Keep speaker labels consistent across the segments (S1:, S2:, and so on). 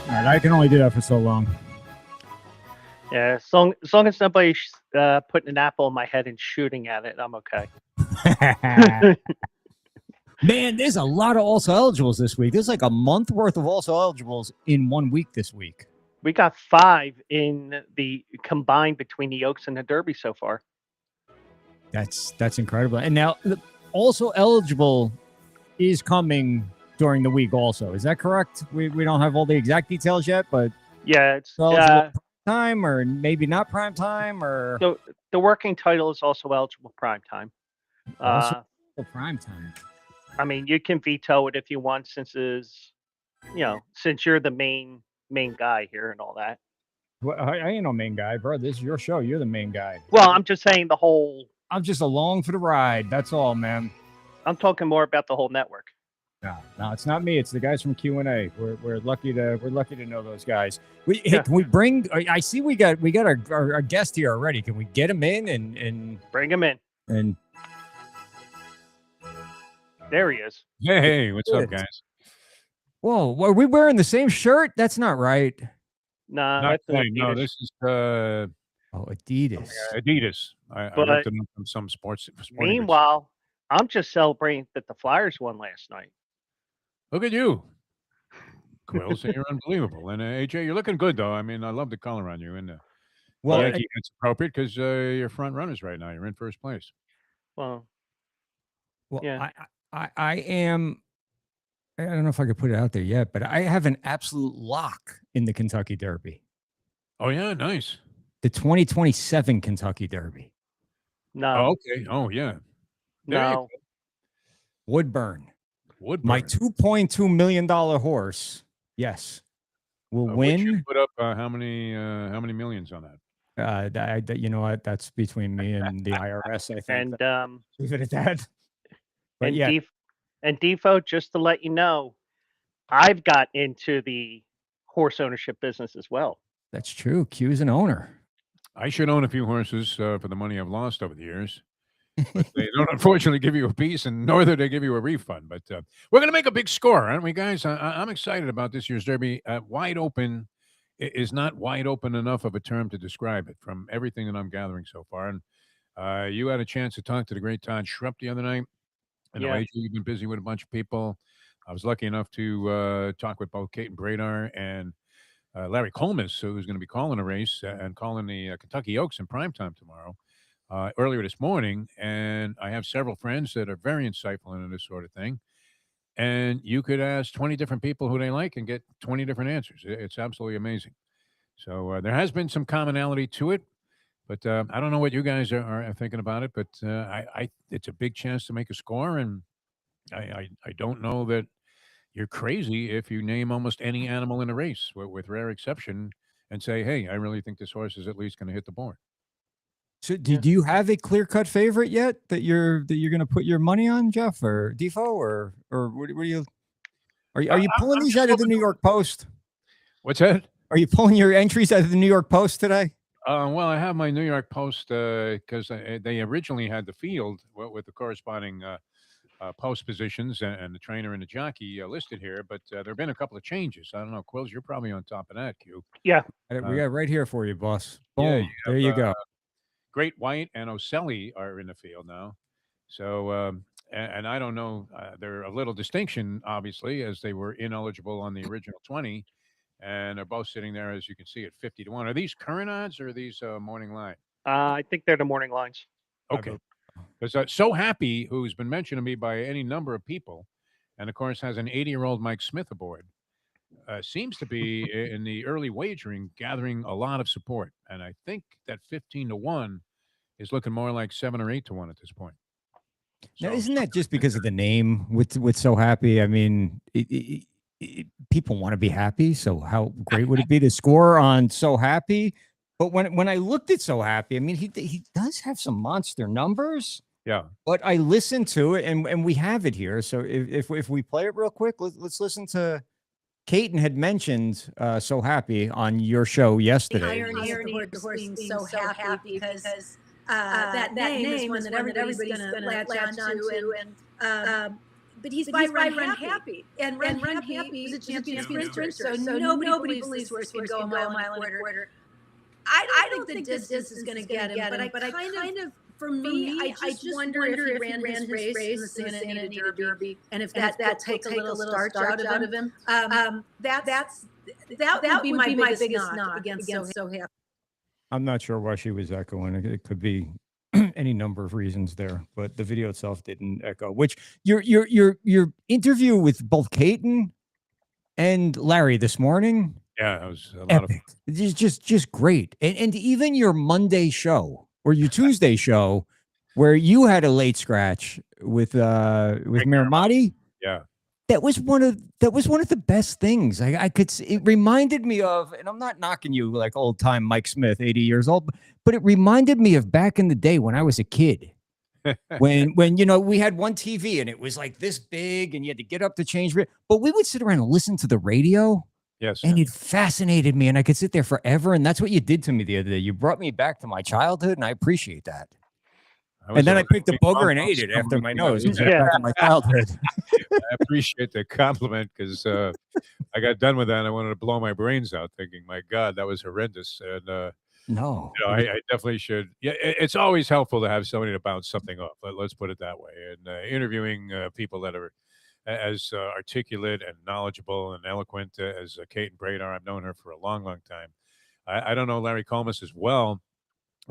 S1: All right, I can only do that for so long.
S2: Yeah, as long as nobody's putting an apple in my head and shooting at it, I'm okay.
S1: Man, there's a lot of also eligibles this week. There's like a month worth of also eligibles in 1 week this week.
S2: We got 5 in the combined between the Oaks and the Derby so far.
S1: That's incredible. And now also eligible is coming during the week also. Is that correct? We don't have all the exact details yet, but
S2: yeah, it's
S1: time or maybe not prime time or
S2: the working title is also eligible prime time.
S1: Also prime time.
S2: I mean, you can veto it if you want, since you're the main guy here and all that.
S1: Well, I ain't no main guy, bro. This is your show. You're the main guy.
S2: Well, I'm just saying
S1: I'm just along for the ride. That's all, man.
S2: I'm talking more about the whole network.
S1: No, it's not me. It's the guys from Q&A. We're lucky to know those guys. Can we bring? I see we got our guest here already. Can we get him in and
S2: bring him in?
S1: And
S2: there he is.
S3: Hey, what's up, guys?
S1: Whoa, are we wearing the same shirt? That's not right.
S2: Nah, that's Adidas.
S3: No, this is
S1: Adidas.
S3: Adidas. I looked it up from some sports.
S2: Meanwhile, I'm just celebrating that the Flyers won last night.
S3: Look at you, Quills. You're unbelievable. And AJ, you're looking good though. I mean, I love the color on you. And well, it's appropriate because you're front runners right now. You're in first place.
S2: Well,
S1: yeah. I am. I don't know if I could put it out there yet, but I have an absolute lock in the Kentucky Derby.
S3: Oh yeah, nice.
S1: The 2027 Kentucky Derby.
S2: No.
S3: Oh, okay. Oh yeah.
S2: No.
S1: Woodburn. My $2.2 million horse. Yes. Will win.
S3: You put up how many millions on that?
S1: You know what? That's between me and the IRS, I think.
S2: And
S1: leave it at that. But
S2: and Defo, just to let you know, I've got into the horse ownership business as well.
S1: That's true. Q's an owner.
S3: I should own a few horses for the money I've lost over the years. But they don't unfortunately give you a piece, and nor do they give you a refund. But we're going to make a big score, aren't we, guys? I'm excited about this year's Derby. Wide open is not wide open enough of a term to describe it from everything that I'm gathering so far. And you had a chance to talk to the great Todd Schrupp the other night. I know, AJ, you've been busy with a bunch of people. I was lucky enough to talk with both Kate and Bradar and Larry Colmus, who's going to be calling a race and calling the Kentucky Oaks in primetime tomorrow. Earlier this morning, and I have several friends that are very insightful into this sort of thing. And you could ask 20 different people who they like and get 20 different answers. It's absolutely amazing. So there has been some commonality to it, but I don't know what you guys are thinking about it. But it's a big chance to make a score, and I don't know that you're crazy if you name almost any animal in a race, with rare exception, and say, "Hey, I really think this horse is at least going to hit the board."
S1: So, do you have a clear-cut favorite yet that you're going to put your money on, Jeff or Defo, or what are you? Are you pulling these out of the New York Post?
S3: What's that?
S1: Are you pulling your entries out of the New York Post today?
S3: Well, I have my New York Post because they originally had the field with the corresponding post positions and the trainer and the jockey listed here, but there have been a couple of changes. I don't know, Quills, you're probably on top of that, Q.
S2: Yeah,
S1: we got it right here for you, boss. Boom.
S3: Yeah,
S1: there you go.
S3: Great White and Ocelli are in the field now. So, and I don't know, they're a little distinction, obviously, as they were ineligible on the original 20, and they're both sitting there, as you can see, at 50-1. Are these current odds or are these morning line?
S2: I think they're the morning lines.
S3: Okay. Because So Happy, who's been mentioned to me by any number of people, and of course has an 80-year-old Mike Smith aboard, seems to be in the early wagering gathering a lot of support. And I think that 15-1 is looking more like 7 or 8-1 at this point.
S1: Now, isn't that just because of the name with So Happy? I mean, people want to be happy. So how great would it be to score on So Happy? But when I looked at So Happy, I mean, he does have some monster numbers.
S3: Yeah.
S1: But I listened to it, and we have it here. So if we play it real quick, let's listen to. Caton had mentioned So Happy on your show yesterday.
S4: The irony of the horse being so happy because that name is one that everybody's going to latch on to. And But he's by Run Happy, and Run Happy is a champion sprinter, so nobody believes this horse can go a mile and a quarter. I don't think the distance is going to get him, but I kind of, for me, I just wonder if he ran his race in the Santa Anita Derby, and if that take a little starch out of him. That would be my biggest knock against So Happy.
S1: I'm not sure why she was echoing. It could be any number of reasons there, but the video itself didn't echo. Which your interview with both Caton and Larry this morning,
S3: Yeah, it was a lot of
S1: epic. It's just great. And even your Monday show or your Tuesday show, where you had a late scratch with Miramati.
S3: yeah.
S1: That was one of the best things. I could. It reminded me of, and I'm not knocking you like old time Mike Smith, 80 years old, but it reminded me of back in the day when I was a kid. when we had one TV and it was like this big, and you had to get up to change it. But we would sit around and listen to the radio.
S3: Yes.
S1: And it fascinated me, and I could sit there forever. And that's what you did to me the other day. You brought me back to my childhood, and I appreciate that. And then I picked a booger and ate it after my nose. It was
S2: Yeah.
S1: back in my childhood.
S3: I appreciate the compliment because I got done with that and I wanted to blow my brains out thinking, my God, that was horrendous. And
S1: No.
S3: I definitely should. Yeah, it's always helpful to have somebody to bounce something off. Let's put it that way. And interviewing people that are as articulate and knowledgeable and eloquent as Kate and Braid are. I've known her for a long, long time. I don't know Larry Colmus as well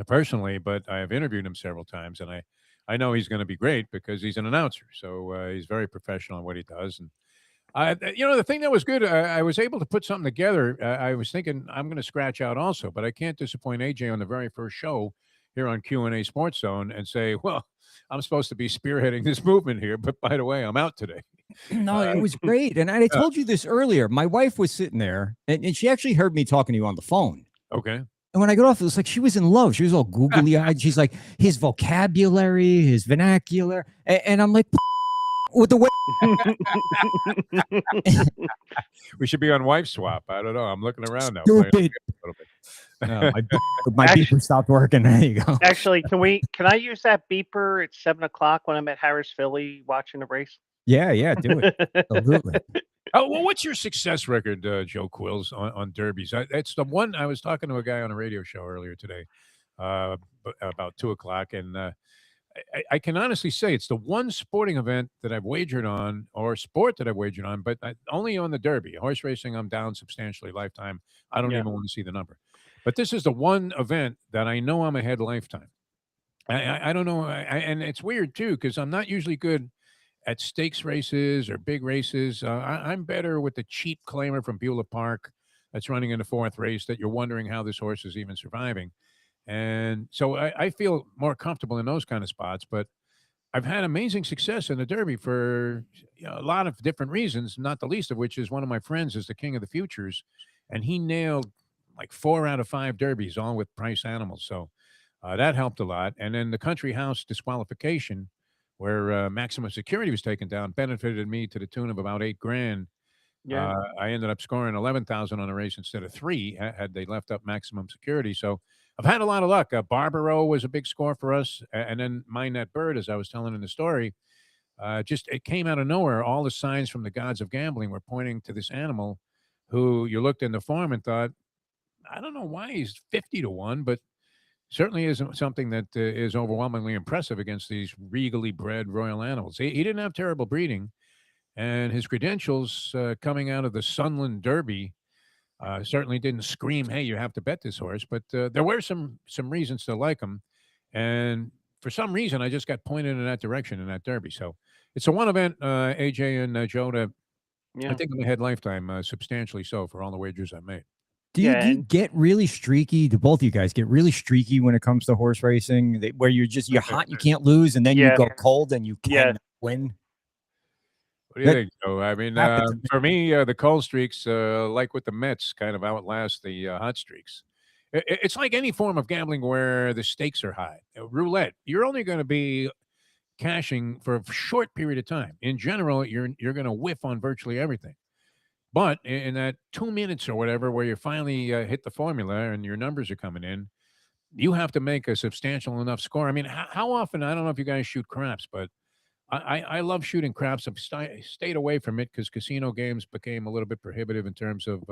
S3: personally, but I have interviewed him several times, and I know he's going to be great because he's an announcer. So he's very professional in what he does. And the thing that was good, I was able to put something together. I was thinking I'm going to scratch out also, but I can't disappoint AJ on the very first show here on Q&A Sports Zone and say, well, I'm supposed to be spearheading this movement here, but by the way, I'm out today.
S1: No, it was great. And I told you this earlier. My wife was sitting there, and she actually heard me talking to you on the phone.
S3: Okay.
S1: And when I got off, it was like she was in love. She was all googly eyed. She's like, his vocabulary, his vernacular. And I'm like, with the way.
S3: We should be on wife swap. I don't know. I'm looking around now.
S1: Stupid. No, my beeper stopped working. There you go.
S2: Actually, can I use that beeper at 7:00 when I'm at Harris Philly watching the race?
S1: Yeah, do it. Absolutely.
S3: Oh, well, what's your success record, Joe Quills, on derbies? That's the one. I was talking to a guy on a radio show earlier today about 2:00, and I can honestly say it's the one sporting event that I've wagered on, or sport that I've wagered on, but only on the Derby. Horse racing, I'm down substantially lifetime. I don't even want to see the number. But this is the one event that I know I'm ahead lifetime. I don't know. And it's weird, too, because I'm not usually good at stakes races or big races. I'm better with the cheap claimer from Beulah Park that's running in the fourth race that you're wondering how this horse is even surviving. And so I feel more comfortable in those kind of spots, but I've had amazing success in the Derby for a lot of different reasons, not the least of which is one of my friends is the king of the futures, and he nailed like 4 out of 5 derbies, all with price animals. So that helped a lot. And then the Country House disqualification, where maximum security was taken down, benefited me to the tune of about $8,000.
S2: Yeah.
S3: I ended up scoring 11,000 on a race instead of 3 had they left up maximum security. So I've had a lot of luck. Barbaro was a big score for us, and then Mine That Bird, as I was telling in the story, just it came out of nowhere. All the signs from the gods of gambling were pointing to this animal, who you looked in the form and thought, I don't know why he's 50 to 1, but certainly isn't something that is overwhelmingly impressive against these regally bred royal animals. He didn't have terrible breeding, and his credentials coming out of the Sunland Derby certainly didn't scream, hey, you have to bet this horse. But there were some reasons to like him. And for some reason, I just got pointed in that direction in that Derby. So it's a one event, AJ and Joe, that I think I'm ahead lifetime, substantially so for all the wagers I made.
S1: Do you get really streaky? Do both of you guys get really streaky when it comes to horse racing, where you're hot, you can't lose, and then you go cold and you can win?
S3: What do you think, Joe? I mean, for me, the cold streaks, like with the Mets, kind of outlast the hot streaks. It's like any form of gambling where the stakes are high. Roulette, you're only going to be cashing for a short period of time. In general, you're going to whiff on virtually everything. But in that 2 minutes or whatever, where you finally hit the formula and your numbers are coming in, you have to make a substantial enough score. I mean, how often, I don't know if you guys shoot craps, but I love shooting craps. I've stayed away from it because casino games became a little bit prohibitive in terms of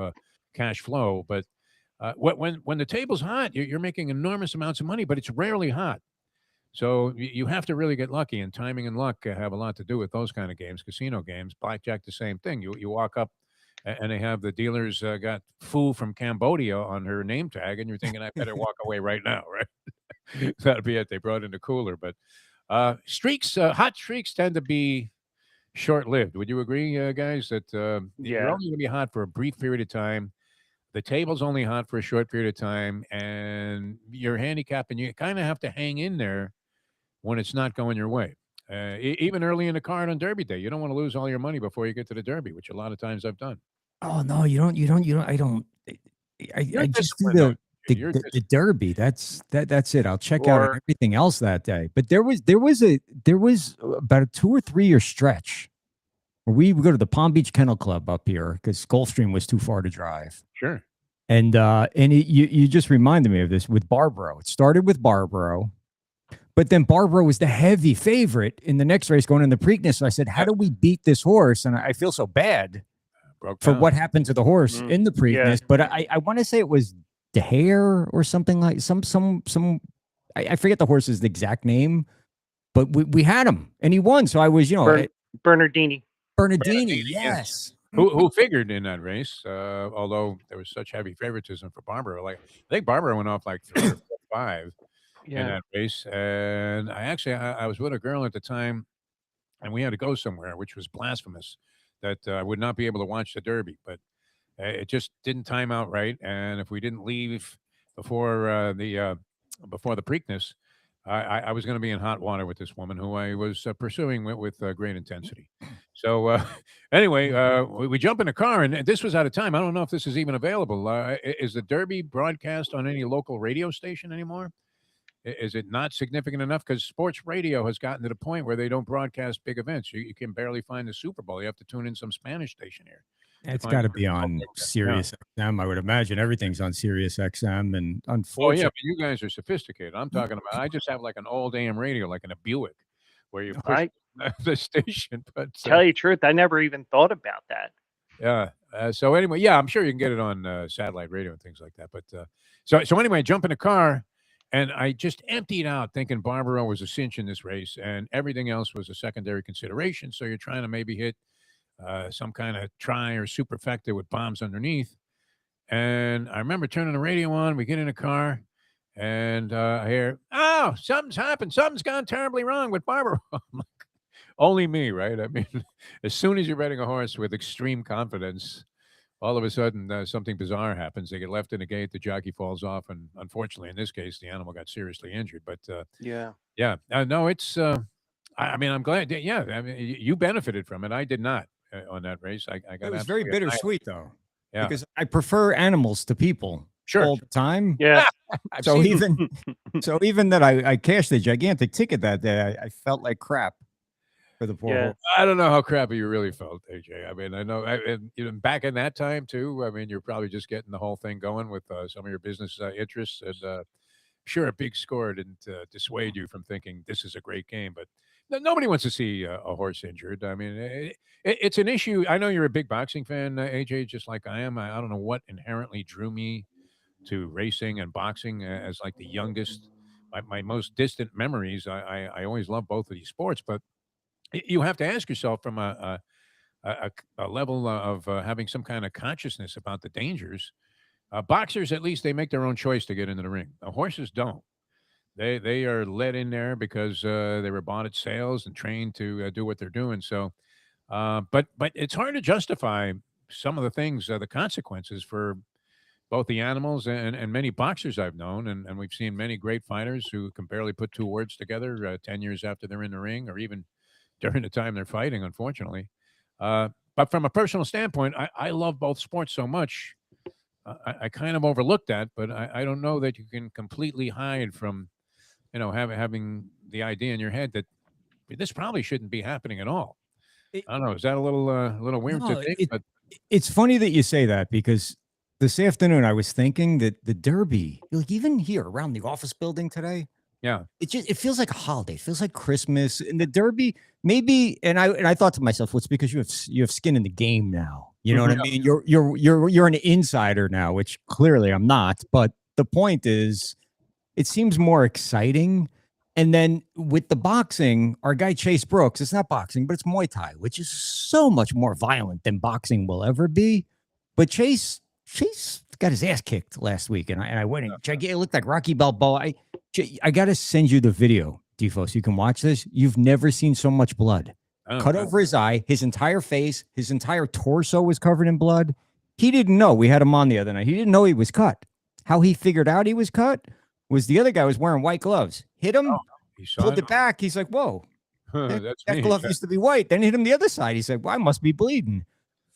S3: cash flow. But when the table's hot, you're making enormous amounts of money, but it's rarely hot. So you have to really get lucky, and timing and luck have a lot to do with those kind of games. Casino games, blackjack, the same thing. You walk up and they have the dealers got "Foo from Cambodia" on her name tag, and you're thinking, I better walk away right now, right? That'd be it. They brought in the cooler, but hot streaks tend to be short-lived. Would you agree, guys, that you're
S2: Yeah.
S3: only going to be hot for a brief period of time? The table's only hot for a short period of time, and you're handicapped, and you kind of have to hang in there when it's not going your way. Even early in the card on Derby Day, you don't want to lose all your money before you get to the Derby, which a lot of times I've done.
S1: Oh no, you don't. I don't.
S3: You're
S1: I just do
S3: disciplined, though.
S1: the,
S3: You're
S1: the Derby. That's it. I'll check out
S2: Or
S1: everything else that day. But there was about a 2 or 3 year stretch where we would go to the Palm Beach Kennel Club up here because Gulfstream was too far to drive.
S3: Sure.
S1: And you just reminded me of this with Barbaro. It started with Barbaro, but then Barbaro was the heavy favorite in the next race going in the Preakness. So I said, how do we beat this horse? And I feel so bad
S3: Broke
S1: for
S3: down.
S1: what happened to the horse
S2: Mm,
S1: in the
S2: yeah.
S1: Preakness. But I want to say it was De Hare or something like I forget the horse's exact name, but we had him and he won. So I was,
S2: Bernardini.
S1: Bernardini,
S3: Bernardini,
S1: yes.
S3: Who figured in that race, although there was such heavy favoritism for Barbara. Like, I think Barbara went off like 3 or 5 in
S2: Yeah.
S3: that race. And I was with a girl at the time, and we had to go somewhere, which was blasphemous, that I would not be able to watch the Derby. But it just didn't time out right. And if we didn't leave before the Preakness, I was going to be in hot water with this woman who I was pursuing with great intensity. So anyway, we jump in the car, and this was out of time. I don't know if this is even available. Is the Derby broadcast on any local radio station anymore? Is it not significant enough? Because sports radio has gotten to the point where they don't broadcast big events. You can barely find the Super Bowl. You have to tune in some Spanish station here.
S1: It's
S3: find
S1: got to
S3: out
S1: be
S3: how
S1: on
S3: big that-
S1: Sirius XM. I would imagine everything's on Sirius XM. And
S3: Oh yeah,
S1: unfortunately,
S3: but you guys are sophisticated. I'm talking about. I just have like an old AM radio, like in a Buick, where you push
S2: I
S3: the station. But
S2: tell you the truth, I never even thought about that.
S3: yeah. So anyway, yeah, I'm sure you can get it on satellite radio and things like that. But so anyway, I jump in the car, and I just emptied out, thinking Barbaro was a cinch in this race, and everything else was a secondary consideration. So you're trying to maybe hit some kind of try or superfecta with bombs underneath. And I remember turning the radio on. We get in a car, and I hear, "Oh, something's happened. Something's gone terribly wrong with Barbaro." I'm like, only me, right? I mean, as soon as you're betting a horse with extreme confidence, all of a sudden something bizarre happens. They get left in the gate, the jockey falls off, and unfortunately, in this case, the animal got seriously injured. But
S2: Yeah.
S3: yeah, no, it's. I mean, I'm glad. Yeah, I mean, you benefited from it. I did not on that race. I got
S1: it was very
S3: absolutely annihilated.
S1: bittersweet though,
S3: Yeah,
S1: because I prefer animals to people
S3: sure.
S1: all the time.
S2: Yeah.
S3: I've
S1: So
S3: seen
S1: even that I cashed the gigantic ticket that day, I felt like crap for the poor
S2: Yeah.
S1: horse.
S3: I don't know how crappy you really felt, AJ. I mean, I know, back in that time too. I mean, you're probably just getting the whole thing going with some of your business interests, and sure, a big score didn't dissuade you from thinking this is a great game. But nobody wants to see a horse injured. I mean, it's an issue. I know you're a big boxing fan, AJ, just like I am. I don't know what inherently drew me to racing and boxing as like the youngest. My most distant memories. I always loved both of these sports, but you have to ask yourself from a level of having some kind of consciousness about the dangers. Boxers, at least, they make their own choice to get into the ring. Horses don't. They are led in there because they were bought at sales and trained to do what they're doing. So, but it's hard to justify some of the things, the consequences for both the animals and many boxers I've known, and we've seen many great fighters who can barely put 2 words together 10 years after they're in the ring, or even during the time they're fighting, unfortunately. But from a personal standpoint, I love both sports so much. I kind of overlooked that, but I don't know that you can completely hide from, having the idea in your head that this probably shouldn't be happening at all.
S1: It-
S3: I don't know. Is that a little weird
S1: No,
S3: to think? But
S1: It's funny that you say that because this afternoon I was thinking that the Derby, like even here around the office building today,
S3: Yeah.
S1: it feels like a holiday. It feels like Christmas. And the Derby, maybe, and I thought to myself, well, it's because you have skin in the game now. You know what I mean? You're an insider now, which clearly I'm not. But the point is, it seems more exciting. And then with the boxing, our guy Chase Brooks, it's not boxing, but it's Muay Thai, which is so much more violent than boxing will ever be. But Chase got his ass kicked last week, and I went and checked. It looked like Rocky Balboa. I got to send you the video, Defo, so you can watch this. You've never seen so much blood. Cut over his eye, his entire face, his entire torso was covered in blood. He didn't know. We had him on the other night. He didn't know he was cut. How he figured out he was cut was the other guy was wearing white gloves. Hit him, pulled it back. He's like, whoa, that glove used to be white. Then hit him the other side. He said, well, I must be bleeding.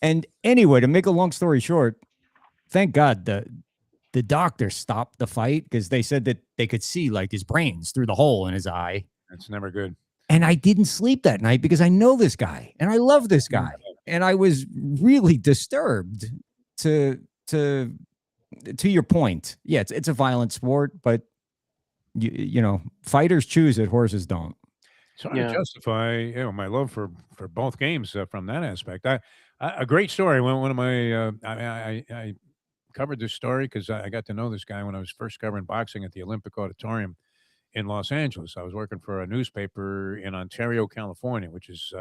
S1: And anyway, to make a long story short, thank God the doctor stopped the fight because they said that they could see like his brains through the hole in his eye.
S3: That's never good.
S1: And I didn't sleep that night because I know this guy and I love this guy. And I was really disturbed to your point. Yeah, it's a violent sport, but you know, fighters choose it, horses don't.
S3: So I justify, my love for both games from that aspect. A great story. One of my, I covered this story because I got to know this guy when I was first covering boxing at the Olympic Auditorium in Los Angeles. I was working for a newspaper in Ontario, California, which is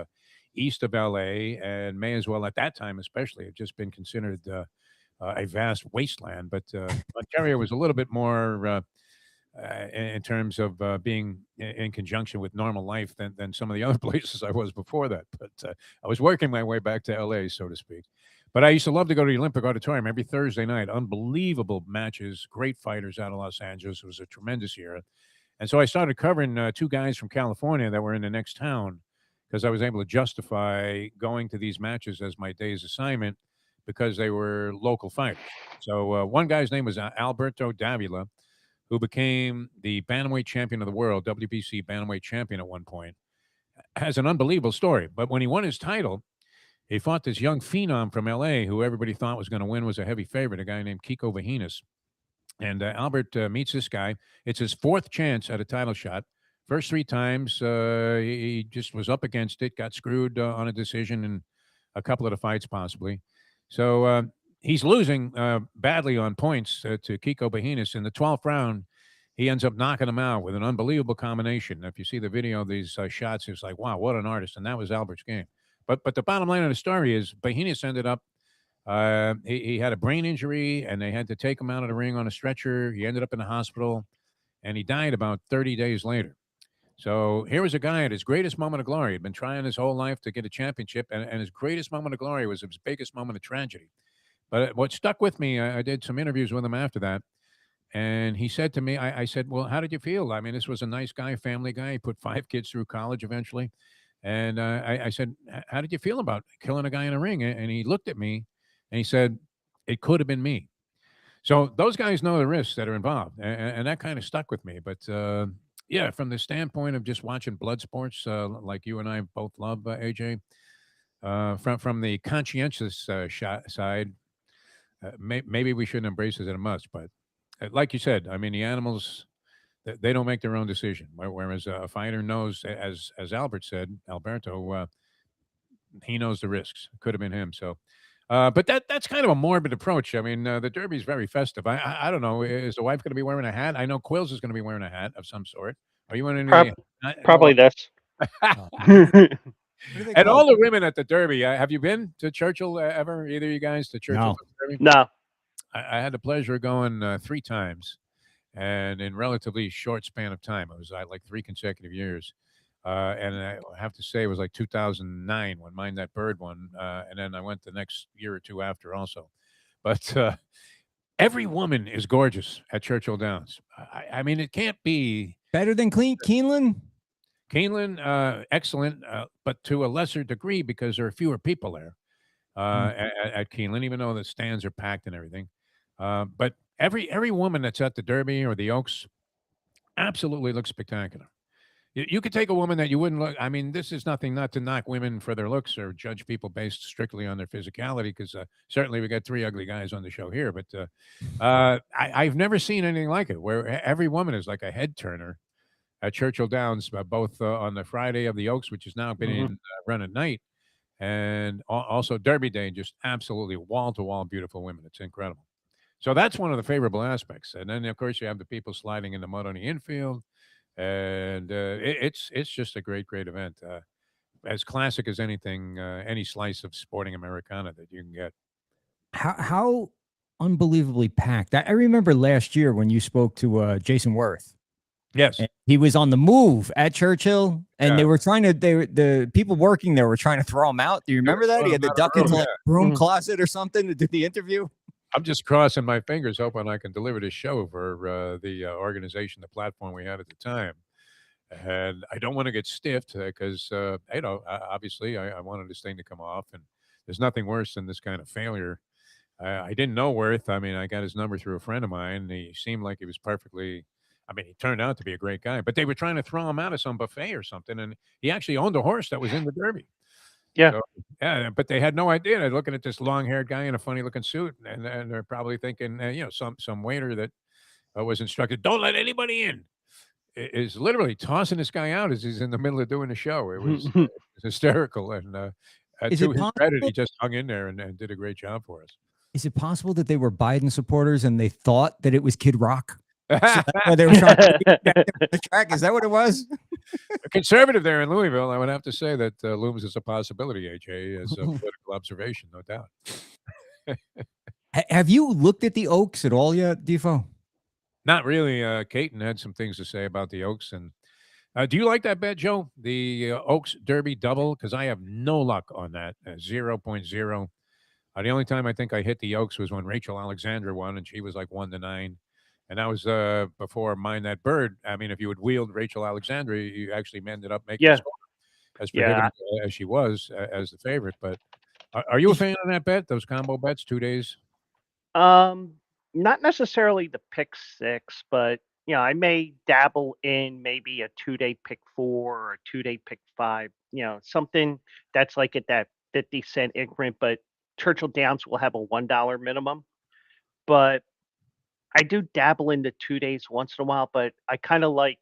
S3: east of LA, and may as well at that time, especially, had just been considered a vast wasteland. But Ontario was a little bit more in terms of being in conjunction with normal life than some of the other places I was before that. But I was working my way back to LA, so to speak. But I used to love to go to the Olympic Auditorium every Thursday night. Unbelievable matches, great fighters out of Los Angeles. It was a tremendous era. And so I started covering two guys from California that were in the next town because I was able to justify going to these matches as my day's assignment because they were local fighters. So one guy's name was Alberto Davila, who became the bantamweight champion of the world, WBC bantamweight champion at one point. Has an unbelievable story. But when he won his title, he fought this young phenom from LA who everybody thought was going to win, was a heavy favorite, a guy named Kiko Vaginas. And Albert meets this guy. It's his fourth chance at a title shot. First three times, he just was up against it, got screwed on a decision in a couple of the fights possibly. So he's losing badly on points to Kiko Vaginas. In the 12th round, he ends up knocking him out with an unbelievable combination. If you see the video of these shots, it's like, wow, what an artist. And that was Albert's game. But the bottom line of the story is Vaginas ended up, he had a brain injury, and they had to take him out of the ring on a stretcher. He ended up in the hospital, and he died about 30 days later. So here was a guy at his greatest moment of glory. He'd been trying his whole life to get a championship, and his greatest moment of glory was his biggest moment of tragedy. But what stuck with me, I did some interviews with him after that, and he said to me, I said, well, how did you feel? I mean, this was a nice guy, family guy. He put 5 kids through college eventually. And I said, how did you feel about killing a guy in a ring? And he looked at me, and he said, it could have been me. So those guys know the risks that are involved, and that kind of stuck with me. But yeah, from the standpoint of just watching blood sports, like you and I both love, AJ, from the conscientious side, maybe we shouldn't embrace it as a must. But like you said, I mean, the animals, they don't make their own decision. Whereas a fighter knows, as Albert said, Alberto, he knows the risks. Could have been him. So, but that's kind of a morbid approach. I mean, the Derby is very festive. I don't know. Is the wife going to be wearing a hat? I know Quills is going to be wearing a hat of some sort. Are you wearing any?
S2: Probably this.
S3: And all the women at the Derby. Have you been to Churchill ever? Either of you guys to Churchill?
S2: No. No.
S3: I had the pleasure of going 3 times, and in relatively short span of time. It was like 3 consecutive years. And I have to say it was like 2009 when Mind That Bird won. And then I went the next year or two after also. But every woman is gorgeous at Churchill Downs. I mean, it can't be
S1: better than Keeneland.
S3: Keeneland, excellent, but to a lesser degree because there are fewer people there at Keeneland, even though the stands are packed and everything. But every woman that's at the Derby or the Oaks absolutely looks spectacular. You could take a woman that you wouldn't look. I mean, this is nothing not to knock women for their looks or judge people based strictly on their physicality, because certainly we got 3 ugly guys on the show here. But I've never seen anything like it, where every woman is like a head turner. at Churchill Downs, both on the Friday of the Oaks, which has now been in run at night, and also Derby Day, just absolutely wall to wall beautiful women. It's incredible. So that's one of the favorable aspects. And then, of course, you have the people sliding in the mud on the infield, and it's just a great, great event. As classic as anything, any slice of sporting Americana that you can get.
S1: How unbelievably packed. I remember last year when you spoke to Jason Worth.
S3: Yes.
S1: And he was on the move at Churchill, and they were trying to. The people working there were trying to throw him out. Do you remember that? He had to duck into like a broom closet or something to do the interview.
S3: I'm just crossing my fingers, hoping I can deliver this show for the organization, the platform we had at the time. And I don't want to get stiffed because, obviously I wanted this thing to come off, and there's nothing worse than this kind of failure. I didn't know Worth. I mean, I got his number through a friend of mine. And he seemed like he was perfectly. I mean, he turned out to be a great guy, but they were trying to throw him out of some buffet or something, and he actually owned a horse that was in the Derby.
S2: Yeah.
S3: So, yeah, but they had no idea. They're looking at this long-haired guy in a funny-looking suit, and they're probably thinking, some waiter that was instructed, "Don't let anybody in," is literally tossing this guy out as he's in the middle of doing the show. It was hysterical, and to his credit, he just hung in there and did a great job for us.
S1: Is it possible that they were Biden supporters and they thought that it was Kid Rock? So they were trying to the track. Is that what it was?
S3: A conservative there in Louisville, I would have to say that looms as a possibility, AJ, as a political observation, no doubt.
S1: Have you looked at the Oaks at all yet, Defoe?
S3: Not really. Caton had some things to say about the Oaks. And do you like that bet, Joe? The Oaks Derby double? Because I have no luck on that. 0.0. The only time I think I hit the Oaks was when Rachel Alexandra won, and she was like 1-9. And that was before Mind That Bird. I mean, if you had wheeled Rachel Alexandra, you actually ended up making a score, as prohibitive as she was as the favorite. But are you a fan of that bet, those combo bets, 2 days?
S2: Not necessarily the pick 6, but I may dabble in maybe a 2-day pick 4 or a 2-day pick 5. Something that's like at that 50-cent increment. But Churchill Downs will have a $1 minimum. But I do dabble into 2 days once in a while, but I kind of like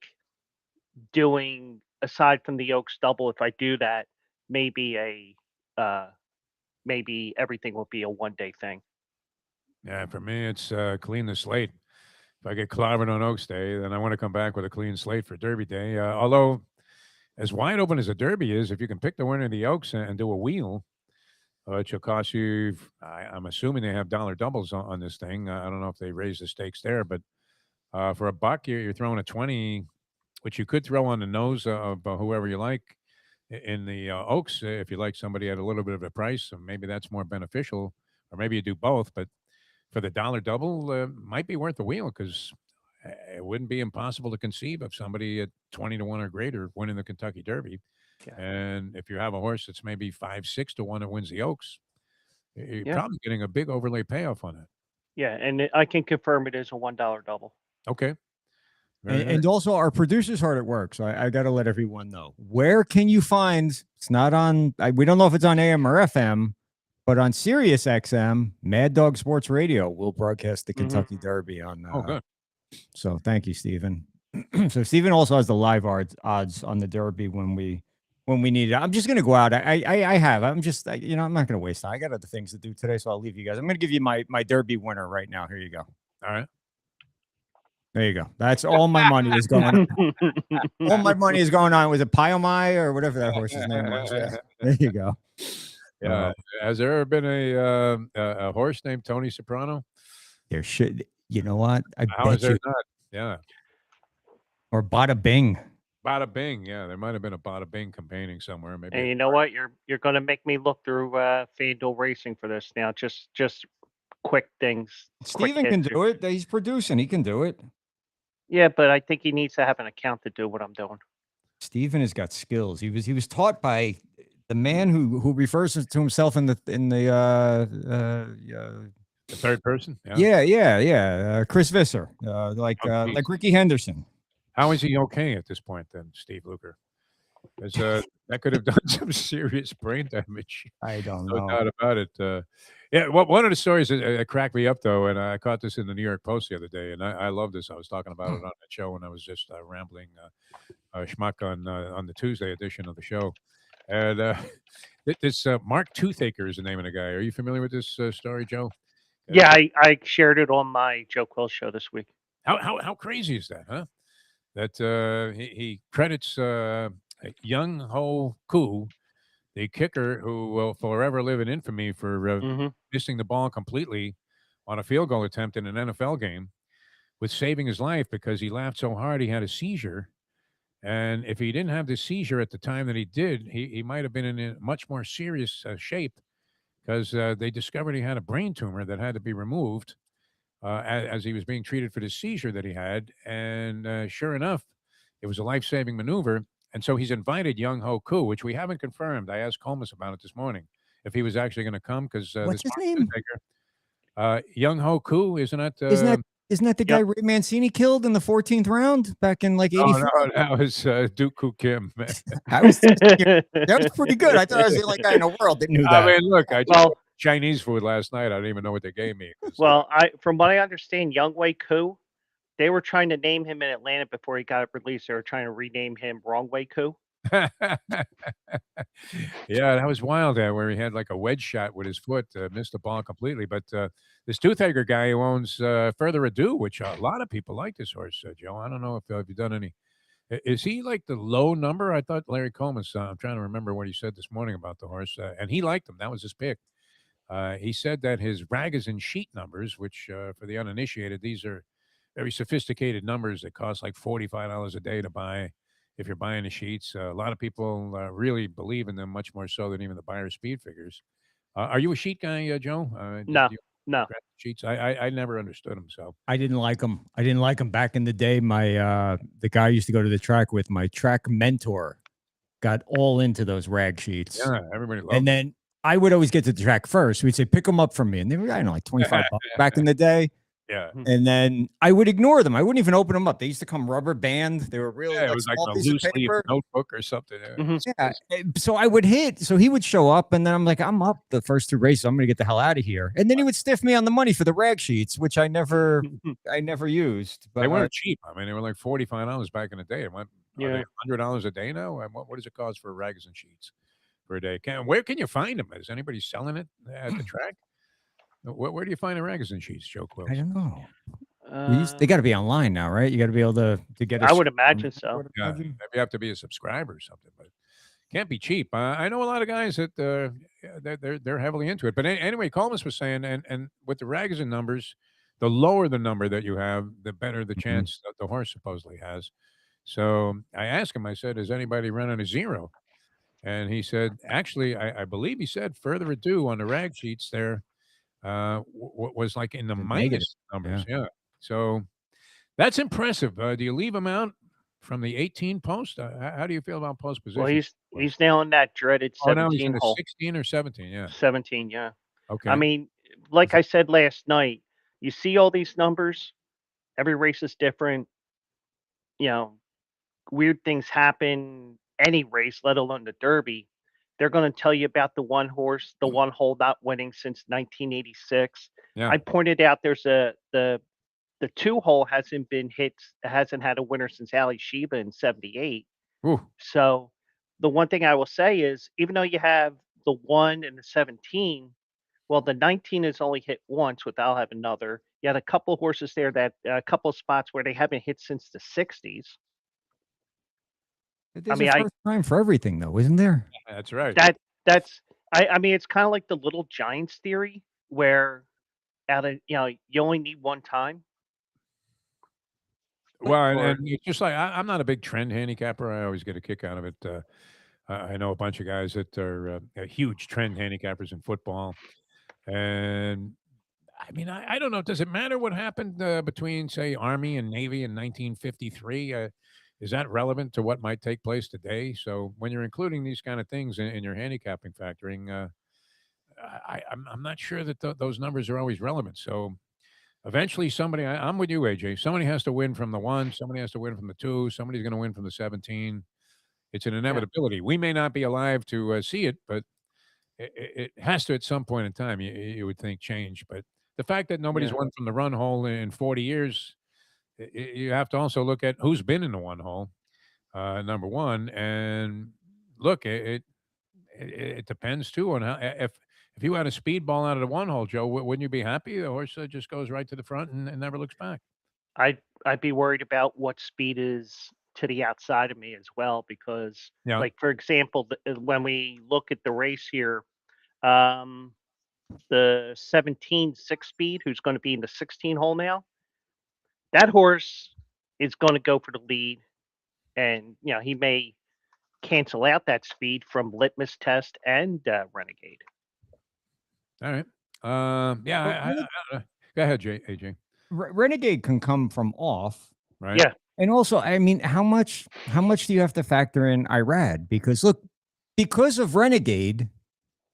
S2: doing, aside from the Oaks double, if I do that, maybe everything will be a 1-day thing.
S3: Yeah, for me, it's clean the slate. If I get clobbered on Oaks Day, then I want to come back with a clean slate for Derby Day. Although, as wide open as a Derby is, if you can pick the winner of the Oaks and do a wheel, it will cost you, I'm assuming they have dollar doubles on this thing. I don't know if they raise the stakes there, but for $1, you're throwing a 20, which you could throw on the nose of whoever you like in the Oaks. If you like somebody at a little bit of a price, so maybe that's more beneficial, or maybe you do both. But for the dollar double, might be worth the wheel, because it wouldn't be impossible to conceive of somebody at 20-1 or greater winning the Kentucky Derby. Yeah. And if you have a horse that's maybe 5-6-1 that wins the Oaks, you're probably getting a big overlay payoff on it.
S2: Yeah, and I can confirm it is a $1 double.
S3: Okay.
S1: And also, our producer's hard at work, so I got to let everyone know. Where can you find? It's not on. We don't know if it's on AM or FM, but on Sirius XM, Mad Dog Sports Radio will broadcast the Kentucky Derby on.
S3: Good.
S1: So thank you, Stephen. So Stephen also has the live odds on the Derby when we need it. I'm just going to go out. I'm not going to waste time. I got other things to do today, so I'll leave you guys. I'm going to give you my Derby winner right now. Here you go.
S3: All right.
S1: There you go. That's all my money is going on. All my money is going on. Was it Pyomai or whatever that horse's name was? Yeah. There you go.
S3: Yeah. Has there ever been a horse named Tony Soprano?
S1: There should. You know what?
S3: How is there not? Yeah.
S1: Or Bada Bing.
S3: Bada Bing. Yeah, there might have been a Bada Bing campaigning somewhere. Maybe.
S2: And you know what? You're going to make me look through FanDuel Racing for this now. Just quick things.
S1: Stephen can do it. He's producing. He can do it.
S2: Yeah, but I think he needs to have an account to do what I'm doing.
S1: Stephen has got skills. He was taught by the man who refers to himself in the
S3: third person.
S1: Yeah. Chris Visser, like Ricky Henderson.
S3: How is he okay at this point then, Steve Luker? Because that could have done some serious brain damage.
S1: I don't know.
S3: No doubt about it. Yeah, well, one of the stories that cracked me up, though, and I caught this in the New York Post the other day, and I love this. I was talking about it on that show when I was just rambling schmuck on the Tuesday edition of the show. And this Mark Toothaker is the name of the guy. Are you familiar with this story, Joe?
S2: Yeah, I shared it on my Joe Quill show this week.
S3: How crazy is that, huh? That he credits Young Ho Koo, the kicker who will forever live in infamy for missing the ball completely on a field goal attempt in an NFL game, with saving his life because he laughed so hard he had a seizure. And if he didn't have the seizure at the time that he did, he might have been in a much more serious shape, because they discovered he had a brain tumor that had to be removed as he was being treated for the seizure that he had. And sure enough, it was a life-saving maneuver. And so he's invited Young Ho Koo, which we haven't confirmed. I asked Comus about it this morning, if he was actually going to come, because
S1: What's
S3: this
S1: his name?
S3: Young Ho Koo, isn't that?
S1: Isn't that the guy Ray Mancini killed in the 14th round back in like '84?
S3: No, that was Duke Koo Kim.
S1: that was pretty good. I thought I was the only guy in the world that knew that.
S3: I mean, look, I just Chinese food last night. I don't even know what they gave me.
S2: Well, from what I understand, Young Wei Koo, they were trying to name him in Atlanta before he got released. They were trying to rename him Wrong Way Koo.
S3: Yeah, that was wild there, where he had like a wedge shot with his foot, missed the ball completely. But this Toothaker guy who owns Further Ado, which a lot of people like this horse, Joe. I don't know if you've done any. Is he like the low number? I thought Larry Comus, I'm trying to remember what he said this morning about the horse, and he liked him. That was his pick. He said that his Ragozin sheet numbers, which for the uninitiated, these are very sophisticated numbers that cost like $45 a day to buy. If you're buying the sheets, a lot of people really believe in them, much more so than even the Buyer Speed figures. Are you a sheet guy, Joe?
S2: No.
S3: Sheets. I never understood them. So
S1: I didn't like them. I didn't like them back in the day. My the guy I used to go to the track with, my track mentor, got all into those rag sheets.
S3: Yeah, everybody loved
S1: And then I would always get to the track first. We'd say, pick them up from me. And they were, I don't know, like 25 bucks back in the day.
S3: Yeah.
S1: And then I would ignore them. I wouldn't even open them up. They used to come rubber band. They were really
S3: it was like a loose leaf notebook or something.
S1: Yeah. So I would hit. So he would show up, and then I'm like, I'm up the first two races. I'm going to get the hell out of here. And then he would stiff me on the money for the rag sheets, which I never used. But
S3: they weren't cheap. I mean, they were like $45 back in the day. It went $100 a day now. And what does it cost for rags and sheets for a day? Where can you find them? Is anybody selling it at the track? Where do you find the Ragozin sheets, Joe Quills?
S1: I don't know. They got to be online now, right? You got to be able to get it.
S2: I would imagine so.
S3: Yeah, maybe you have to be a subscriber or something, but can't be cheap. I know a lot of guys that they're heavily into it. But anyway, Comus was saying, and with the Ragozin numbers, the lower the number that you have, the better the chance that the horse supposedly has. So I asked him, I said, is anybody running a zero? And he said, actually, I believe he said Further Ado on the rag sheets there was like in the minus numbers. Yeah. So that's impressive. Do you leave him out from the 18 post? How do you feel about post position?
S2: Well, he's now in that dreaded 17
S3: he's
S2: hole.
S3: 16 or 17, yeah.
S2: 17, yeah.
S3: Okay.
S2: I mean, like I said last night, you see all these numbers, every race is different. You know, weird things happen any race, let alone the Derby. They're going to tell you about the one horse, the one hole not winning since 1986.
S3: Yeah.
S2: I pointed out there's the 2 hole hasn't had a winner since Ali Sheba in 78.
S3: Ooh.
S2: So the one thing I will say is, even though you have the 1 and the 17, well, the 19 has only hit once without having another. You had a couple of horses there that a couple of spots where they haven't hit since the 60s.
S1: There's a first time for everything, though, isn't there?
S3: That's right.
S2: I mean, it's kind of like the Little Giants theory, where you only need one time.
S3: Well, and it's just like I'm not a big trend handicapper. I always get a kick out of it. I know a bunch of guys that are huge trend handicappers in football, and I mean, I don't know. Does it matter what happened between, say, Army and Navy in 1953? Is that relevant to what might take place today? So when you're including these kind of things in your handicapping factoring, I'm not sure that those numbers are always relevant. So eventually somebody, I'm with you, AJ. Somebody has to win from the 1. Somebody has to win from the 2. Somebody's going to win from the 17. It's an inevitability. We may not be alive to see it, but it has to at some point in time. You would think change, but the fact that nobody's
S2: Yeah.
S3: won from the run hole in 40 years, you have to also look at who's been in the one hole. Number one, and look, it depends too on how if you had a speedball out of the one hole, Joe, wouldn't you be happy? The horse just goes right to the front and never looks back.
S2: I'd be worried about what speed is to the outside of me as well, because,
S3: Yeah.
S2: like, for example, when we look at the race here, um, the 17 6 speed, who's going to be in the 16 hole now, that horse is going to go for the lead, and he may cancel out that speed from Litmus Test and Renegade.
S3: All right. Yeah.
S1: But
S3: Go ahead, AJ.
S1: Renegade can come from off.
S3: Right.
S2: Yeah.
S1: And also, I mean, how much do you have to factor in Irad? Because look, because of Renegade,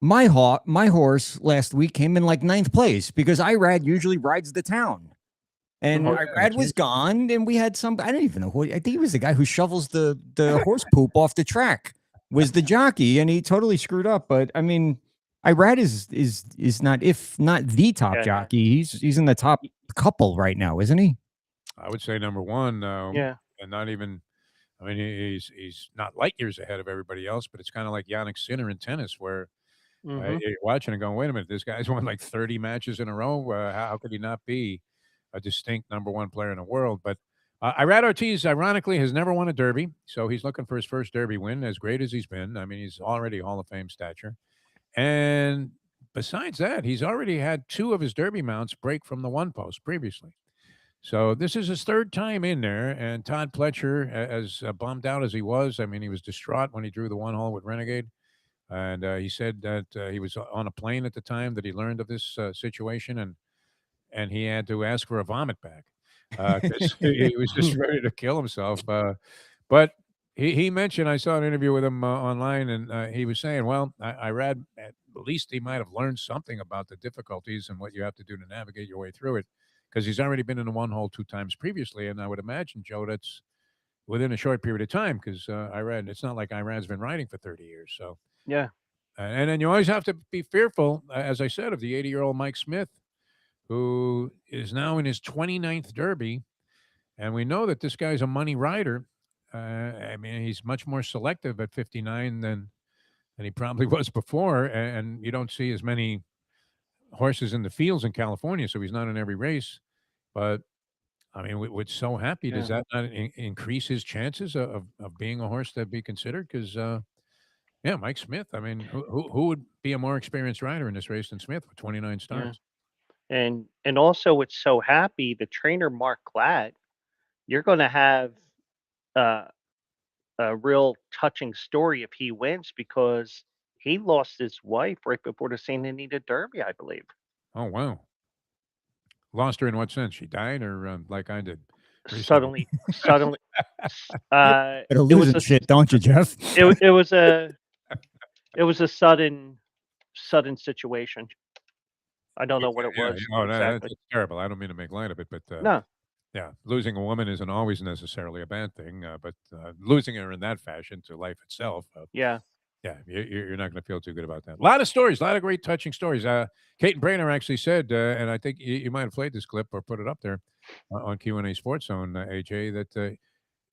S1: my horse last week came in like 9th place because Irad usually rides the town. And
S3: Okay,
S1: Irad was gone, and we had some, I don't even know who, I think he was the guy who shovels the horse poop off the track, was the jockey, and he totally screwed up. But I mean, Irad is not, if not the top
S2: Yeah.
S1: jockey, he's in the top couple right now, isn't he?
S3: I would say number one.
S2: Yeah.
S3: And not even. I mean, he's not light years ahead of everybody else, but it's kind of like Yannick Sinner in tennis, where
S2: Mhm.
S3: you're watching and going, "Wait a minute, this guy's won like 30 matches in a row. How could he not be a distinct number one player in the world?" But Irad Ortiz, ironically, has never won a Derby, so he's looking for his first Derby win. As great as he's been, I mean, he's already Hall of Fame stature. And besides that, he's already had 2 of his Derby mounts break from the one post previously. So this is his 3rd time in there. And Todd Pletcher, as bummed out as he was, I mean, he was distraught when he drew the one hole with Renegade. And he said that he was on a plane at the time that he learned of this situation, and he had to ask for a vomit bag because he was just ready to kill himself. But he mentioned, I saw an interview with him online, and he was saying, well, I read at least he might have learned something about the difficulties and what you have to do to navigate your way through it, because he's already been in the one hole 2 times previously. And I would imagine, Joe, that's within a short period of time, because I read it's not like Iran's been riding for 30 years. So,
S2: Yeah.
S3: and then you always have to be fearful, as I said, of the 80-year-old Mike Smith, who is now in his 29th Derby. And we know that this guy's a money rider. I mean, he's much more selective at 59 than he probably was before. And you don't see as many horses in the fields in California, so he's not in every race. But I mean, with So Happy, does that not increase his chances of being a horse that'd be considered? Because yeah, Mike Smith. I mean, who would be a more experienced rider in this race than Smith with 29 starts?
S2: And also with So Happy, the trainer Mark Glad, you're going to have a real touching story if he wins, because he lost his wife right before the St. Anita Derby, I believe.
S3: Oh wow! Lost her in what sense? She died, or like I did?
S2: Suddenly,
S1: Better
S2: it
S1: lose
S2: was
S1: it, shit, don't you, Jeff?
S2: it was a sudden situation. I don't know what it was
S3: Oh,
S2: exactly.
S3: that's terrible. I don't mean to make light of it, but
S2: No,
S3: yeah, losing a woman isn't always necessarily a bad thing. But losing her in that fashion to life itself,
S2: yeah,
S3: yeah, you're not going to feel too good about that. A lot of stories, a lot of great touching stories. Kate and Brainer actually said, and I think you might have played this clip or put it up there on Q&A Sports Zone, AJ, that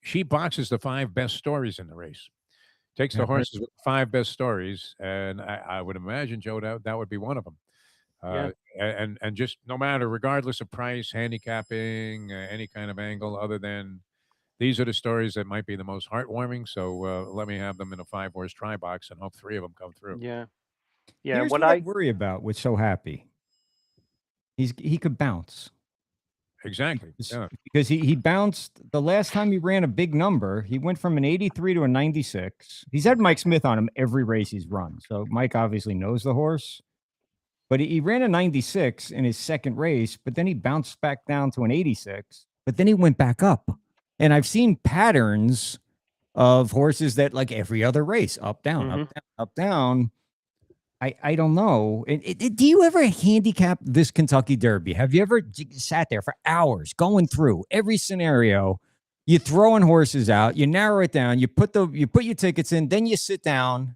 S3: she boxes the 5 best stories in the race. Takes the horses with 5 best stories, and I would imagine, Joe, that would be one of them. And just no matter, regardless of price, handicapping, any kind of angle, other than these are the stories that might be the most heartwarming. So let me have them in a 5-horse try box and hope 3 of them come through.
S2: yeah.
S1: Here's what I worry about with So Happy. He could bounce.
S3: Exactly. Yeah.
S1: Because he bounced the last time he ran a big number. He went from an 83 to a 96. He's had Mike Smith on him every race he's run. So Mike obviously knows the horse. But he ran a 96 in his second race, but then he bounced back down to an 86. But then he went back up. And I've seen patterns of horses that, like every other race, up, down, up, down, up, down. I don't know. Do you ever handicap this Kentucky Derby? Have you ever sat there for hours going through every scenario? You're throwing horses out. You narrow it down. You put your tickets in. Then you sit down,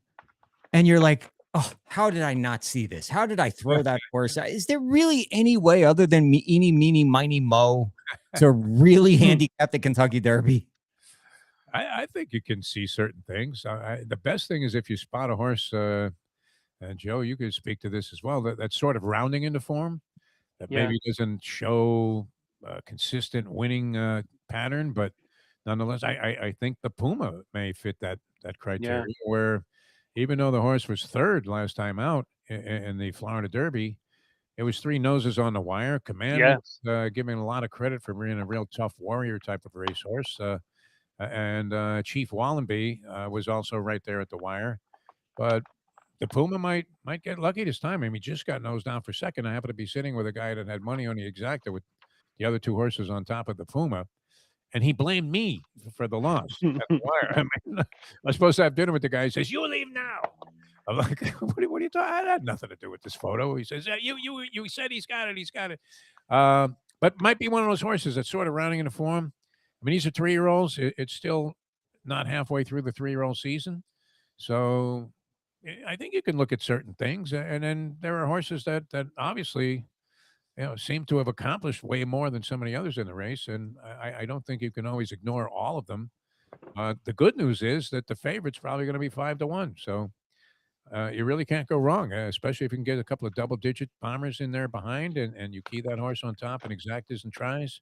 S1: and you're like, Oh, how did I not see this? How did I throw that horse out? Is there really any way other than me, eeny, meeny, miny, mo to really handicap the Kentucky Derby?
S3: I think you can see certain things. The best thing is if you spot a horse, and Joe, you could speak to this as well, that's sort of rounding into form, that
S2: Yeah.
S3: maybe doesn't show a consistent winning pattern, but nonetheless, I think the Puma may fit that criteria where even though the horse was third last time out in the Florida Derby, it was three noses on the wire. Commandment, giving a lot of credit for being a real tough warrior type of racehorse. And Chief Wallenby was also right there at the wire. But the Puma might get lucky this time. I mean, he just got nosed down for second. I happen to be sitting with a guy that had money on the exacta with the other two horses on top of the Puma, and he blamed me for the loss at the wire. I mean, I was supposed to have dinner with the guy. He says, "You leave now." I'm like, what are you talking? I had nothing to do with this photo. He says, you said he's got it. He's got it. But might be one of those horses that's sort of rounding into form. I mean, these are 3-year-olds. It's still not halfway through the 3-year-old season. So I think you can look at certain things. And then there are horses that obviously, seem to have accomplished way more than some of the others in the race. And I don't think you can always ignore all of them. The good news is that the favorite's probably going to be 5-1. So you really can't go wrong, especially if you can get a couple of double-digit bombers in there behind, and you key that horse on top and exactas and tries.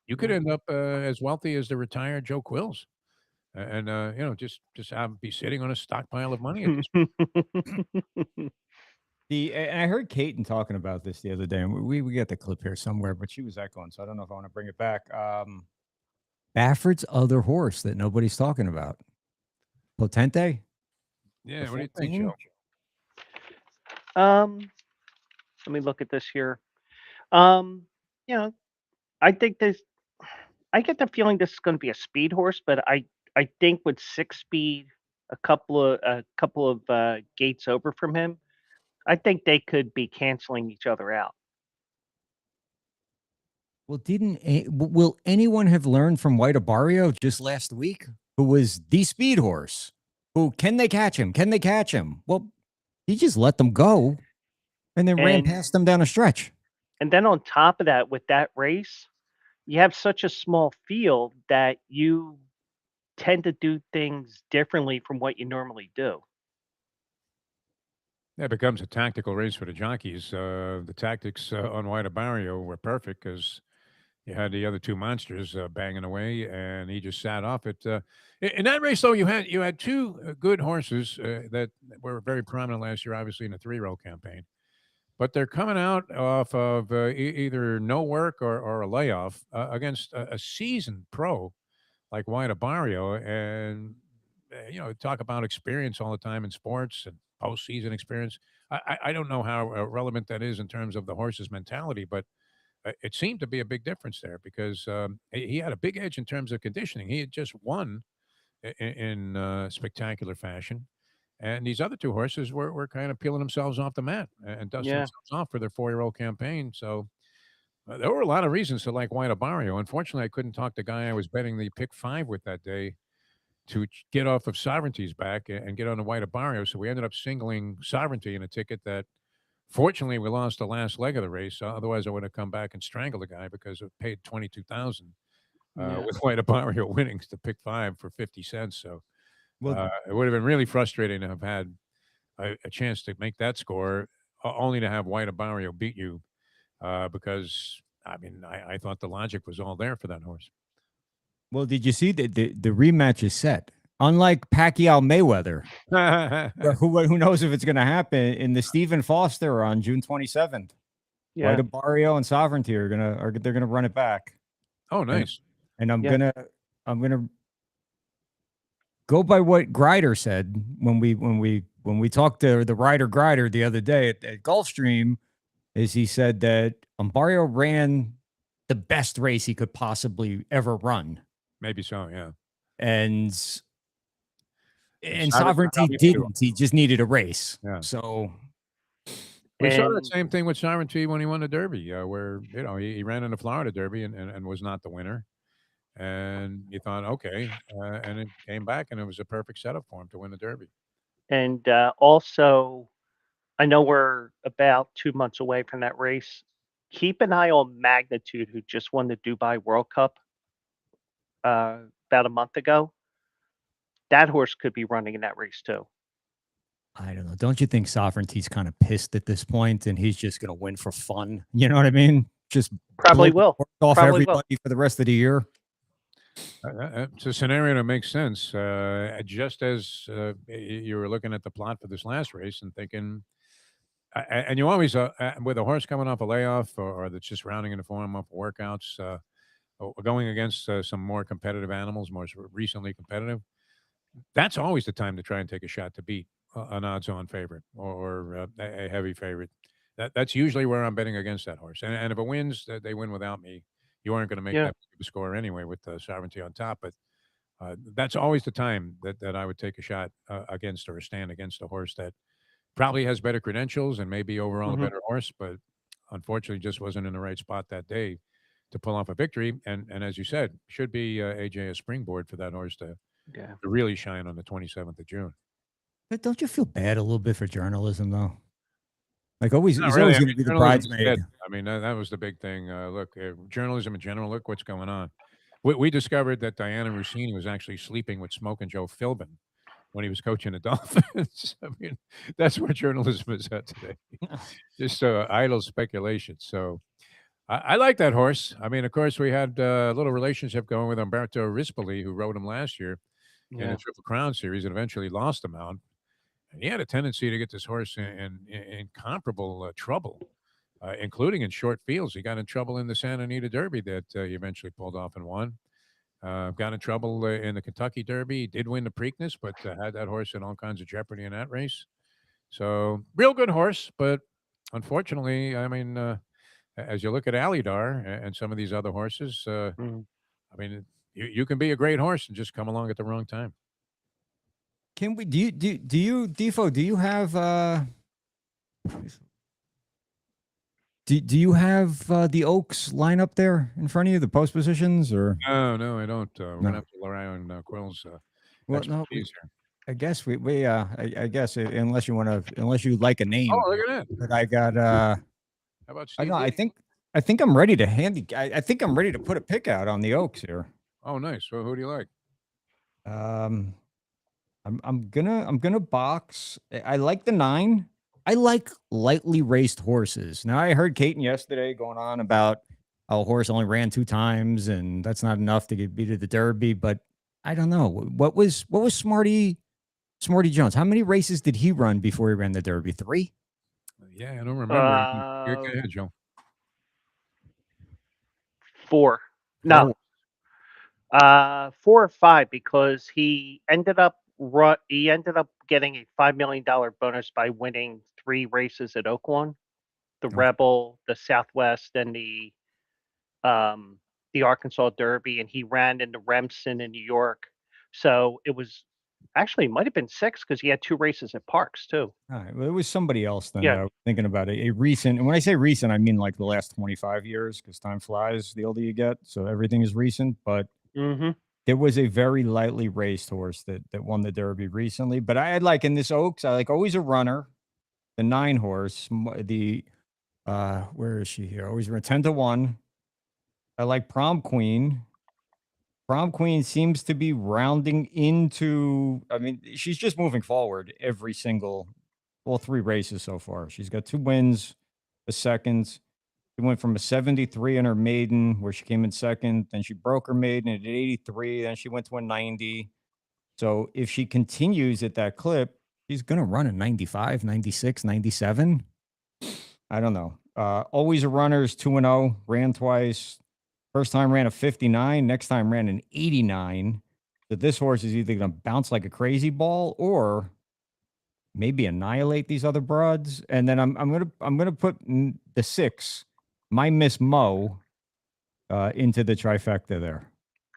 S3: You could end up as wealthy as the retired Joe Quills, and just be sitting on a stockpile of money at this.
S1: And I heard Caton talking about this the other day, and we got the clip here somewhere, but she was echoing, so I don't know if I want to bring it back. Bafford's other horse that nobody's talking about, Potente.
S3: Yeah, what do you think, Joe?
S2: Let me look at this here. I think I get the feeling this is going to be a speed horse, but I think with 6 speed, a couple of gates over from him, I think they could be canceling each other out.
S1: Well, will anyone have learned from White Abarrio just last week, who was the speed horse? Who can they catch him? Can they catch him? Well, he just let them go, and then ran past them down a stretch.
S2: And then on top of that, with that race, you have such a small field that you tend to do things differently from what you normally do.
S3: It becomes a tactical race for the jockeys. The tactics on White Abarrio were perfect because you had the other two monsters banging away, and he just sat off it. In that race, though, you had two good horses that were very prominent last year, obviously in the 3-year-old campaign. But they're coming out off of either no work or a layoff against a seasoned pro like White Abarrio, and talk about experience all the time in sports and postseason experience. I don't know how relevant that is in terms of the horse's mentality, but it seemed to be a big difference there because he had a big edge in terms of conditioning. He had just won in spectacular fashion. And these other two horses were kind of peeling themselves off the mat and dusting themselves off for their 4-year-old campaign. So there were a lot of reasons to like White Abarrio. Unfortunately, I couldn't talk the guy I was betting the pick 5 with that day to get off of Sovereignty's back and get on the White Abarrio. So we ended up singling Sovereignty in a ticket that, fortunately, we lost the last leg of the race. Otherwise, I would have come back and strangled the guy because it paid $22,000 with White Abarrio winning to pick 5 for 50 cents. So it would have been really frustrating to have had a chance to make that score, only to have White Abarrio beat you because, I mean, I thought the logic was all there for that horse.
S1: Well, did you see that the rematch is set? Unlike Pacquiao Mayweather, who knows if it's going to happen in the Stephen Foster on June 27th. Yeah. White Abarrio and Sovereignty they're gonna run it back.
S3: Oh, nice.
S1: And I'm gonna go by what Grider said when we talked to the rider Grider the other day at Gulfstream. Is he said that Abarrio ran the best race he could possibly ever run.
S3: Maybe so, yeah.
S1: And Sovereignty didn't. He just needed a race.
S3: Yeah.
S1: So
S3: we saw the same thing with Sovereignty when he won the Derby, where he ran in the Florida Derby and was not the winner. And you thought, okay, and it came back, and it was a perfect setup for him to win the Derby.
S2: And also, I know we're about 2 months away from that race. Keep an eye on Magnitude, who just won the Dubai World Cup about a month ago. That horse could be running in that race too.
S1: I don't know. Don't you think Sovereignty's kind of pissed at this point, and he's just going to win for fun? You know what I mean? Just
S2: Probably
S1: blow
S2: will.
S1: off
S2: Probably will.
S1: everybody for the rest of the year.
S3: It's a scenario that makes sense. Just as you were looking at the plot for this last race and thinking, and you always, with a horse coming off a layoff or that's just rounding into form off workouts, going against some more competitive animals, more recently competitive, that's always the time to try and take a shot to beat an odds-on favorite or a heavy favorite. That's usually where I'm betting against that horse. And if it wins, they win without me. You aren't going to make
S2: Yeah.
S3: that big of a score anyway with Sovereignty on top. But that's always the time that I would take a shot against or a stand against a horse that probably has better credentials and maybe overall a
S2: Mhm.
S3: better horse, but unfortunately just wasn't in the right spot that day to pull off a victory. And as you said, should be AJ a springboard for that horse to
S2: Yeah.
S3: really shine on the 27th of June.
S1: But don't you feel bad a little bit for journalism, though? Like always,
S3: Not
S1: he's
S3: really.
S1: always
S3: I
S1: going
S3: mean,
S1: to be the
S3: journalism's
S1: bridesmaid.
S3: dead. I mean, that was the big thing. Look, journalism in general, look what's going on. We discovered that Diana Rossini was actually sleeping with Smoking Joe Philbin when he was coaching the Dolphins. I mean, that's where journalism is at today. Just idle speculation. So I like that horse. I mean, of course, we had a little relationship going with Umberto Rispoli, who rode him last year in
S2: Yeah.
S3: the Triple Crown Series and eventually lost him out. And he had a tendency to get this horse in incomparable trouble, including in short fields. He got in trouble in the Santa Anita Derby that he eventually pulled off and won. Got in trouble in the Kentucky Derby. He did win the Preakness, but had that horse in all kinds of jeopardy in that race. So, real good horse, but unfortunately, I mean, as you look at Alidar and some of these other horses,
S2: Mhm.
S3: I mean, you can be a great horse and just come along at the wrong time.
S1: Can we? Do you, Defo? Do you have? Do you have the Oaks line up there in front of you, the post positions, or?
S3: No, I don't. We're
S1: No.
S3: gonna have to rely on Quill's
S1: Well, no,
S3: expertise here.
S1: I guess I guess unless you like a name,
S3: Oh, look at that!
S1: but I got
S3: How about
S1: I
S3: Steve?
S1: know, I
S3: Lee?
S1: think I'm ready to I think I'm ready to put a pick out on the Oaks here.
S3: Oh, nice. Well, who do you like?
S1: I'm gonna box. I like the 9. I like lightly raced horses. Now I heard Caton yesterday going on about how a horse only ran 2 times and that's not enough to get beat at the Derby. But I don't know what was Smarty Jones. How many races did he run before he ran the Derby? 3.
S3: Yeah, I don't remember. Go ahead, Joe.
S2: 4. No. 4 or 5 because he ended up getting a $5 million bonus by winning 3 races at Oaklawn, the
S1: Okay.
S2: Rebel, the Southwest, and the Arkansas Derby, and he ran in the Remsen in New York. So it was actually it might have been 6 because he had 2 races at Parks too.
S1: All right. Well, it was somebody else then.
S2: Yeah.
S1: I was thinking about a recent, and when I say recent, I mean like the last 25 years because time flies the older you get. So everything is recent. But
S2: Mm-hmm.
S1: there was a very lightly raced horse that won the Derby recently. But I had like in this Oaks, I like always a runner, the 9 horse, the where is she here? Always run 10 to 1. I like Prom Queen. Prom Queen seems to be rounding into, I mean, she's just moving forward all 3 races so far. She's got 2 wins, a second. She went from a 73 in her maiden, where she came in second. Then she broke her maiden at 83. Then she went to a 90. So if she continues at that clip, she's going to run a 95, 96, 97. I don't know. Always a runner is 2-0, ran twice. First time ran a 59. Next time ran an 89. So this horse is either going to bounce like a crazy ball or maybe annihilate these other broads. And then I'm gonna put the 6, My Miss Mo, into the trifecta there.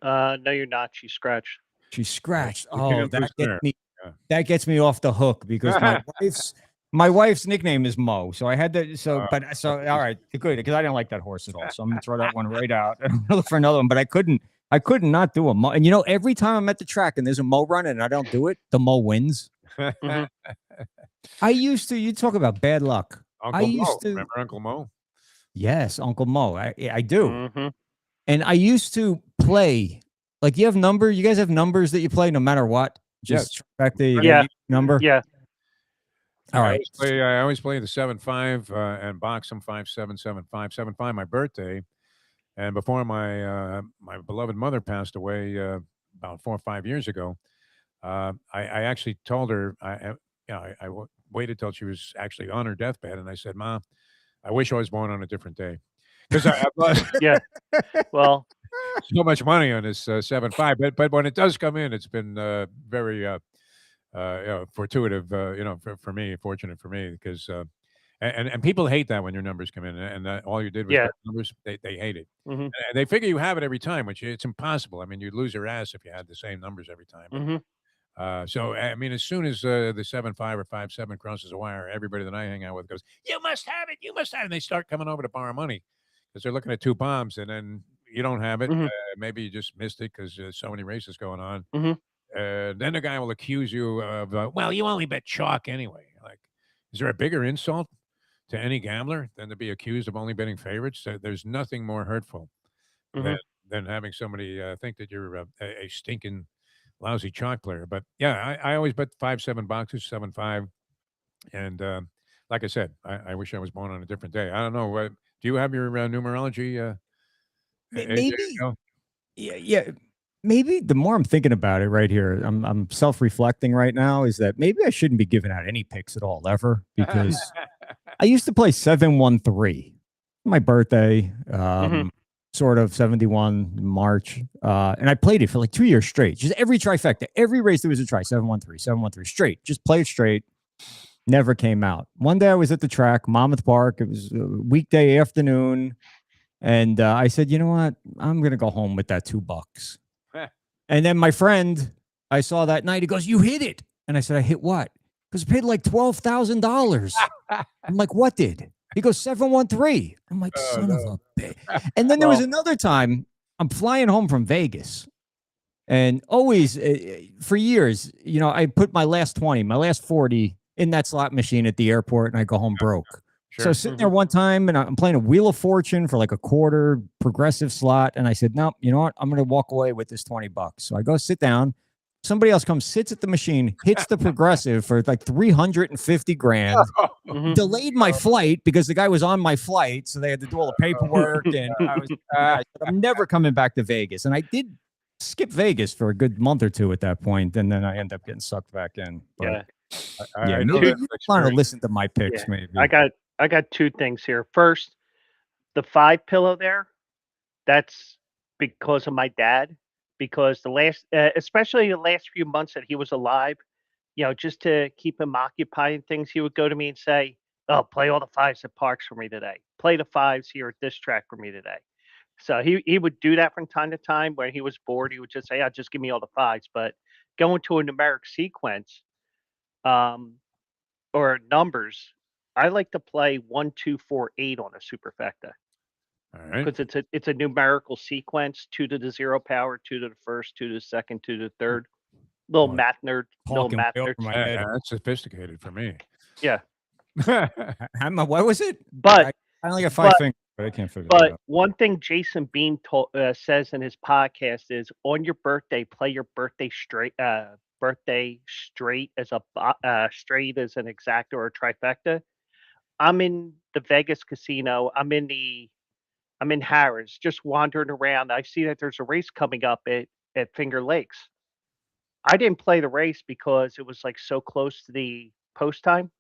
S2: No, you're not. She scratched.
S1: She scratched.
S3: You can't
S1: Oh,
S3: lose there. Yeah.
S1: that gets me off the hook because my wife's nickname is Mo. So I had to all right, good, because I didn't like that horse at all. So I'm gonna throw that one right out and look for another one. But I couldn't not do a Mo. And every time I'm at the track and there's a Mo running and I don't do it, the Mo wins.
S2: Mhm.
S1: I used to. You talk about bad luck.
S3: Uncle Mo.
S1: used to.
S3: Remember Uncle Mo?
S1: Yes, Uncle Mo. I do.
S2: Mm-hmm.
S1: And I used to play. Like, you have number. You guys have numbers that you play no matter what. Just trifecta. You
S2: Yeah.
S1: got number.
S2: Yeah.
S1: All right.
S3: I always play the 7-5 and box them 5-7, 7-5, 7-5. My birthday, and before my my beloved mother passed away about 4 or 5 years ago, I actually told her I waited till she was actually on her deathbed, and I said, "Mom, I wish I was born on a different day because I've lost
S2: Yeah. Well,
S3: so much money on this 7-5. But when it does come in, it's been very fortuitive, for me, fortunate for me, because and people hate that when your numbers come in, and all you did was
S2: Yeah.
S3: get numbers. They hate it.
S2: hmm
S3: And they figure you have it every time, which it's impossible. I mean, you'd lose your ass if you had the same numbers every time.
S2: hmm
S3: So I mean, as soon as the 7-5 or 5-7 crosses the wire, everybody that I hang out with goes, "You must have it, you must have it." And they start coming over to borrow money because they're looking at 2 bombs, and then you don't have it.
S2: hmm
S3: Maybe you just missed it because there's so many races going on.
S2: hmm
S3: Then the guy will accuse you of, well, you only bet chalk anyway. Like, is there a bigger insult to any gambler than to be accused of only betting favorites? There's nothing more hurtful
S2: hmm
S3: than having somebody think that you're a stinking lousy chalk player. But yeah, I always bet 5-7 boxes, 7-5, and like I said, I wish I was born on a different day. I don't know. Do you have your numerology? AJ,
S1: Maybe.
S3: no?
S1: Yeah. Maybe the more I'm thinking about it right here, I'm self-reflecting right now, is that maybe I shouldn't be giving out any picks at all ever, because I used to play 7-1-3. My birthday, sort of 71 March. And I played it for like 2 years straight. Just every trifecta, every race there was a try, 7-1-3, 7-1-3, straight. Just play it straight. Never came out. One day I was at the track, Monmouth Park. It was a weekday afternoon. And I said, you know what? I'm going to go home with that $2. And then my friend, I saw that night, he goes, "You hit it." And I said, "I hit what?" Because I paid like $12,000. I'm like, "What did?" He goes, 7-1-3. I'm like,
S3: Oh,
S1: son
S3: no.
S1: of a bitch. And then there was another time I'm flying home from Vegas. And always, for years, I put my last 20, my last 40 in that slot machine at the airport, and I go home broke.
S3: Sure.
S1: So sitting there one time, and I'm playing a Wheel of Fortune for like a quarter progressive slot. And I said, "No, you know what? I'm going to walk away with this $20." So I go sit down. Somebody else comes, sits at the machine, hits the progressive for like 350 grand.
S2: Mhm.
S1: Delayed my flight because the guy was on my flight. So they had to do all the paperwork. And I was, I said, "I'm never coming back to Vegas." And I did skip Vegas for a good month or two at that point, and then I end up getting sucked back in. But
S2: Yeah.
S3: I
S1: maybe
S3: know that
S1: you want to
S3: experience.
S1: listen to my picks,
S2: Yeah.
S1: maybe.
S2: I got 2 things here. First, the 5 pillow there, that's because of my dad. Because the last, especially the last few months that he was alive, just to keep him occupied and things, he would go to me and say, "Oh, play all the 5s at Parks for me today. Play the 5s here at this track for me today." So he would do that from time to time when he was bored. He would just say, "Yeah, just give me all the 5s." But going to a numeric sequence, um, or numbers, I like to play 1, 2, 4, 8 on a superfecta
S3: All right.
S2: because it's a numerical sequence: 2 to the 0 power, 2 to the first, 2 to the second, 2 to the third. Little
S1: Boy,
S2: math nerd, little
S1: Talking
S2: math
S1: way over
S2: nerd.
S1: my head.
S3: That's sophisticated for me.
S2: Yeah,
S1: What was it?
S2: but
S1: I only got 5
S2: but-
S1: fingers, but I can't figure it
S2: but
S1: out.
S2: one thing Jason Beam says in his podcast is, on your birthday, play your birthday straight. Birthday straight as straight as an exacta or a trifecta. I'm in the Vegas casino. I'm in Harris, just wandering around. I see that there's a race coming up at Finger Lakes. I didn't play the race because it was like so close to the post time.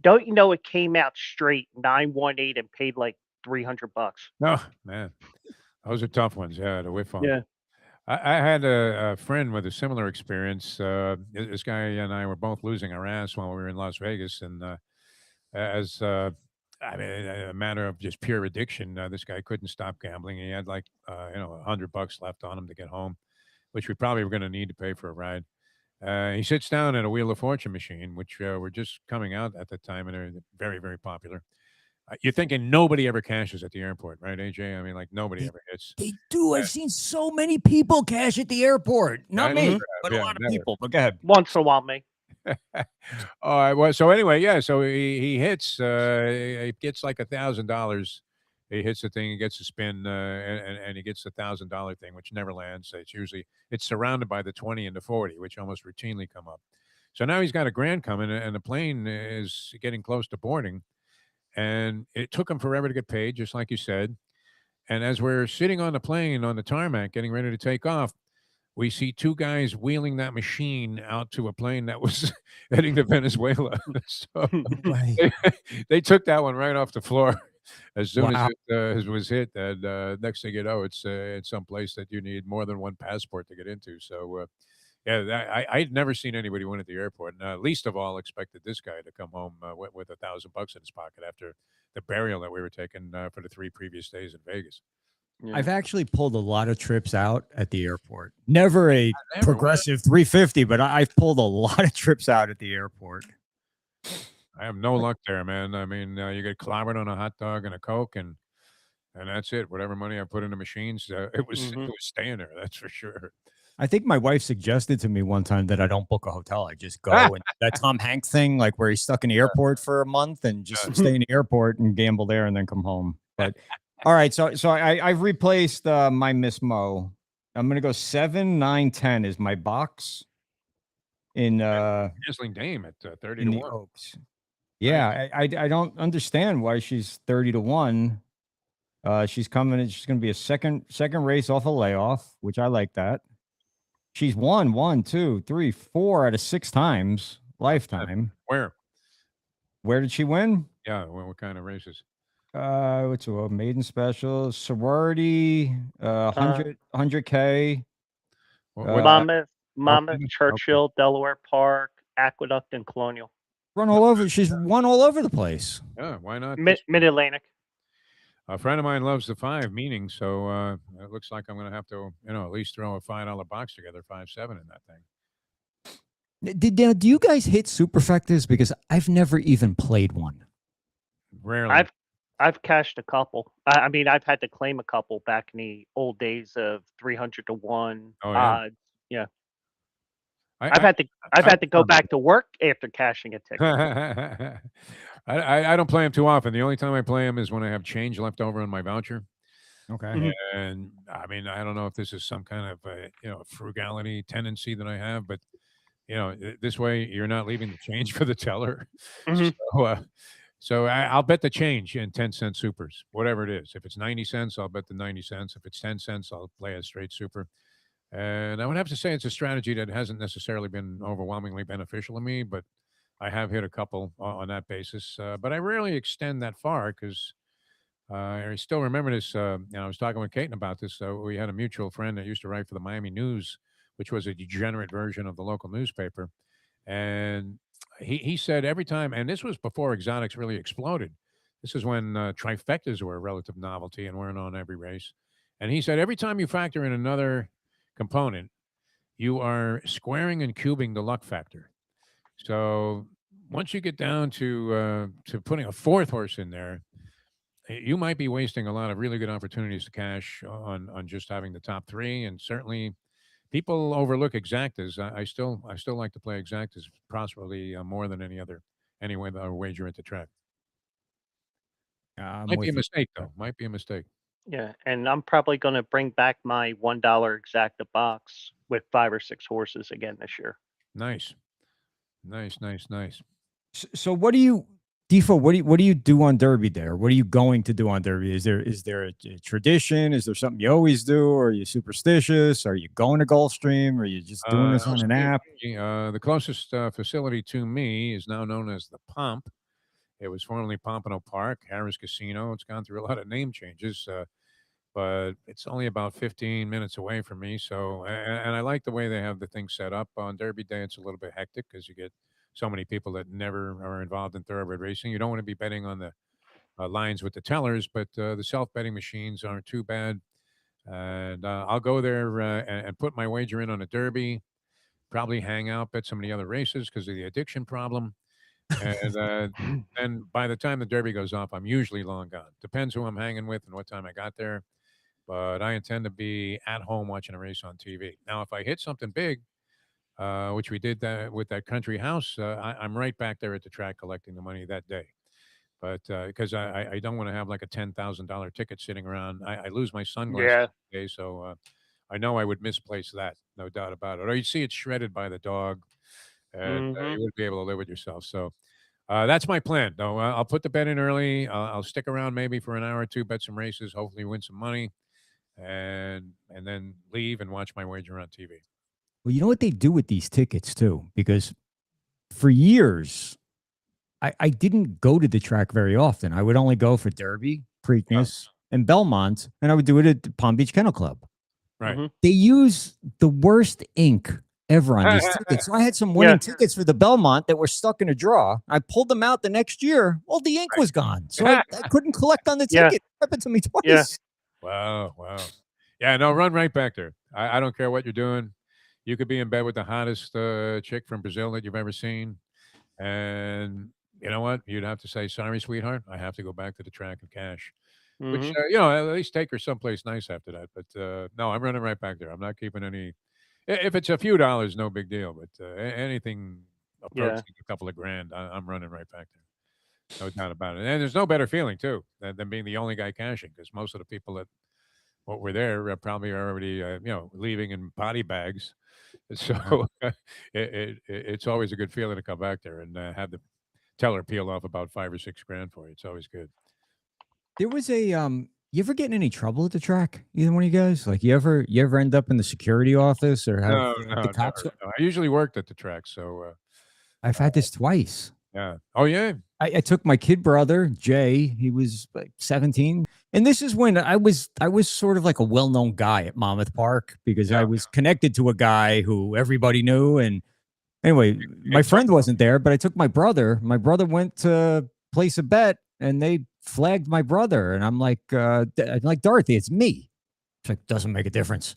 S2: Don't you know it came out straight 918 and paid like $300.
S3: No, man, those are tough ones. Yeah, to whiff on.
S2: Yeah.
S3: I had a friend with a similar experience. This guy and I were both losing our ass while we were in Las Vegas, and as I mean, a matter of just pure addiction, this guy couldn't stop gambling. He had like $100 left on him to get home, which we probably were going to need to pay for a ride. He sits down at a Wheel of Fortune machine, which were just coming out at the time, and they're very, very popular. You're thinking nobody ever cashes at the airport, right, AJ? I mean, like nobody ever hits.
S1: They do. I've seen so many people cash at the airport. Not
S3: I
S1: me,
S3: never have.
S1: but
S3: Yeah,
S1: a lot of
S3: never.
S1: people. But go ahead.
S2: Once in a while, me.
S3: All right. Well, so anyway, yeah. So he hits. He gets like $1,000. He hits the thing. He gets a spin, and he gets $1,000 thing, which never lands. It's surrounded by the 20 and the 40, which almost routinely come up. So now he's got a grand coming, and the plane is getting close to boarding, and it took him forever to get paid, just like you said. And as we're sitting on the plane on the tarmac, getting ready to take off, we see two guys wheeling that machine out to a plane that was heading to Venezuela. So
S1: Right.
S3: they took that one right off the floor as soon
S1: Wow.
S3: as it was hit. And next thing you know, it's some place that you need more than one passport to get into. So yeah, I'd never seen anybody win at the airport, and least of all expected this guy to come home with $1,000 in his pocket after the burial that we were taking for the 3 previous days in Vegas.
S1: I've actually pulled a lot of trips out at the airport. Never a
S3: Never.
S1: progressive 350, but I've pulled a lot of trips out at the airport.
S3: I have no luck there, man. I mean, you get clobbered on a hot dog and a Coke, and that's it. Whatever money I put in the machines, it was staying there. That's for sure.
S1: I think my wife suggested to me one time that I don't book a hotel. I just go and that Tom Hanks thing, like where he's stuck in the airport for a month and just stay in the airport and gamble there and then come home. But all right, so I've replaced my Miss Mo. I'm gonna go 7, 9, 10 is my box in
S3: Dazzling Dame at 30
S1: in
S3: to
S1: the
S3: 1.
S1: Oaks. Yeah, I don't understand why she's 30 to 1. She's coming. She's going to be a second race off a layoff, which I like that. She's won 1, 2, 3, 4 out of 6 times lifetime.
S3: Where?
S1: Where did she win?
S3: Yeah, what kind of races?
S1: What's a maiden special, sorority, 100K.
S2: Monmouth, Churchill, Delaware Park, Aqueduct, and Colonial.
S1: Run all over. She's won all over the place.
S3: Yeah, why not?
S2: Mid-Atlantic.
S3: A friend of mine loves the 5 meaning, so it looks like I'm going to have to, at least throw a $5 box together, 5-7 in that thing.
S1: Do you guys hit superfectas? Because I've never even played one.
S3: Rarely.
S2: I've cashed a couple. I mean, I've had to claim a couple back in the old days of 300 to 1 odds. Yeah. I've had to go back to work after cashing a ticket.
S3: I don't play them too often. The only time I play them is when I have change left over on my voucher.
S1: Okay.
S3: And I mean, I don't know if this is some kind of frugality tendency that I have, but this way you're not leaving the change for the teller. So I'll bet the change in 10-cent supers, whatever it is. If it's 90 cents, I'll bet the 90 cents. If it's 10 cents, I'll play a straight super. And I would have to say it's a strategy that hasn't necessarily been overwhelmingly beneficial to me, but I have hit a couple on that basis. But I rarely extend that far because I still remember this. I was talking with Caton about this. We had a mutual friend that used to write for the Miami News, which was a degenerate version of the local newspaper. And he said every time, and this was before exotics really exploded. This is when trifectas were a relative novelty and weren't on every race. And he said every time you factor in another component, you are squaring and cubing the luck factor. So once you get down to putting a 4th horse in there, you might be wasting a lot of really good opportunities to cash on just having the top 3. And certainly, people overlook exactas. I still like to play exactas prosperously more than any other wager at the track. Might be a mistake though. Might be a mistake.
S2: Yeah, and I'm probably going to bring back my $1 exacta box with 5 or 6 horses again this year.
S3: Nice.
S1: So what do you, Defo, what do you do on Derby there? What are you going to do on Derby? Is there a tradition? Is there something you always do? Or are you superstitious? Are you going to Gulfstream? Or are you just doing this on an app?
S3: The closest facility to me is now known as the Pomp. It was formerly Pompano Park, Harrah's Casino. It's gone through a lot of name changes, but it's only about 15 minutes away from me. So, and I like the way they have the thing set up. On Derby Day, it's a little bit hectic because you get so many people that never are involved in thoroughbred racing. You don't want to be betting on the lines with the tellers, but the self-betting machines aren't too bad. And I'll go there and put my wager in on a Derby, probably hang out, bet some of the other races because of the addiction problem. And then by the time the Derby goes off, I'm usually long gone. Depends who I'm hanging with and what time I got there. But I intend to be at home watching a race on TV. Now, if I hit something big, which we did that with that country house. I'm right back there at the track collecting the money that day. But because I don't want to have like a $10,000 ticket sitting around. I lose my sunglasses
S2: Yeah.
S3: today, so I know I would misplace that, no doubt about it. Or you see it shredded by the dog, and
S2: Hmm.
S3: you wouldn't be able to live with yourself. So that's my plan. No, I'll put the bet in early. I'll stick around maybe for an hour or two, bet some races, hopefully win some money, and then leave and watch my wager on TV.
S1: Well, you know what they do with these tickets too, because for years I didn't go to the track very often. I would only go for Derby, Preakness, and Belmont, and I would do it at the Palm Beach Kennel Club.
S3: Right.
S2: Mhm.
S1: They use the worst ink ever on these tickets. So I had some winning tickets for the Belmont that were stuck in a drawer. I pulled them out the next year. All the ink was gone. So I couldn't collect on the
S2: Yeah.
S1: ticket. It happened to me twice.
S2: Yeah.
S3: Wow. Yeah, no, run right back there. I don't care what you're doing. You could be in bed with the hottest chick from Brazil that you've ever seen. And you know what? You'd have to say, sorry, sweetheart. I have to go back to the track and cash. Which,
S2: Mhm.
S3: at least take her someplace nice after that. But no, I'm running right back there. I'm not keeping any. If it's a few dollars, no big deal. But anything
S2: Yeah.
S3: approaching a couple of grand, I'm running right back there. No doubt about it. And there's no better feeling, too, than being the only guy cashing, because most of the people that what were there probably are already, leaving in body bags. So it's always a good feeling to come back there and have the teller peel off about 5 or 6 grand for you. It's always good.
S1: There was a you ever get in any trouble at the track? Either one of you guys? Like you ever end up in the security office or have
S3: No,
S1: the cops?
S3: never. No, I usually worked at the track, so
S1: I've had this twice.
S3: yeah. Oh yeah.
S1: I took my kid brother, Jay, he was like 17. And this is when I was sort of like a well-known guy at Monmouth Park because I
S3: Yeah.
S1: was connected to a guy who everybody knew. And anyway, my friend wasn't there, but I took my brother. My brother went to place a bet and they flagged my brother. And I'm like Dorothy, it's me. It's like, doesn't make a difference.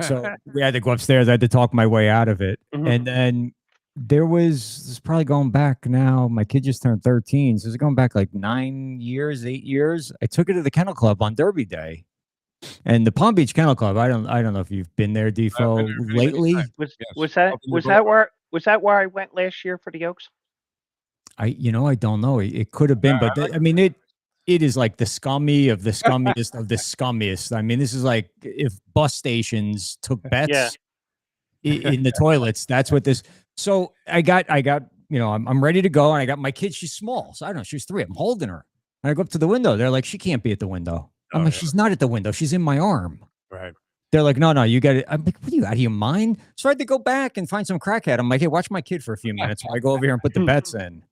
S1: So we had to go upstairs. I had to talk my way out of it.
S2: Mhm.
S1: And then this is probably going back now. My kid just turned 13. So it's going back like 9 years, 8 years. I took it to the Kennel Club on Derby Day. And the Palm Beach Kennel Club, I don't know if you've been there, Defo,
S3: there many, many
S1: lately.
S3: times.
S2: Was
S3: Yes.
S2: was that
S3: Open the
S2: was
S3: door.
S2: that where I went last year for the Oaks?
S1: I don't know. It could have been, but I mean it is like the scummy of the scummiest of the scummiest. I mean, this is like if bus stations took bets in the toilets. That's what this. So I got I'm ready to go, and I got my kid. She's small, so I don't know. She's 3. I'm holding her, and I go up to the window. They're like, she can't be at the window. I'm
S3: Oh,
S1: like,
S3: yeah.
S1: she's not at the window. She's in my arm.
S3: Right.
S1: They're like, no, you got it. I'm like, what are you out of your mind? So I had to go back and find some crackhead. I'm like, hey, watch my kid for a few minutes. So I go over here and put the bets in.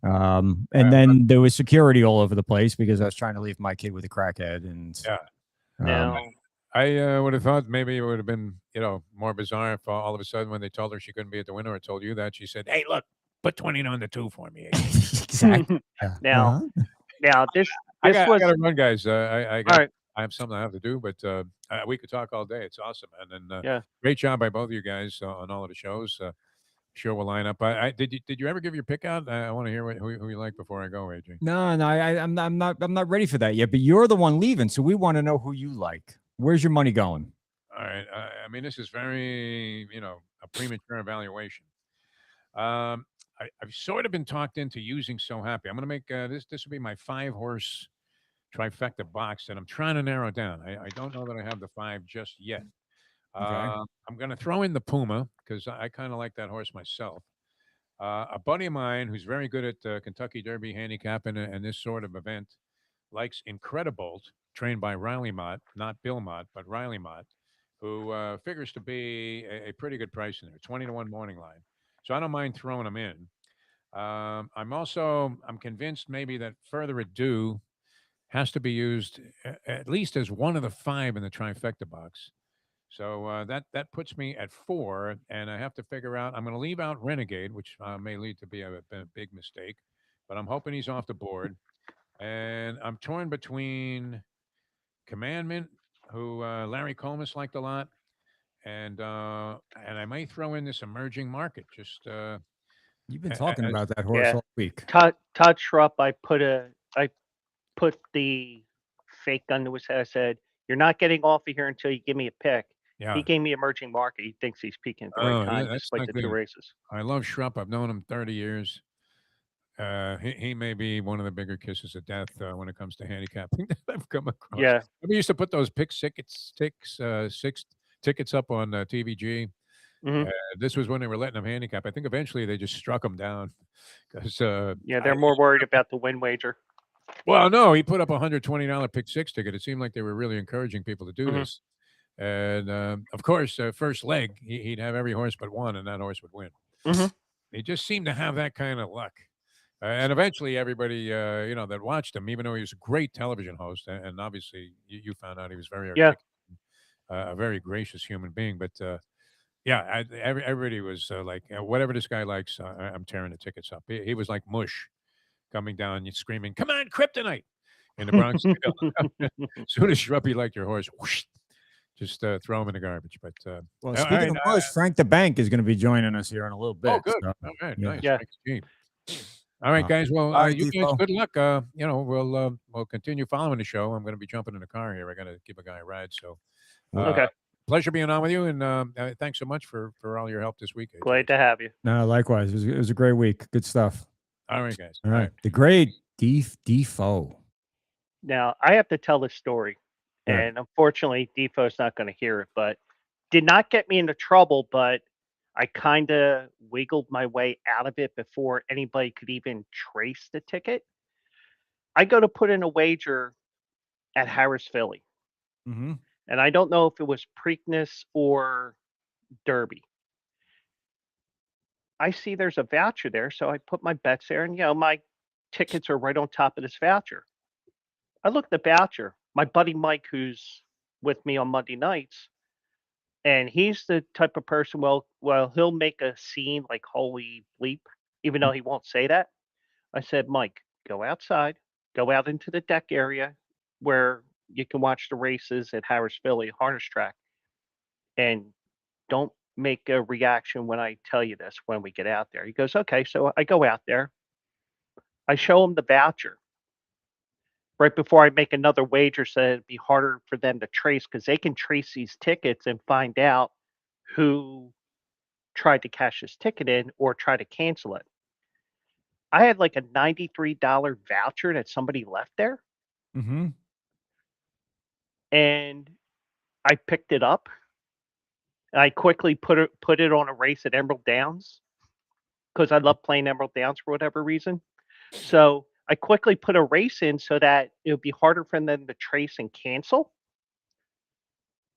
S1: And then there was security all over the place because I was trying to leave my kid with a crackhead. And
S3: Yeah.
S2: Now,
S3: I would have thought maybe it would have been, more bizarre if all of a sudden when they told her she couldn't be at the window or told you that, she said, hey, look, put 20 on the 2 for me.
S1: exactly.
S2: now, this
S3: I
S2: was
S3: got to run, guys.
S2: all right.
S3: I have something I have to do, but we could talk all day. It's awesome, man. And
S2: Yeah.
S3: great job by both of you guys on all of the shows. Sure, we'll line up. Did you ever give your pick out? I want to hear who you like before I go, AJ.
S1: No, I'm not ready for that yet. But you're the one leaving, so we want to know who you like. Where's your money going?
S3: All right. I mean, this is very, a premature evaluation. I've sort of been talked into using So Happy. I'm going to make this. This will be my 5-horse trifecta box that I'm trying to narrow down. I don't know that I have the 5 just yet.
S1: Okay.
S3: I'm going to throw in the Puma because I kind of like that horse myself. A buddy of mine who's very good at Kentucky Derby handicapping and this sort of event likes Incredibolt, trained by Riley Mott, not Bill Mott, but Riley Mott, who figures to be a pretty good price in there, 20-1 morning line. So I don't mind throwing them in. I'm convinced maybe that Further Ado has to be used at least as one of the 5 in the trifecta box. So that puts me at 4, and I have to figure out. I'm going to leave out Renegade, which may lead to be a big mistake, but I'm hoping he's off the board. And I'm torn between Commandment, who Larry Comas liked a lot, and I may throw in this Emerging Market. Just
S1: You've been talking about that horse
S2: Yeah.
S1: all week.
S2: Todd Schrupp, I put the fake gun to his head. I said, "You're not getting off of here until you give me a pick."
S3: Yeah.
S2: He gave me emerging market. He thinks he's peaking at the right
S3: Oh,
S2: time,
S3: that's
S2: despite
S3: not
S2: the
S3: good.
S2: 2 races.
S3: I love Schrupp. I've known him 30 years. He may be one of the bigger kisses of death when it comes to handicapping that I've come across.
S2: Yeah.
S3: We used to put those pick six tickets up on TVG.
S2: Mhm.
S3: This was when they were letting them handicap. I think eventually they just struck them down because
S2: Yeah, they're more worried about the win wager.
S3: well, no, he put up a $120 pick six ticket. It seemed like they were really encouraging people to do
S2: Mhm.
S3: this. And of course, first leg, he'd have every horse but one, and that horse would win.
S2: Mhm.
S3: He just seemed to have that kind of luck. And eventually, everybody, that watched him, even though he was a great television host, and obviously you found out he was very
S2: Yeah.
S3: articulate, a very gracious human being. But yeah, everybody was like, whatever this guy likes, I'm tearing the tickets up. He was like mush coming down, and screaming, "Come on, Kryptonite!" in the Bronx. As soon as Shruppy liked your horse, whoosh, just throw him in the garbage. But
S1: Well,
S3: all
S1: speaking
S3: right,
S1: of Bush, Frank the Bank is going to be joining us here in a little bit.
S3: oh, good.
S1: so,
S3: All right,
S1: yeah.
S3: nice.
S2: Yeah.
S3: Thanks, Gene. All right, guys. Well,
S1: all right,
S3: you guys,
S1: Defoe.
S3: good luck. We'll continue following the show. I'm going to be jumping in the car here. I got to give a guy a ride. So,
S2: Okay.
S3: pleasure being on with you, and thanks so much for all your help this week. AJ.
S2: Glad to have you.
S1: No, likewise. It was a great week. Good stuff.
S3: All right, guys.
S1: All right. The great Defoe.
S2: Now, I have to tell this story,
S1: Good.
S2: and unfortunately, Defoe's not going to hear it, but did not get me into trouble, but I kind of wiggled my way out of it before anybody could even trace the ticket. I go to put in a wager at Harris Philly,
S1: Mm-hmm.
S2: and I don't know if it was Preakness or Derby. I see there's a voucher there, so I put my bets there, and my tickets are right on top of this voucher. I look at the voucher. My buddy Mike, who's with me on Monday nights, and he's the type of person. Well, he'll make a scene like "Holy bleep," even though he won't say that. I said, Mike, go outside, go out into the deck area where you can watch the races at Harris Philly Harness Track, and don't make a reaction when I tell you this when we get out there. He goes, okay. So I go out there. I show him the voucher right before I make another wager, so it'd be harder for them to trace because they can trace these tickets and find out who tried to cash his ticket in or try to cancel it. I had like a $93 voucher that somebody left there,
S1: Mm-hmm.
S2: and I picked it up. And I quickly put it on a race at Emerald Downs because I love playing Emerald Downs for whatever reason. So I quickly put a race in so that it would be harder for them to trace and cancel.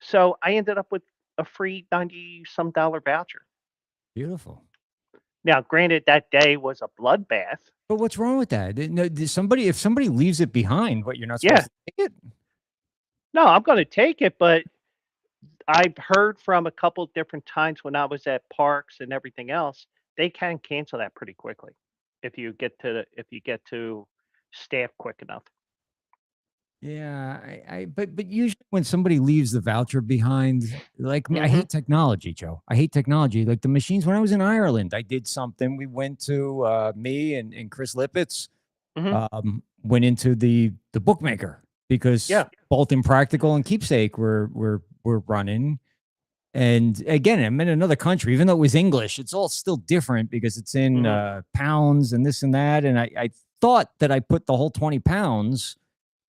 S2: So I ended up with a free $90-some voucher.
S1: Beautiful.
S2: Now, granted, that day was a bloodbath.
S1: But what's wrong with that? No, if somebody leaves it behind, what you're not supposed
S2: Yeah.
S1: to take it?
S2: No, I'm going to take it, but I've heard from a couple of different times when I was at parks and everything else, they can cancel that pretty quickly if you get to staff quick enough.
S1: Yeah, but usually when somebody leaves the voucher behind, like me, I hate technology, Joe. I hate technology. Like the machines. When I was in Ireland, I did something. We went to me and Chris Lippitz went into the bookmaker because both Impractical and Keepsake were running. And again, I'm in another country, even though it was English, it's all still different because it's in pounds and this and that. And I thought that I put the whole 20 pounds.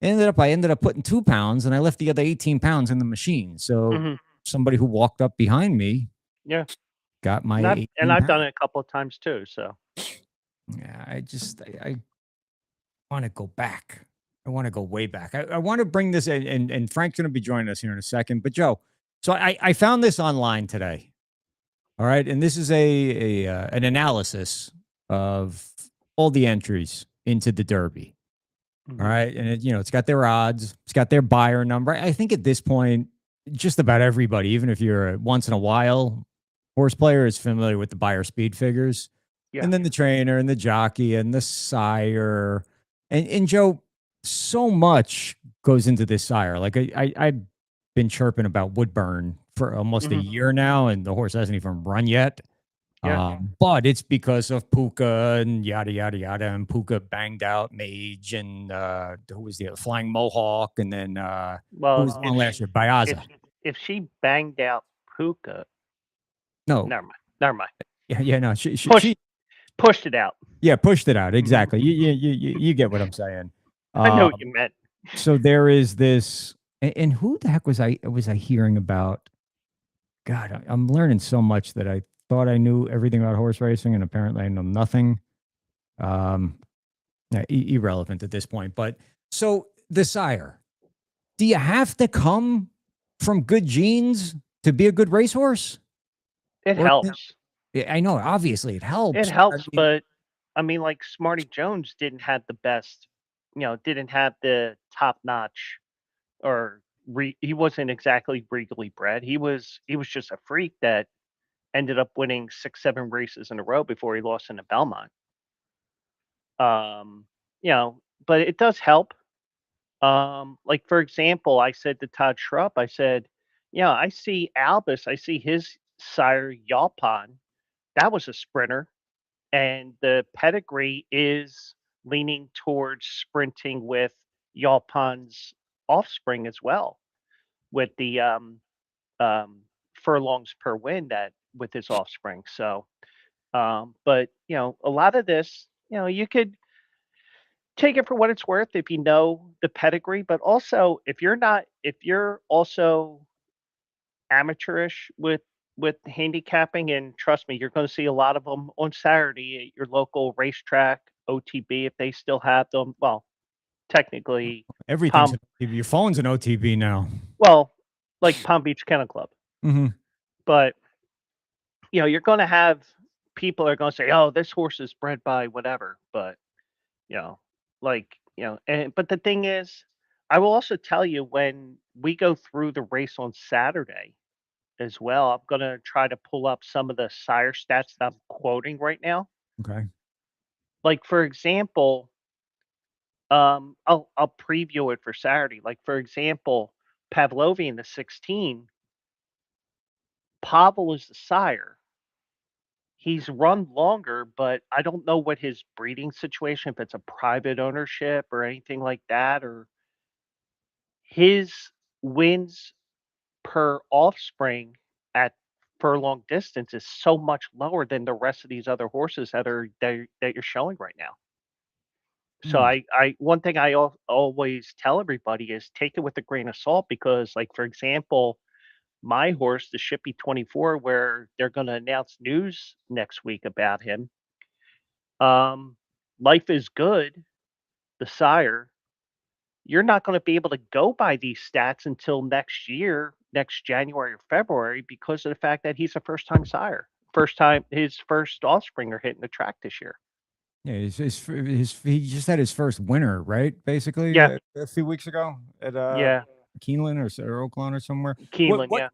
S1: I ended up putting 2 pounds, and I left the other 18 pounds in the machine. So somebody who walked up behind me, got my.
S2: And I've done it a couple of times too. So
S1: yeah, I want to go back. I want to go way back. I want to bring this in, and Frank's going to be joining us here in a second. But Joe, so I found this online today. All right, and this is an analysis of all the entries into the Derby. All right. And it's got their odds. It's got their buyer number. I think at this point, just about everybody, even if you're a once in a while horse player, is familiar with the buyer speed figures. Yeah. And then the trainer and the jockey and the sire. And Joe, so much goes into this sire. Like I've been chirping about Woodburn for almost a year now, and the horse hasn't even run yet. Yeah. But it's because of Puka and yada, yada, yada. And Puka banged out Mage and who was the other? Flying Mohawk. And then who was the one last year? Bayaza.
S2: if she banged out Puka,
S1: No,
S2: never mind.
S1: yeah, no,
S2: Pushed it out.
S1: yeah, pushed it out. Exactly. You get what I'm saying.
S2: I know what you meant.
S1: So there is this, and who the heck was I hearing about? God, I'm learning so much that I thought I knew everything about horse racing, and apparently I know nothing. Yeah, irrelevant at this point. But so the sire, do you have to come from good genes to be a good racehorse?
S2: It
S1: Or-
S2: helps.
S1: Yeah, I know, obviously it helps.
S2: It helps, but I mean, like Smarty Jones didn't have the best, didn't have the top notch, or he wasn't exactly regally bred. He was just a freak that ended up winning 6, 7 races in a row before he lost in the Belmont. But it does help. Like for example, I said to Todd Schrupp, I said, I see Albus, I see his sire Yalpan. That was a sprinter, and the pedigree is leaning towards sprinting with Yalpan's offspring as well, with the furlongs per win that with his offspring. So, but a lot of this, you could take it for what it's worth if you know the pedigree, but also if you're also amateurish with handicapping, and trust me, you're going to see a lot of them on Saturday at your local racetrack, OTB, if they still have them. Well, technically,
S1: everything's your phone's an OTB now.
S2: Well, like Palm Beach Kennel Club.
S1: Mm-hmm.
S2: But you're going to have people are going to say, "Oh, this horse is bred by whatever," but but the thing is, I will also tell you, when we go through the race on Saturday as well, I'm going to try to pull up some of the sire stats that I'm quoting right now.
S1: Okay.
S2: Like for example, I'll preview it for Saturday. Like for example, Pavlovian, the 16, Pavel is the sire. He's run longer, but I don't know what his breeding situation, if it's a private ownership or anything like that, or his wins per offspring at furlong distance is so much lower than the rest of these other horses that you're showing right now. So I one thing I always tell everybody is take it with a grain of salt, because like for example, my horse, the Shippy 24, where they're going to announce news next week about him. Life is Good, the sire. You're not going to be able to go by these stats until next year, next January or February, because of the fact that he's a first-time sire. His first offspring are hitting the track this year.
S1: Yeah, he just had his first winner, right? Basically,
S2: Yeah.
S1: a few weeks ago at
S2: Yeah,
S1: Keeneland or Oakland or somewhere.
S2: Keeneland, yeah.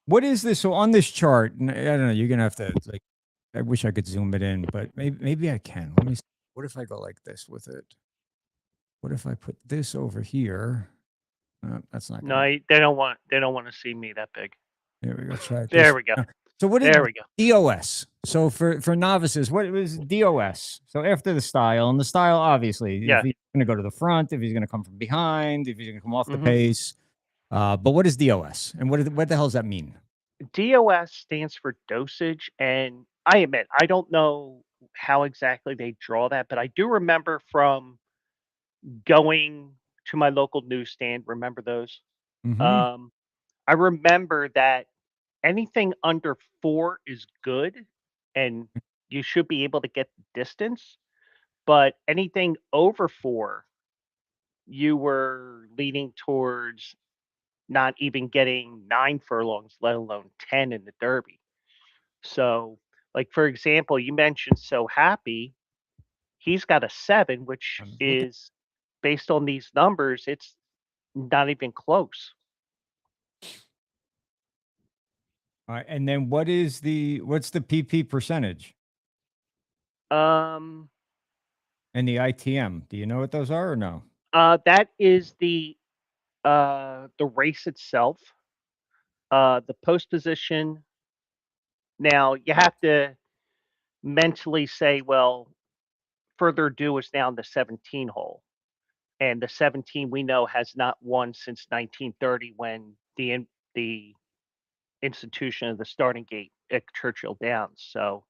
S1: What is this? So on this chart, and I don't know. You're gonna have to like. I wish I could zoom it in, but maybe I can. Let me see. What if I go like this with it? What if I put this over here? That's not.
S2: No, they don't want to see me that big.
S1: There we go. Check.
S2: There we go.
S1: So what is
S2: There we go.
S1: DOS? So for novices, what was DOS? So after the style, and the style obviously,
S2: Yeah.
S1: if he's going to go to the front, if he's going to come from behind, if he's going to come off the
S2: Mhm.
S1: pace. But what is DOS, and what the hell does that mean?
S2: DOS stands for dosage, and I admit I don't know how exactly they draw that, but I do remember from going to my local newsstand. Remember those?
S1: Mhm.
S2: I remember that anything under 4 is good, and you should be able to get the distance. But anything over 4, you were leaning towards not even getting 9 furlongs, let alone 10 in the Derby. So, like for example, you mentioned So Happy. He's got a 7, which
S1: I'm looking-
S2: is based on these numbers, it's not even close.
S1: All right, and then what's the PP percentage
S2: Um,
S1: and the ITM? Do you know what those are or no?
S2: that is the race itself. The post position. Now you have to mentally say, well, Further Ado is now in the 17 hole, and the 17 we know has not won since 1930, when the the institution of the starting gate at Churchill Downs. So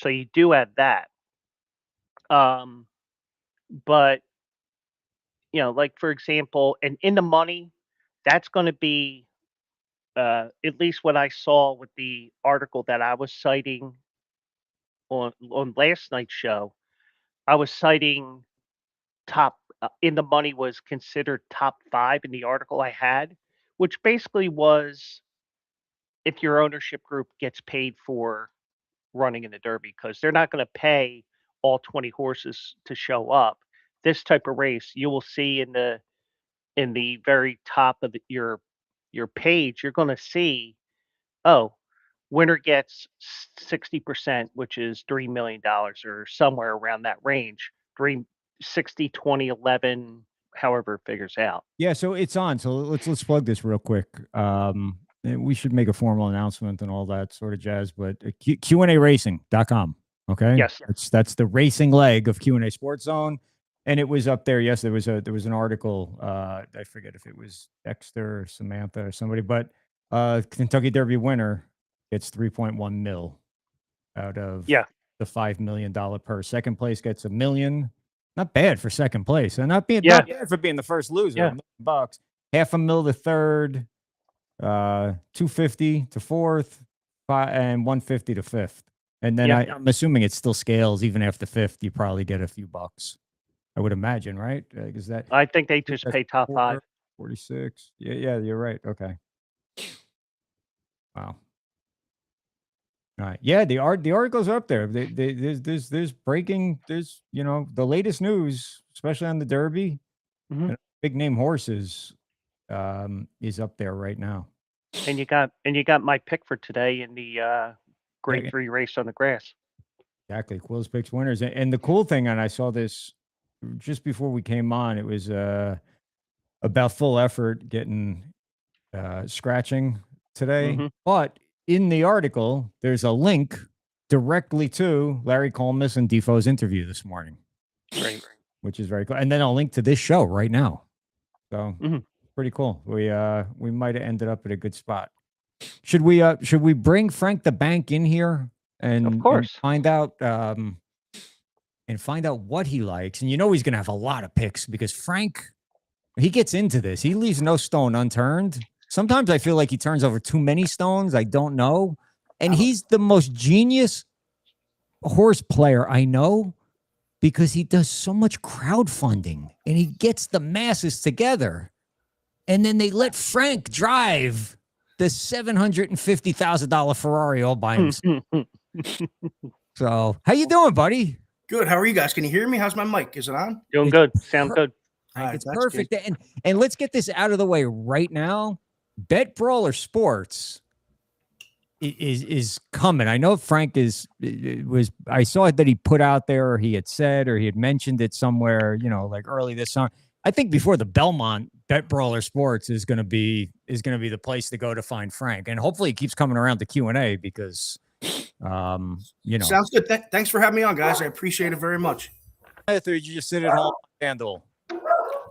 S2: you do have that. But like for example, and in the money, that's going to be at least what I saw with the article that I was citing on last night's show. I was citing top in the money was considered top 5 in the article I had, which basically was if your ownership group gets paid for running in the Derby, because they're not going to pay all 20 horses to show up. This type of race, you will see in the very top of your page, you're going to see, oh, winner gets 60%, which is $3 million or somewhere around that range. 60, 20, 11, however it figures out.
S1: Yeah, so it's on. So let's plug this real quick. And we should make a formal announcement and all that sort of jazz, but QNARacing.com. Okay.
S2: Yes.
S1: That's the racing leg of Q&A Sports Zone. And it was up there. Yes, there was an article. I forget if it was Dexter or Samantha or somebody, but Kentucky Derby winner gets 3.1 mil out of the $5 million purse. Second place gets $1 million. Not bad for second place, and not bad for being the first loser. $1 million, $500,000 to third, 250 to fourth, and 150 to fifth. And then I'm assuming it still scales even after fifth. You probably get a few bucks. I would imagine, right? Is that?
S2: I think they just pay top 5.
S1: 46. Yeah, you're right. Okay. Wow. All right. Yeah, the articles are up there. There's breaking. There's the latest news, especially on the Derby, big name horses, is up there right now.
S2: And you got my pick for today in the Grade 3 race on the grass.
S1: Exactly, Quills picks winners, and the cool thing, and I saw this just before we came on. It was about full effort getting scratching today, but in the article, there's a link directly to Larry Colmus and Defoe's interview this morning.
S2: Right.
S1: Which is very cool. And then I'll link to this show right now. So pretty cool. We might have ended up at a good spot. Should we bring Frank the Bank in here and find out what he likes? And he's gonna have a lot of picks because Frank, he gets into this. He leaves no stone unturned. Sometimes I feel like he turns over too many stones. I don't know. And he's the most genius horse player I know because he does so much crowdfunding and he gets the masses together. And then they let Frank drive the $750,000 Ferrari all by himself. So how you doing, buddy?
S5: Good. How are you guys? Can you hear me? How's my mic? Is it on?
S2: Doing good. Sound good.
S1: It's perfect. And let's get this out of the way right now. Bet Brawler Sports is coming. I know Frank I saw that he put out there, or he had said, or he had mentioned it somewhere, like early this summer. I think before the Belmont, Bet Brawler Sports is going to be the place to go to find Frank. And hopefully he keeps coming around to Q&A because,
S5: Sounds good. Thanks for having me on, guys. I appreciate it very much.
S1: I thought you just sit at home and handle.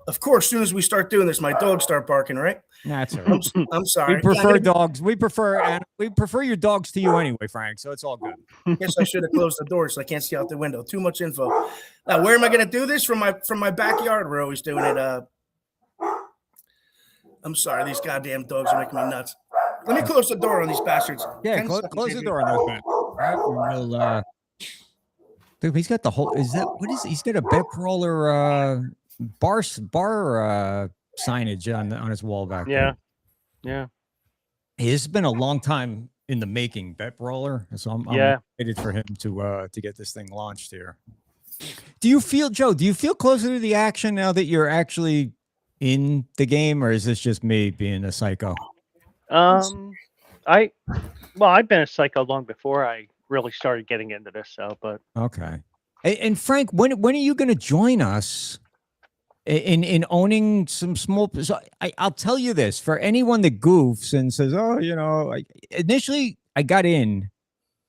S5: Of course, as soon as we start doing this, my dogs start barking, right?
S1: That's all right.
S5: I'm sorry.
S1: We prefer dogs. We prefer your dogs to you anyway, Frank. So it's all good.
S5: Guess I should have closed the door so I can't see out the window. Too much info. Now, where am I going to do this? From my backyard. We're always doing it. I'm sorry. These goddamn dogs are making me nuts. Let me close the door on these bastards.
S1: Yeah, close the door on those bastards. All right. Dude, he's got the whole. He's got a Bet Brawler bar signage on his wall back there.
S2: Yeah.
S1: It's been a long time in the making, Bet Brawler. So I'm excited for him to get this thing launched here. Do you feel closer to the action now that you're actually in the game, or is this just me being a psycho?
S2: I've been a psycho long before I really started getting into this. But
S1: okay. And Frank, when are you going to join us in owning some small? So I'll tell you this, for anyone that goofs and says, initially I got in,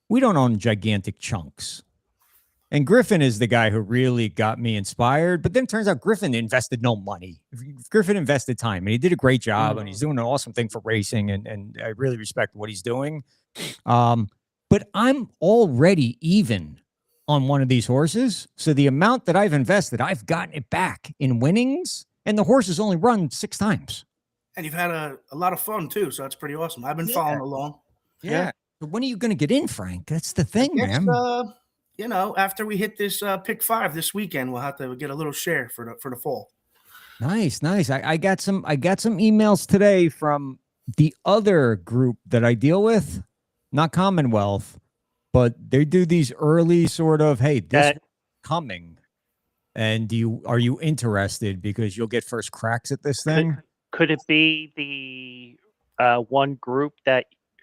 S1: we don't own gigantic chunks. And Griffin is the guy who really got me inspired. But then it turns out Griffin invested no money. Griffin invested time, and he did a great job, and he's doing an awesome thing for racing, and I really respect what he's doing. But I'm already even on one of these horses. So the amount that I've invested, I've gotten it back in winnings, and the horse has only run 6 times.
S5: And you've had a lot of fun too, so that's pretty awesome. I've been following along.
S1: Yeah. But when are you going to get in, Frank? That's the thing,
S5: I guess,
S1: man.
S5: You know, after we hit this pick 5 this weekend, we'll have to get a little share for the fall.
S1: Nice. I got some emails today from the other group that I deal with, not Commonwealth, but they do these early sort of, hey, this is coming, and are you interested, because you'll get first cracks at this thing.
S2: Could it be the one group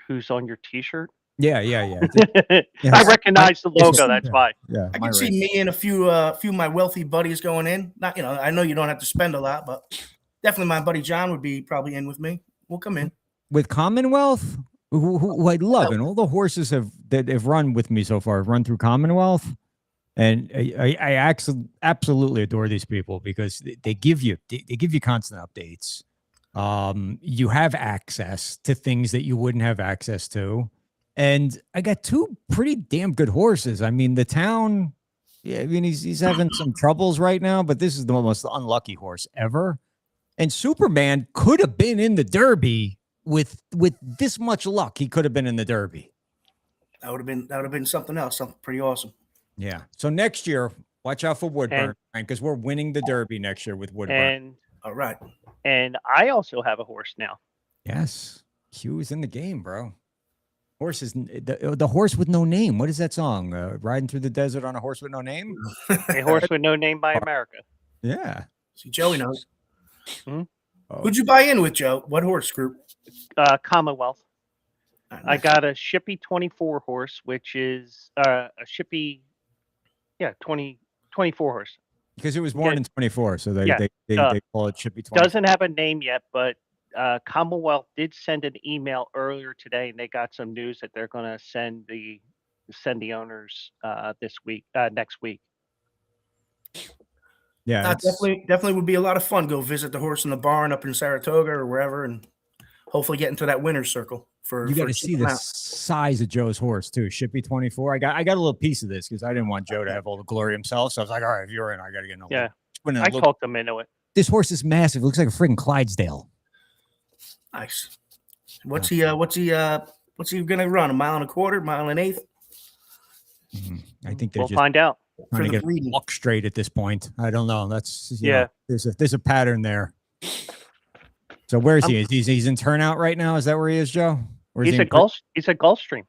S2: who's on your T-shirt?
S1: Yeah.
S2: I recognize the logo. That's why.
S1: Yeah,
S5: I can see me and a few of my wealthy buddies going in. Not, you know, I know you don't have to spend a lot, but definitely my buddy John would be probably in with me. We'll come in
S1: with Commonwealth, who I love, and all the horses that have run with me so far have run through Commonwealth, and I absolutely adore these people because they give you constant updates. You have access to things that you wouldn't have access to. And I got 2 pretty damn good horses. I mean, the town, I mean, he's having some troubles right now, but this is the most unlucky horse ever. And Superman could have been in the Derby with this much luck. He could have been in the Derby.
S5: That would have been something else, something pretty awesome.
S1: Yeah. So next year, watch out for Woodburn, because we're winning the Derby next year with Woodburn.
S2: And
S5: all right.
S2: And I also have a horse now.
S1: Yes. Q is in the game, bro. Horse is the horse with no name. What is that song? Riding through the desert on a horse with no name.
S2: A horse with no name by America.
S1: Yeah.
S5: See, Joey knows.
S2: Hmm?
S1: Oh.
S5: Who'd you buy in with, Joe? What horse group?
S2: Commonwealth. I got a Shippy 24 horse, which is a Shippy, 24 horse.
S1: Because it was born in 24, so they call it Shippy 24.
S2: Doesn't have a name yet, but Commonwealth did send an email earlier today, and they got some news that they're going to send the owners next week.
S1: Yeah,
S5: definitely would be a lot of fun. Go visit the horse in the barn up in Saratoga or wherever, and hopefully get into that winner's circle. You
S1: got to see the size of Joe's horse too. Shippy 24. I got a little piece of this because I didn't want Joe to have all the glory himself. So I was like, all right, if you're in, I got to get in.
S2: I talked him into it.
S1: This horse is massive. It looks like a freaking Clydesdale.
S5: Nice. What's he gonna run? 1.25 miles, 1.25 miles?
S1: I think
S2: we'll find out.
S1: Trying to get walk straight at this point. I don't know. That's know, there's a pattern there. So where is he? He's in Turnout right now. Is that where he is, Joe?
S2: He's at Gulfstream.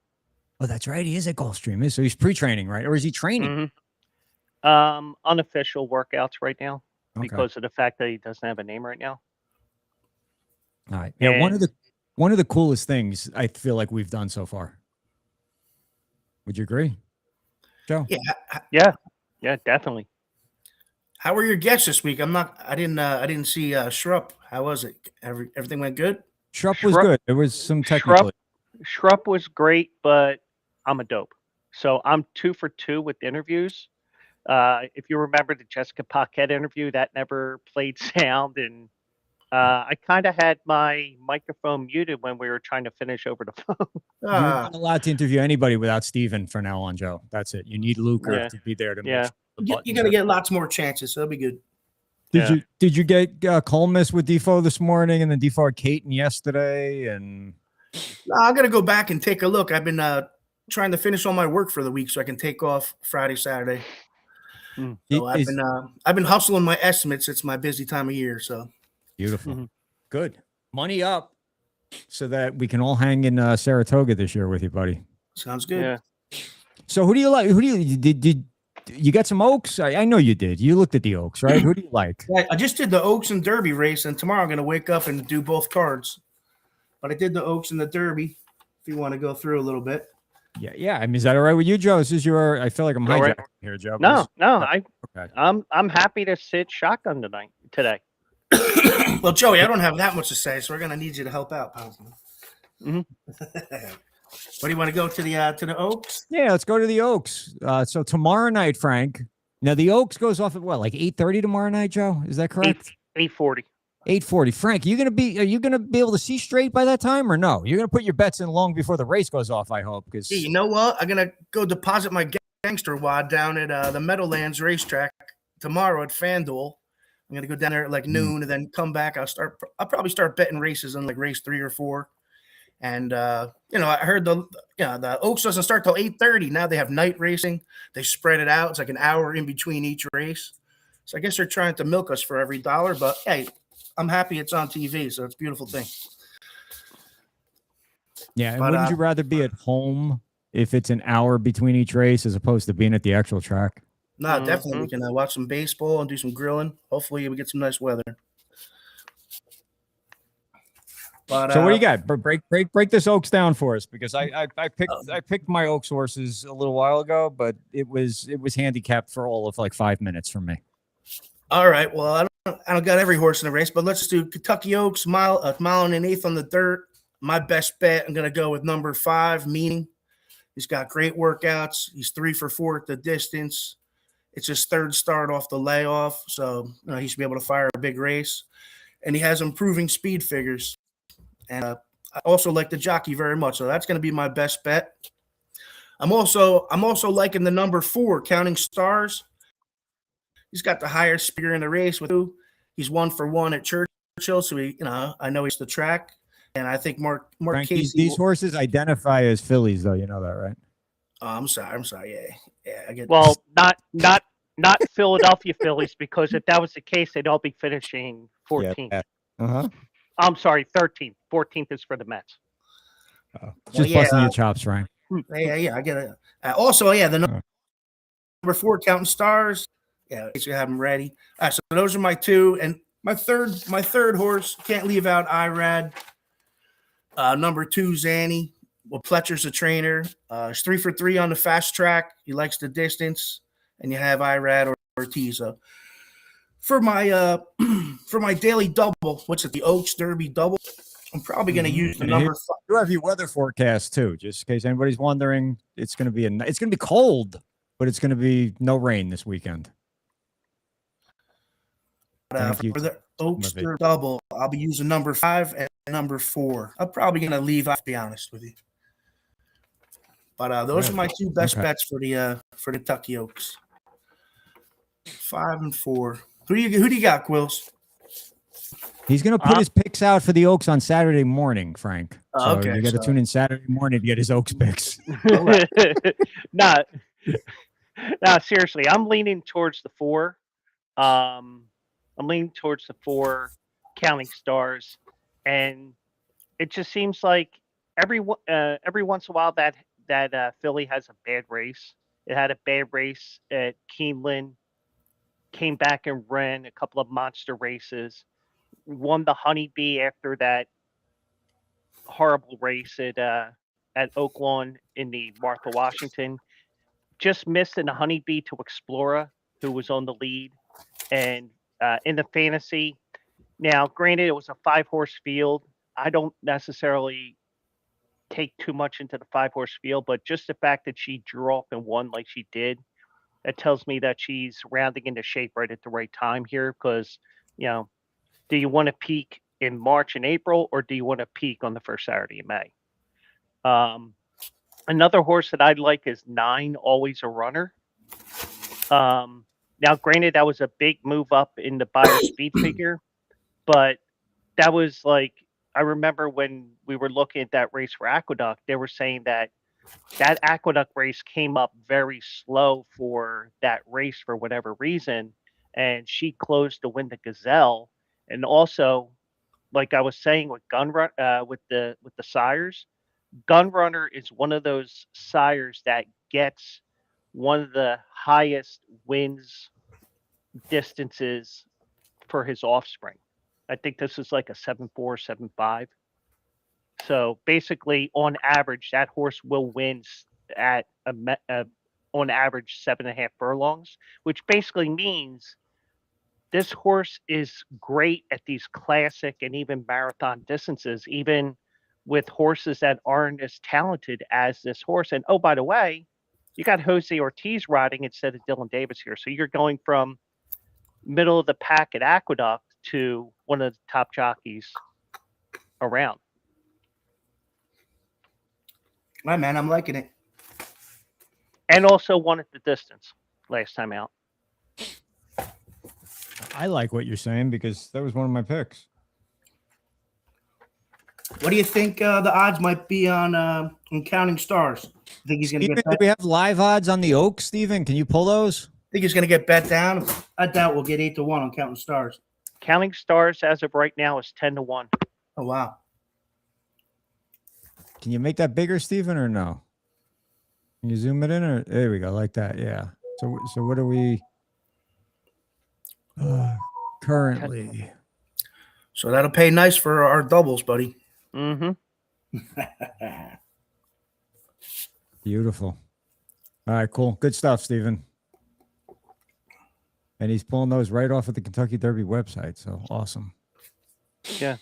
S1: Oh, that's right. He is at Gulfstream. So he's pre-training, right? Or is he training?
S2: Mm-hmm. Unofficial workouts right now because of the fact that he doesn't have a name right now.
S1: All right. Yeah. One of the coolest things I feel like we've done so far. Would you agree, Joe?
S2: Yeah, definitely.
S5: How were your guests this week? I didn't see Shrupp. How was it? Everything went good?
S1: Shrupp was good. There was some technical.
S2: Shrupp was great, but I'm a dope. So I'm 2 for 2 with interviews. If you remember the Jessica Paquette interview, that never played sound, and I kind of had my microphone muted when we were trying to finish over the phone.
S1: You're not allowed to interview anybody without Steven from now on, Joe. That's it. You need Luker to be there to make sure
S5: you're gonna get lots more chances, so that'll be good.
S1: Did you get Colmus with Defoe this morning, and then Defoe had Caton yesterday? And
S5: no, I'm gonna go back and take a look. I've been trying to finish all my work for the week so I can take off Friday, Saturday. So I've been hustling my estimates. It's my busy time of year. So
S1: beautiful, good money up, so that we can all hang in Saratoga this year with you, buddy.
S5: Sounds good.
S2: Yeah.
S1: So who do you like? Did you got some Oaks? I know you did. You looked at the Oaks, right? Who do you like?
S5: I just did the Oaks and Derby race, and tomorrow I'm going to wake up and do both cards. But I did the Oaks and the Derby. If you want to go through a little bit.
S1: Yeah. I mean, is that all right with you, Joe? This is your. I feel like I'm hijacking here, Joe.
S2: No. I'm happy to sit shotgun today.
S5: Well, Joey, I don't have that much to say, so we're going to need you to help out, pal. What do you want to go to the Oaks?
S1: Yeah, let's go to the Oaks. So tomorrow night, Frank. Now the Oaks goes off at what, like 8:30 tomorrow night, Joe? Is that correct?
S2: 8:40.
S1: 8:40. Frank, are you gonna be able to see straight by that time or no? You're gonna put your bets in long before the race goes off, I hope. Because
S5: Hey, you know what? I'm gonna go deposit my gangster wad down at the Meadowlands racetrack tomorrow at FanDuel. I'm gonna go down there at like noon and then come back. I'll probably start betting races in like race 3 or 4. And I heard the Oaks doesn't start till 8:30. Now they have night racing. They spread it out. It's like an hour in between each race. So I guess they're trying to milk us for every dollar. But hey, I'm happy it's on TV, so it's a beautiful thing.
S1: yeah, and
S5: but,
S1: wouldn't you rather be at home if it's an hour between each race as opposed to being at the actual track?
S5: No, definitely we can watch some baseball and do some grilling. Hopefully we get some nice weather. But,
S1: So what do you got? Break this Oaks down for us, because I picked my Oaks horses a little while ago, but it was handicapped for all of like 5 minutes for me.
S5: All right. Well, I don't got every horse in the race, but let's do Kentucky Oaks, mile and an eighth on the dirt. My best bet, I'm going to go with number 5, Meaning. He's got great workouts. He's 3 for 4 at the distance. It's his 3rd start off the layoff, so he should be able to fire a big race. And he has improving speed figures. And I also like the jockey very much, so that's going to be my best bet. I'm also liking the number 4, Counting Stars. He's got the higher speeder in the race with who. He's 1 for 1 at Churchill, so I know he's the track. And I think Mark
S1: Frank,
S5: Casey.
S1: these horses identify as fillies, though. You know that, right?
S5: Oh, I'm sorry. Yeah. I get.
S2: Well, not Philadelphia Phillies, because if that was the case, they'd all be finishing 14th.
S1: Yeah. Uh-huh.
S2: I'm sorry, 13th. 14th is for the Mets.
S1: Just busting your chops, Frank.
S5: Yeah. I get it. Also, the number 4, Counting Stars. Yeah, you have them ready. All right, so those are my 2, and my third horse. Can't leave out Irad. Number 2, Zanny. Well, Pletcher's a trainer. He's 3 for 3 on the fast track. He likes the distance, and you have Irad or Ortiz. For my daily double, what's it? The Oaks Derby double. I'm probably going to use the number 5.
S1: You have your weather forecast too, just in case anybody's wondering. It's going to be cold, but it's going to be no rain this weekend.
S5: For the Oaks Derby double, I'll be using number 5 and number 4. I'm probably going to leave off, to be honest with you. But those are my 2 best bets for the Kentucky Oaks. 5 and 4. Who do you got, Quills?
S1: He's going to put his picks out for the Oaks on Saturday morning, Frank. So
S5: Okay,
S1: you got to tune in Saturday morning to get his Oaks picks.
S2: Not seriously. I'm leaning towards the 4. I'm leaning towards the 4, Counting Stars, and it just seems like every once in a while that filly has a bad race. It had a bad race at Keeneland, came back and ran a couple of monster races, won the Honeybee after that horrible race at Oaklawn in the Martha Washington. Just missed in the Honeybee to Explora, who was on the lead, and in the fantasy. Now, granted, it was a 5-horse field. I don't necessarily take too much into the 5-horse field, but just the fact that she drew off and won like she did, that tells me that she's rounding into shape right at the right time here. Because, do you want to peak in March and April, or do you want to peak on the first Saturday in May? Another horse that I'd like is 9, Always a Runner. Now, granted, that was a big move up in the buyer speed figure, but that was like, I remember when we were looking at that race for Aqueduct, they were saying that Aqueduct race came up very slow for that race for whatever reason, and she closed to win the Gazelle. And also, like I was saying with with the sires, Gunrunner is one of those sires that gets one of the highest wins distances for his offspring. I think this is like a 7.4, 7.5. So basically, on average, that horse will win at on average 7.5 furlongs, which basically means this horse is great at these classic and even marathon distances, even with horses that aren't as talented as this horse. And oh, by the way, you got Jose Ortiz riding instead of Dylan Davis here. So you're going from middle of the pack at Aqueduct to one of the top jockeys around.
S5: My man, I'm liking it.
S2: And also won at the distance last time out.
S1: I like what you're saying because that was one of my picks.
S5: What do you think the odds might be on Counting Stars? Think he's going to
S1: Steven,
S5: get
S1: do
S5: bet?
S1: we have live odds on the Oaks, Steven? Can you pull those?
S5: Think he's going to get bet down? I doubt we'll get 8-1 on Counting Stars.
S2: Counting Stars as of right now is 10-1.
S5: Oh wow!
S1: Can you make that bigger, Steven, or no? Can you zoom it in, or there we go, like that? Yeah. So what are we currently?
S5: So that'll pay nice for our doubles, buddy.
S2: Mm-hmm.
S1: Beautiful. All right, cool. Good stuff, Steven. And he's pulling those right off of the Kentucky Derby website. So awesome.
S2: Yeah.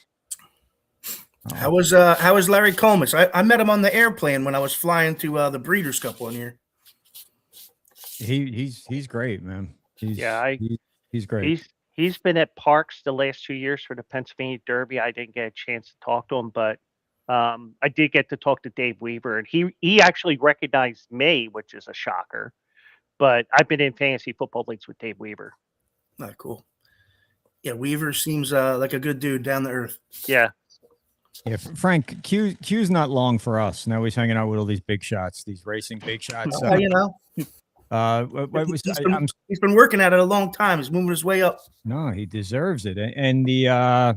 S5: How was Larry Comas? I met him on the airplane when I was flying to the Breeders' Cup one year.
S1: He's great, man. He's great.
S2: He's been at Parks the last 2 years for the Pennsylvania Derby. I didn't get a chance to talk to him, but I did get to talk to Dave Weaver, and he actually recognized me, which is a shocker. But I've been in fantasy football leagues with Dave Weaver.
S5: Not cool. Yeah, Weaver seems like a good dude, down to earth.
S2: Yeah.
S1: Yeah, Frank, Q's not long for us. Now he's hanging out with all these big shots, these racing big shots.
S5: You know, he's been working at it a long time. He's moving his way up.
S1: No, he deserves it. And the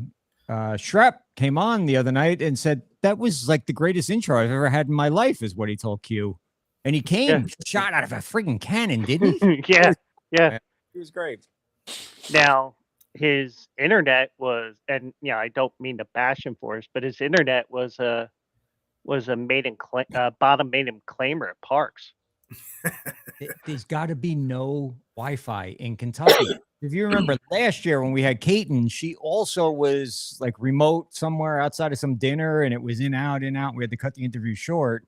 S1: Shrep came on the other night and said that was like the greatest intro I've ever had in my life, is what he told Q. And he came shot out of a freaking cannon, didn't he?
S2: Yeah.
S1: He was great.
S2: Now, his internet was, and I don't mean to bash him for this, but his internet was a bottom maiden claimer at Parks.
S1: There's got to be no Wi-Fi in Kentucky. If you remember last year when we had Kaiten, she also was like remote somewhere outside of some dinner, and it was in out. We had to cut the interview short.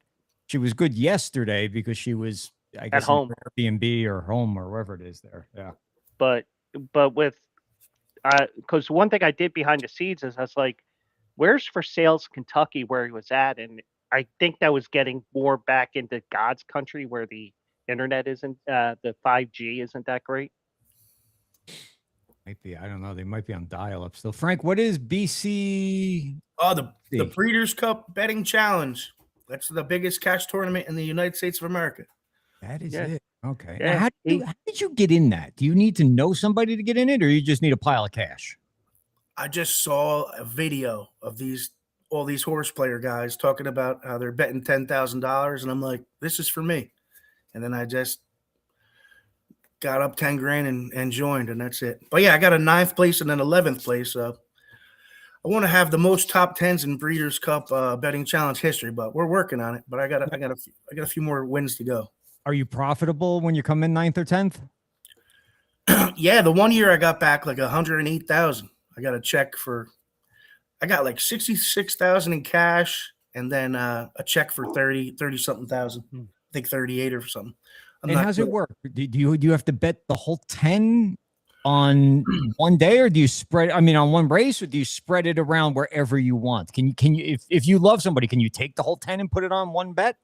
S1: She was good yesterday because she was, I guess,
S2: at home,
S1: Airbnb or home or wherever it is there. Yeah.
S2: But with, because one thing I did behind the scenes is I was like, where's For Sales Kentucky where he was at? And I think that was getting more back into God's country where the internet isn't, the 5G isn't that great.
S1: Might be. I don't know. They might be on dial-up still. Frank, what is BC?
S5: Oh, the Breeders' Cup Betting Challenge. That's the biggest cash tournament in the United States of America.
S1: That is it. Okay.
S2: Yeah.
S1: Now, how did you get in that? Do you need to know somebody to get in it, or you just need a pile of cash?
S5: I just saw a video of all these horse player guys talking about how they're betting $10,000, and I'm like, this is for me. And then I just got up 10 grand and joined, and that's it. But yeah, I got a 9th place and an 11th place. I want to have the most top 10s in Breeders' Cup betting challenge history, but we're working on it. But I got a few more wins to go.
S1: Are you profitable when you come in 9th or 10th?
S5: Yeah, the one year I got back like 108,000. I got a check I got like 66,000 in cash, and then a check for 30 something thousand. I think 38 or something.
S1: And how's it work? Do you have to bet the whole 10 on one day, or do you spread? I mean, on one race, or do you spread it around wherever you want? Can you, if you love somebody, can you take the whole 10 and put it on one bet?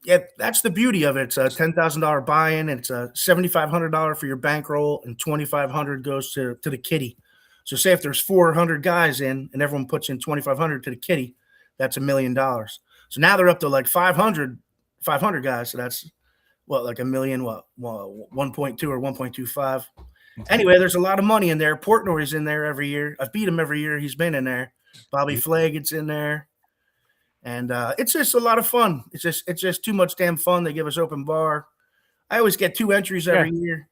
S5: Yeah, that's the beauty of it. It's a $10,000 buy-in. It's a $7,500 for your bankroll, and $2,500 goes to the kitty. So say if there's 400 guys in, and everyone puts in $2,500 to the kitty, that's $1 million. So now they're up to like 500 guys. So that's like $1 million, 1.2 or 1.25. Anyway, there's a lot of money in there. Portnoy's in there every year. I've beat him every year he's been in there. Bobby Flaggett's in there. And it's just a lot of fun. It's just too much damn fun. They give us open bar. I always get 2 entries every year.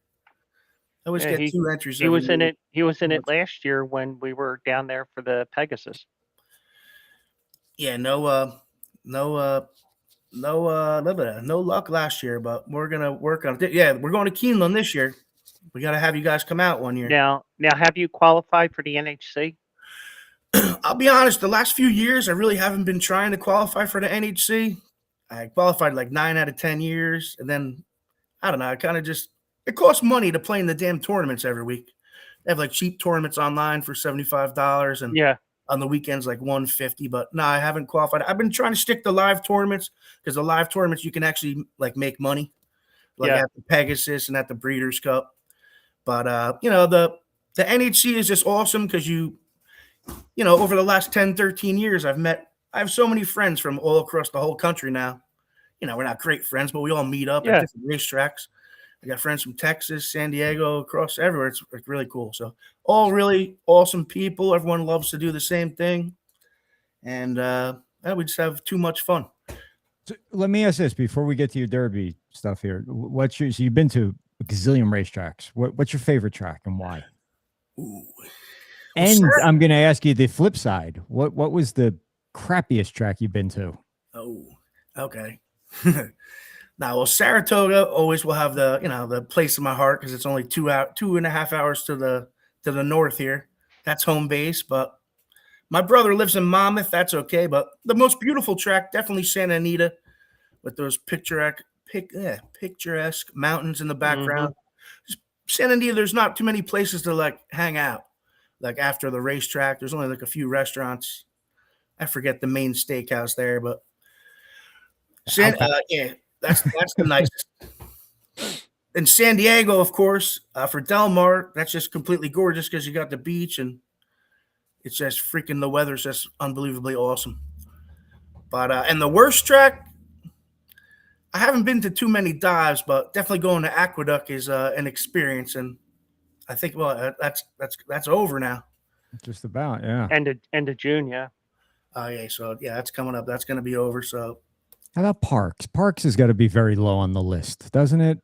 S5: I always get 2 entries.
S2: He was in it. He was in it last year when we were down there for the Pegasus.
S5: Yeah, no luck last year, but we're gonna work on it. Yeah, we're going to Keeneland this year. We got to have you guys come out one year.
S2: Now, have you qualified for the NHC?
S5: I'll be honest, the last few years, I really haven't been trying to qualify for the NHC. I qualified like 9 out of 10 years. And then, I don't know, I kind of just, it costs money to play in the damn tournaments every week. They have like cheap tournaments online for $75 and
S2: Yeah.
S5: on the weekends like $150. But no, I haven't qualified. I've been trying to stick to live tournaments because the live tournaments you can actually like make money, like
S2: Yeah.
S5: at the Pegasus and at the Breeders' Cup. But you know, the NHC is just awesome because you know, over the last 10, 13 years, I have so many friends from all across the whole country now. You know, we're not great friends, but we all meet up
S2: Yeah.
S5: at different racetracks. I got friends from Texas, San Diego, across everywhere. It's like really cool. So all really awesome people. Everyone loves to do the same thing. And we just have too much fun.
S1: So let me ask this before we get to your Derby stuff here. So you've been to a gazillion racetracks. What's your favorite track and why?
S5: Ooh.
S1: And I'm going to ask you the flip side. What was the crappiest track you've been to?
S5: Oh, okay. Now, well, Saratoga always will have the place in my heart because it's only 2.5 hours to the north here. That's home base. But my brother lives in Monmouth. That's okay. But the most beautiful track, definitely Santa Anita, with those picturesque mountains in the background. Santa Anita, there's not too many places to like hang out. Like after the racetrack, there's only like a few restaurants. I forget the main steakhouse there, but that's the nicest. And San Diego, of course, for Del Mar, that's just completely gorgeous because you got the beach and it's just freaking, the weather's just unbelievably awesome. But and the worst track, I haven't been to too many dives, but definitely going to Aqueduct is an experience. And I think, well, that's over now.
S1: Just about, yeah.
S2: End of June, yeah.
S5: Oh yeah, so yeah, that's coming up. That's going to be over. So
S1: how about Parks? Parks has got to be very low on the list, doesn't it?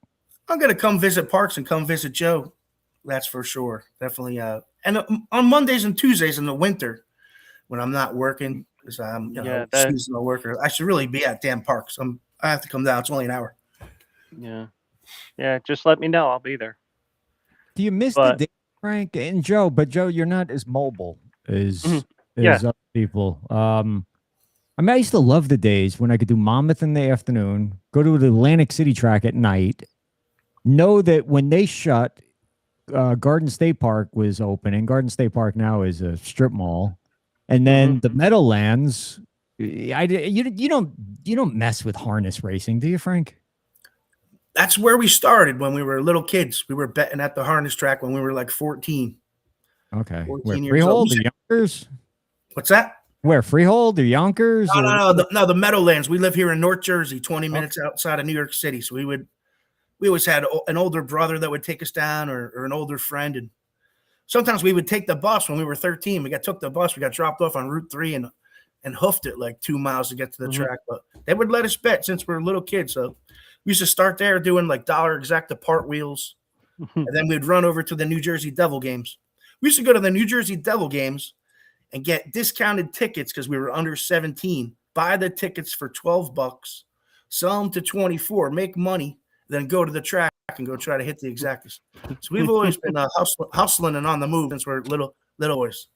S5: I'm going to come visit Parks and come visit Joe. That's for sure. Definitely. And on Mondays and Tuesdays in the winter when I'm not working, because I'm seasonal worker, I should really be at damn Parks. I have to come down. It's only an hour.
S2: Yeah. Yeah. Just let me know. I'll be there.
S1: Do you miss the day, Frank and Joe? But Joe, you're not as mobile as other people. I mean, I used to love the days when I could do Monmouth in the afternoon, go to the Atlantic City track at night, know that when they shut, Garden State Park was open, and Garden State Park now is a strip mall, and then the Meadowlands. You don't mess with harness racing, do you, Frank?
S5: That's where we started when we were little kids. We were betting at the harness track when we were like 14.
S1: Okay.
S5: 14 years
S1: Freehold
S5: old.
S1: or Yonkers?
S5: What's that?
S1: Where, Freehold or Yonkers?
S5: No, the Meadowlands. We live here in North Jersey, 20 minutes outside of New York City. So we always had an older brother that would take us down or an older friend. And sometimes we would take the bus when we were 13. We took the bus. We got dropped off on Route 3 and hoofed it like 2 miles to get to the track. But they would let us bet since we were little kids. So we used to start there doing like dollar exacta part wheels. And then we'd run over to the New Jersey Devil games. We used to go to the New Jersey Devil games and get discounted tickets because we were under 17. Buy the tickets for $12, sell them to 24, make money, then go to the track and go try to hit the exactas. So we've always been hustling and on the move since we're little boys.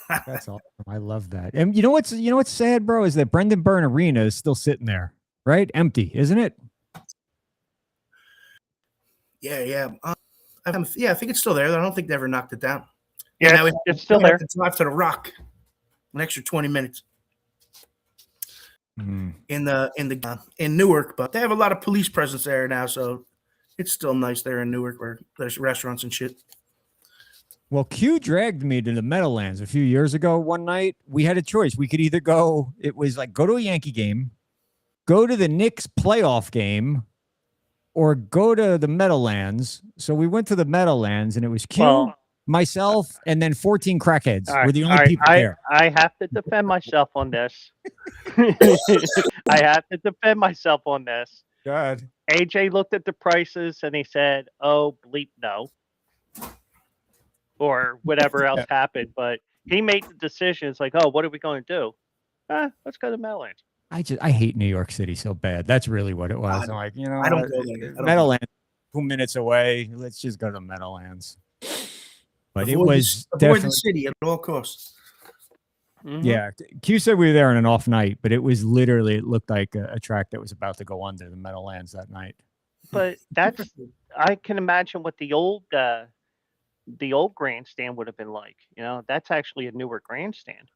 S1: That's awesome. I love that. And you know what's sad, bro, is that Brendan Byrne Arena is still sitting there, right? Empty, isn't it?
S5: Yeah. I think it's still there. I don't think they ever knocked it down.
S2: Yeah, it's still there.
S5: To drive to the Rock, an extra 20 minutes in Newark, but they have a lot of police presence there now, so it's still nice there in Newark where there's restaurants and shit.
S1: Well, Q dragged me to the Meadowlands a few years ago. One night we had a choice. We could either go to a Yankee game, go to the Knicks playoff game, or go to the Meadowlands. So we went to the Meadowlands, and it was Q, myself, and then 14 crackheads were the only people there.
S2: I have to defend myself on this.
S1: God.
S2: AJ looked at the prices and he said, "Oh, bleep no," or whatever else happened. But he made the decision. It's like, "Oh, what are we going to do? Let's go to Meadowlands."
S1: I hate New York City so bad. That's really what it was. I'm like,
S5: I don't go there.
S1: Meadowlands, 2 minutes away. Let's just go to Meadowlands. But
S5: avoid the city at all costs.
S1: Yeah, Q said we were there on an off night, but it was literally, it looked like a track that was about to go under the Meadowlands that night.
S2: But that's I can imagine what the old grandstand would have been like. You know, that's actually a newer grandstand.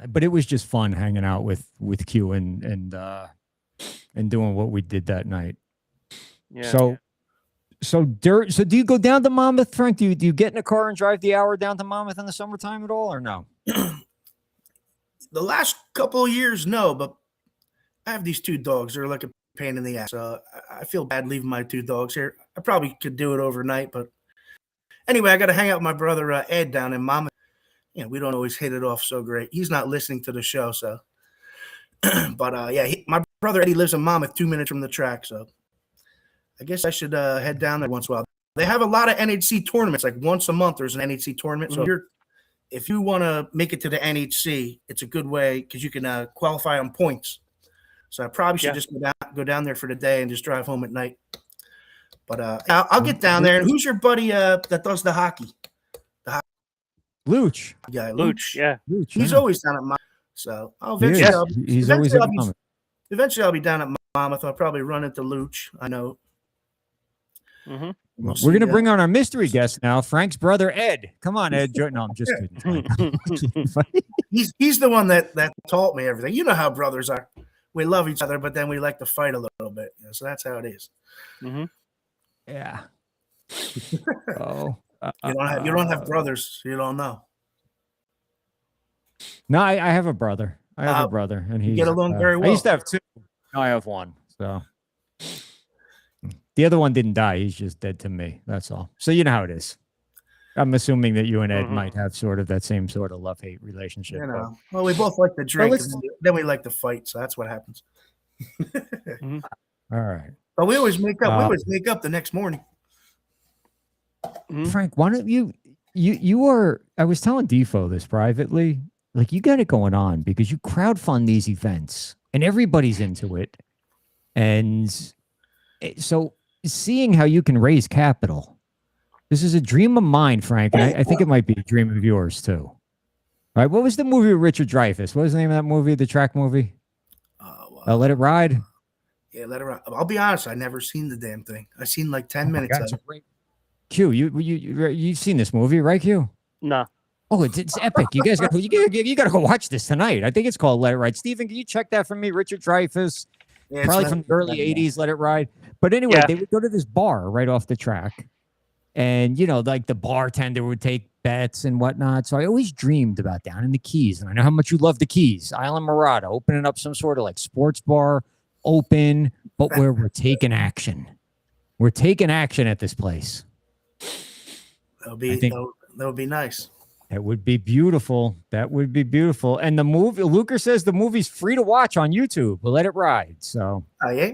S1: But it was just fun hanging out with Q and doing what we did that night.
S2: Yeah.
S1: So do you go down to Monmouth, Frank? Do you get in a car and drive the hour down to Monmouth in the summertime at all, or no?
S5: The last couple of years, no, but I have these 2 dogs. They're like a pain in the ass. I feel bad leaving my 2 dogs here. I probably could do it overnight, but anyway, I got to hang out with my brother Ed down in Monmouth. You know, we don't always hit it off so great. He's not listening to the show, so. But yeah, my brother Eddie lives in Monmouth, 2 minutes from the track, so I guess I should head down there once in a while. They have a lot of NHC tournaments, like once a month. There's an NHC tournament, so if you want to make it to the NHC, it's a good way because you can qualify on points. So I probably should just go down there for the day and just drive home at night. But I'll get down there. And who's your buddy that does the hockey?
S1: Luch.
S5: Yeah,
S2: Luch. Yeah.
S1: Luch,
S5: He's
S1: yeah.
S5: always down at Monmouth. So
S1: He's always at Monmouth.
S5: Eventually I'll be down at Monmouth. I'll probably run into Luch. I know.
S1: We're going to bring on our mystery guest now, Frank's brother, Ed. Come on, Ed. No, I'm just kidding.
S5: He's the one that taught me everything. You know how brothers are. We love each other, but then we like to fight a little bit. You know, so that's how it is.
S1: Yeah. Oh.
S5: You don't have brothers. You don't know.
S1: No, I have a brother. I have a brother, and he
S5: get along very well.
S1: I used to have 2. Now I have 1. So the other one didn't die. He's just dead to me. That's all. So you know how it is. I'm assuming that you and Ed might have sort of that same sort of love-hate relationship.
S5: You know, well, we both like to drink, and then we like to fight. So that's what happens.
S1: All right.
S5: But we always make up. We always make up the next morning.
S1: Frank, why don't you are, I was telling Defo this privately, like you got it going on because you crowdfund these events and everybody's into it. And so seeing how you can raise capital, this is a dream of mine, Frank. And I think it might be a dream of yours too. All right. What was the movie with Richard Dreyfuss? What was the name of that movie? The track movie? Let It Ride.
S5: Yeah, Let It Ride. I'll be honest. I never seen the damn thing. I seen like 10 minutes of it.
S1: Q, you've seen this movie, right, Q?
S2: No.
S1: Oh, it's epic. You guys got to go watch this tonight. I think it's called Let It Ride. Steven, can you check that for me? Richard Dreyfuss, probably from the early 80s, Let It Ride. But anyway, they would go to this bar right off the track. And, you know, like the bartender would take bets and whatnot. So I always dreamed about down in the Keys. And I know how much you love the Keys. Island Murata, opening up some sort of like sports bar, open, but where we're taking action. We're taking action at this place.
S5: That would be nice.
S1: That would be beautiful. That would be beautiful. And the movie, Luker says the movie's free to watch on YouTube. We'll Let It Ride. So
S5: yeah.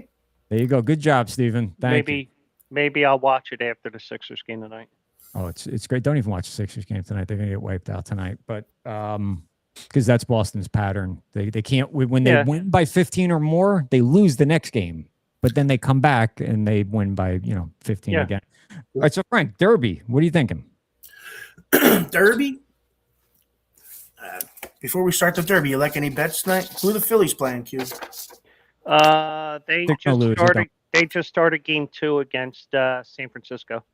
S1: There you go. Good job, Steven. Thank you.
S2: Maybe I'll watch it after the Sixers game tonight.
S1: Oh, it's great. Don't even watch the Sixers game tonight. They're gonna get wiped out tonight. But because that's Boston's pattern. They can't when they win by 15 or more, they lose the next game. But then they come back and they win by 15 again. All right, so Frank, Derby, what are you thinking?
S5: Derby? Before we start the Derby, you like any bets tonight? Who are the Phillies playing, Q?
S2: They just started game 2 against San Francisco.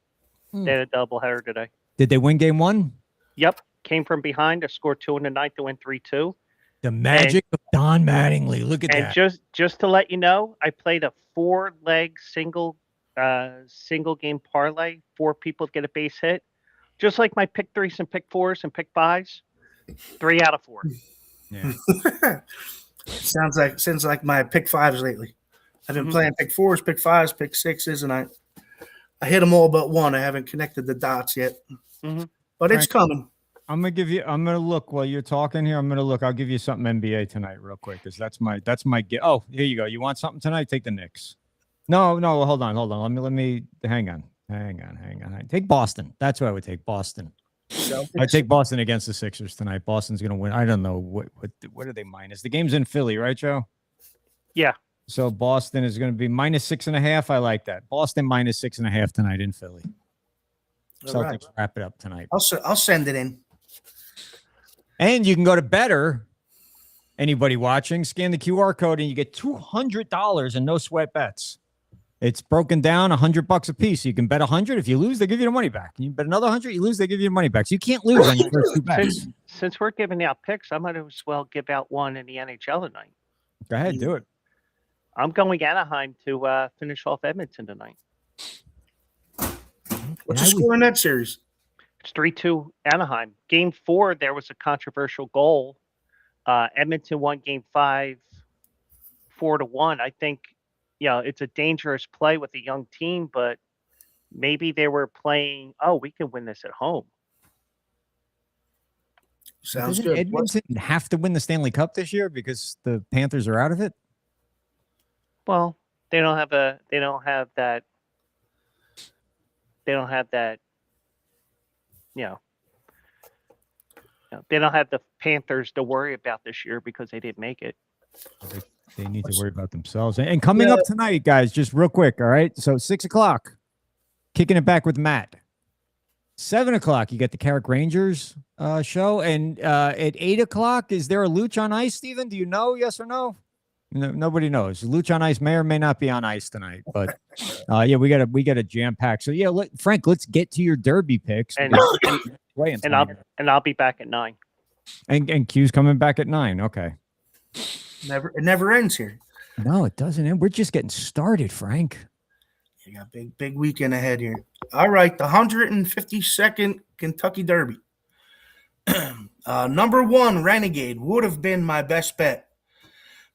S2: They had a doubleheader today.
S1: Did they win game 1?
S2: Yep. Came from behind to score 2 in the ninth to win 3-2.
S1: The magic of Don Mattingly. Look at that.
S2: And just to let you know, I played a 4-leg single game parlay. 4 people get a base hit. Just like my pick 3s and pick 4s and pick 5s. 3 out of 4.
S1: Yeah.
S5: Sounds like my pick 5s lately. I've been playing pick 4s, pick 5s, pick 6s, and I hit them all but one. I haven't connected the dots yet. But it's coming.
S1: I'm gonna look while you're talking here. I'll give you something NBA tonight real quick, because that's my oh, here you go. You want something tonight? Take the Knicks. No, hold on. Let me hang on. Take Boston. That's what I would take. Boston. I take Boston against the Sixers tonight. Boston's gonna win. I don't know what are they minus? The game's in Philly, right, Joe?
S2: Yeah.
S1: So Boston is going to be -6.5. I like that. Boston -6.5 tonight in Philly. Celtics wrap it up tonight.
S5: I'll send it in.
S1: And you can go to Better. Anybody watching, scan the QR code and you get $200 in no sweat bets. It's broken down $100 a piece. You can bet 100. If you lose, they give you the money back. You bet another 100. You lose, they give you the money back. So you can't lose on your first two bets.
S2: Since we're giving out picks, I might as well give out one in the NHL tonight.
S1: Go ahead, do it.
S2: I'm going Anaheim to finish off Edmonton tonight.
S5: What's the score in that series?
S2: It's 3-2 Anaheim. Game 4, there was a controversial goal. Edmonton won Game 5, 4-1. I think, it's a dangerous play with a young team, but maybe they were playing, we can win this at home.
S5: Sounds
S1: Doesn't
S5: good.
S1: Edmonton have to win the Stanley Cup this year because the Panthers are out of it?
S2: Well, they don't have that. They don't have that. They don't have the Panthers to worry about this year because they didn't make it.
S1: They need to worry about themselves. And coming up tonight, guys, just real quick, all right? So 6 o'clock, kicking it back with Matt. 7 o'clock, you get the Carrick Rangers show. And at 8 o'clock, is there a Luch on ice, Steven? Do you know, yes or no? No, nobody knows. Luch on ice may or may not be on ice tonight. But, we got a jam-pack. So, Frank, let's get to your Derby picks.
S2: And I'll be back at 9.
S1: And Q's coming back at 9. Okay.
S5: It never ends here.
S1: No, it doesn't end. We're just getting started, Frank.
S5: You got big weekend ahead here. All right, the 152nd Kentucky Derby. Number 1, Renegade, would have been my best bet.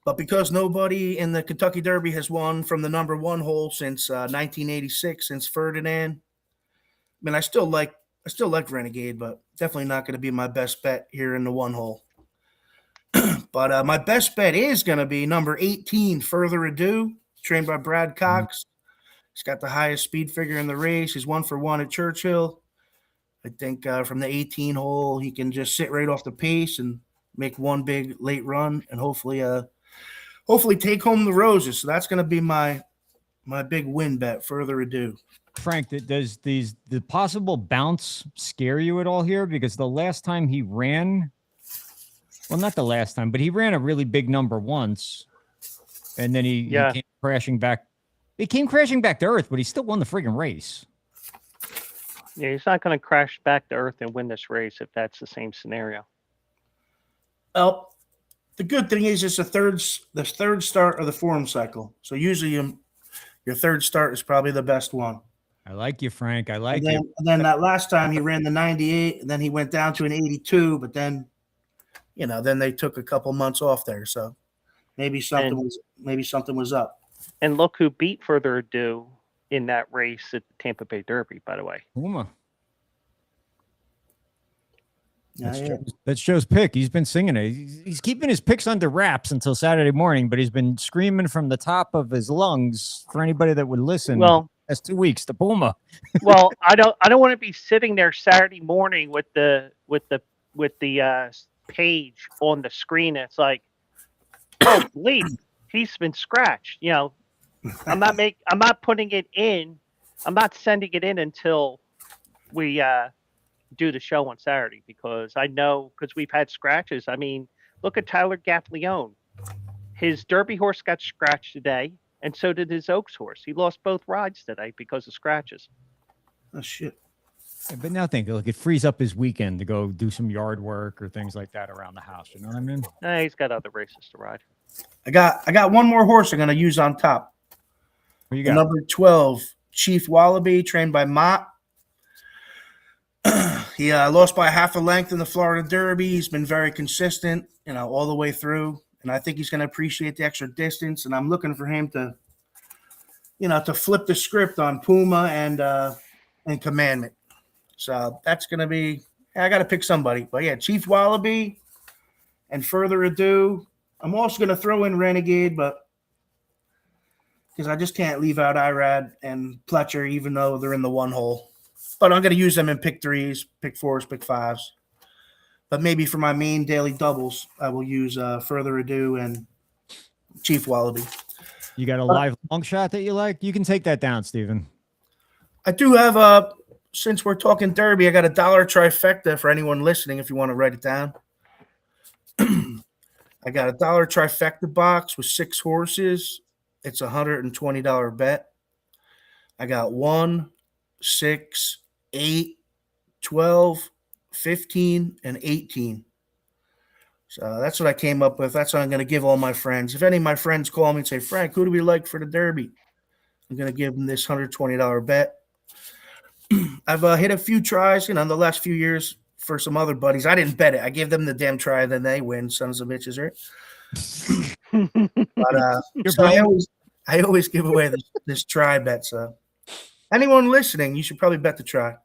S5: But because nobody in the Kentucky Derby has won from the number 1 hole since 1986, since Ferdinand, I mean, I still like Renegade, but definitely not going to be my best bet here in the 1 hole. But my best bet is going to be number 18, Further Ado, trained by Brad Cox. He's got the highest speed figure in the race. He's 1-for-1 at Churchill. I think from the 18 hole, he can just sit right off the pace and make one big late run and hopefully take home the roses. So that's going to be my big win bet, Further Ado.
S1: Frank, does the possible bounce scare you at all here? Because the last time he ran, well, not the last time, but he ran a really big number once, and then he came crashing back. He came crashing back to earth, but he still won the friggin' race.
S2: Yeah, he's not going to crash back to earth and win this race if that's the same scenario.
S5: Well, the good thing is it's the third start of the form cycle. So usually your third start is probably the best one.
S1: I like you, Frank. I like you.
S5: And then that last time he ran the 98, and then he went down to an 82, but then, then they took a couple months off there. So maybe something was up.
S2: And look who beat Further Ado in that race at the Tampa Bay Derby, by the way.
S1: Puma. That's Joe's pick. He's been singing it. He's keeping his picks under wraps until Saturday morning, but he's been screaming from the top of his lungs for anybody that would listen.
S2: Well,
S1: that's 2 weeks. The Puma.
S2: Well, I don't want to be sitting there Saturday morning with the page on the screen. And it's like, oh, bleep, he's been scratched. I'm not putting it in. I'm not sending it in until we do the show on Saturday because I know because we've had scratches. I mean, look at Tyler Gaffleone. His Derby horse got scratched today, and so did his Oaks horse. He lost both rides today because of scratches.
S5: Oh shit!
S1: But now think, look, it frees up his weekend to go do some yard work or things like that around the house. You know what I mean?
S2: He's got other races to ride. I
S5: got one more horse I'm going to use on top.
S1: What you got?
S5: Number 12, Chief Wallaby, trained by Mott. He lost by half a length in the Florida Derby. He's been very consistent, all the way through. And I think he's going to appreciate the extra distance. And I'm looking for him to, to flip the script on Puma and Commandment. So that's going to be – I got to pick somebody. But, yeah, Chief Wallaby and Further Ado. I'm also going to throw in Renegade, but because I just can't leave out Irad and Pletcher, even though they're in the 1 hole. But I'm going to use them in pick 3s, pick 4s, pick 5s. But maybe for my main daily doubles, I will use Further Ado and Chief Wallaby.
S1: You got a live long shot that you like? You can take that down, Steven.
S5: I do have since we're talking Derby, I got $1 trifecta for anyone listening if you want to write it down. I got a dollar trifecta box with 6 horses. It's $120 bet. I got 1, 6, 8, 12, 15, and 18. So that's what I came up with. That's what I'm going to give all my friends. If any of my friends call me and say, Frank, who do we like for the Derby? I'm going to give them this $120 bet. I've hit a few tries, in the last few years for some other buddies. I didn't bet it. I gave them the damn try, then they win, sons of bitches, right? But so I always give away this try bet. So anyone listening, you should probably bet the try.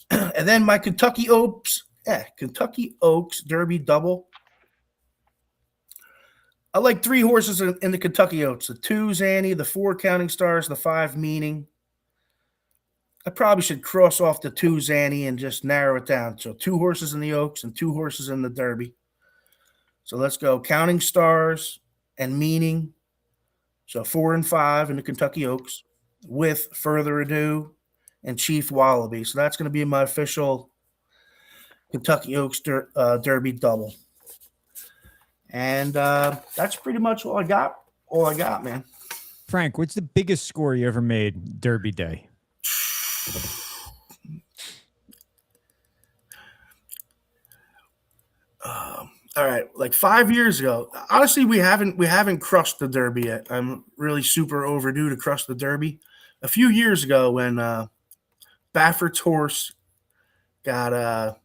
S5: And then my Kentucky Oaks Derby double. I like 3 horses in the Kentucky Oaks: the 2 Zanny, the 4 Counting Stars, the 5 Meaning. I probably should cross off the 2 Zanny and just narrow it down. So 2 horses in the Oaks and 2 horses in the Derby. So let's go Counting Stars and Meaning. So 4 and 5 in the Kentucky Oaks with Further Ado and Chief Wallaby. So that's going to be my official Kentucky Oaks Derby double. And that's pretty much all I got, man.
S1: Frank, what's the biggest score you ever made Derby day?
S5: All right, like 5 years ago. Honestly, we haven't crushed the Derby yet. I'm really super overdue to crush the Derby. A few years ago, when Baffert's horse got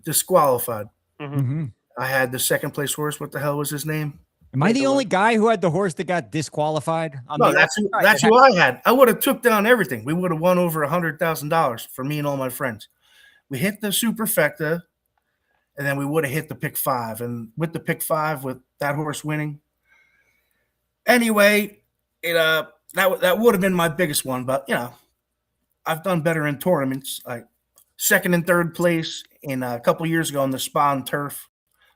S5: disqualified.
S1: Mm-hmm.
S5: I had the second place horse. What the hell was his name?
S1: Am I the only guy who had the horse that got disqualified?
S5: No, that's who I had. I would have took down everything. We would have won over $100,000 for me and all my friends. We hit the superfecta, and then we would have hit the pick 5. And with the pick 5, with that horse winning, anyway, that would have been my biggest one. But I've done better in tournaments. Like 2nd and 3rd place in a couple years ago on the Spawn Turf.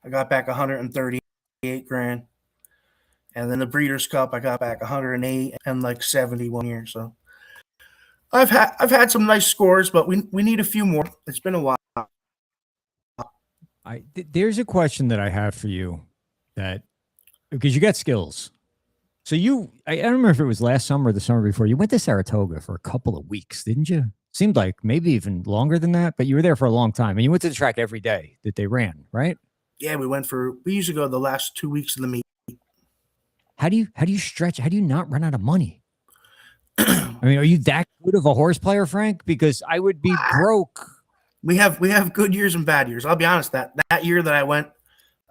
S5: I got back $138 grand. And then the Breeders' Cup, I got back 108 and like 70 one year. So I've had some nice scores, but we need a few more. It's been a while.
S1: There's a question that I have for you, that because you got skills. So I don't remember if it was last summer or the summer before, you went to Saratoga for a couple of weeks, didn't you? Seemed like maybe even longer than that, but you were there for a long time, and you went to the track every day that they ran, right?
S5: Yeah, we usually go the last 2 weeks of the meet.
S1: How do you stretch? How do you not run out of money? I mean, are you that good of a horse player, Frank? Because I would be broke.
S5: We have good years and bad years. I'll be honest, that year that I went,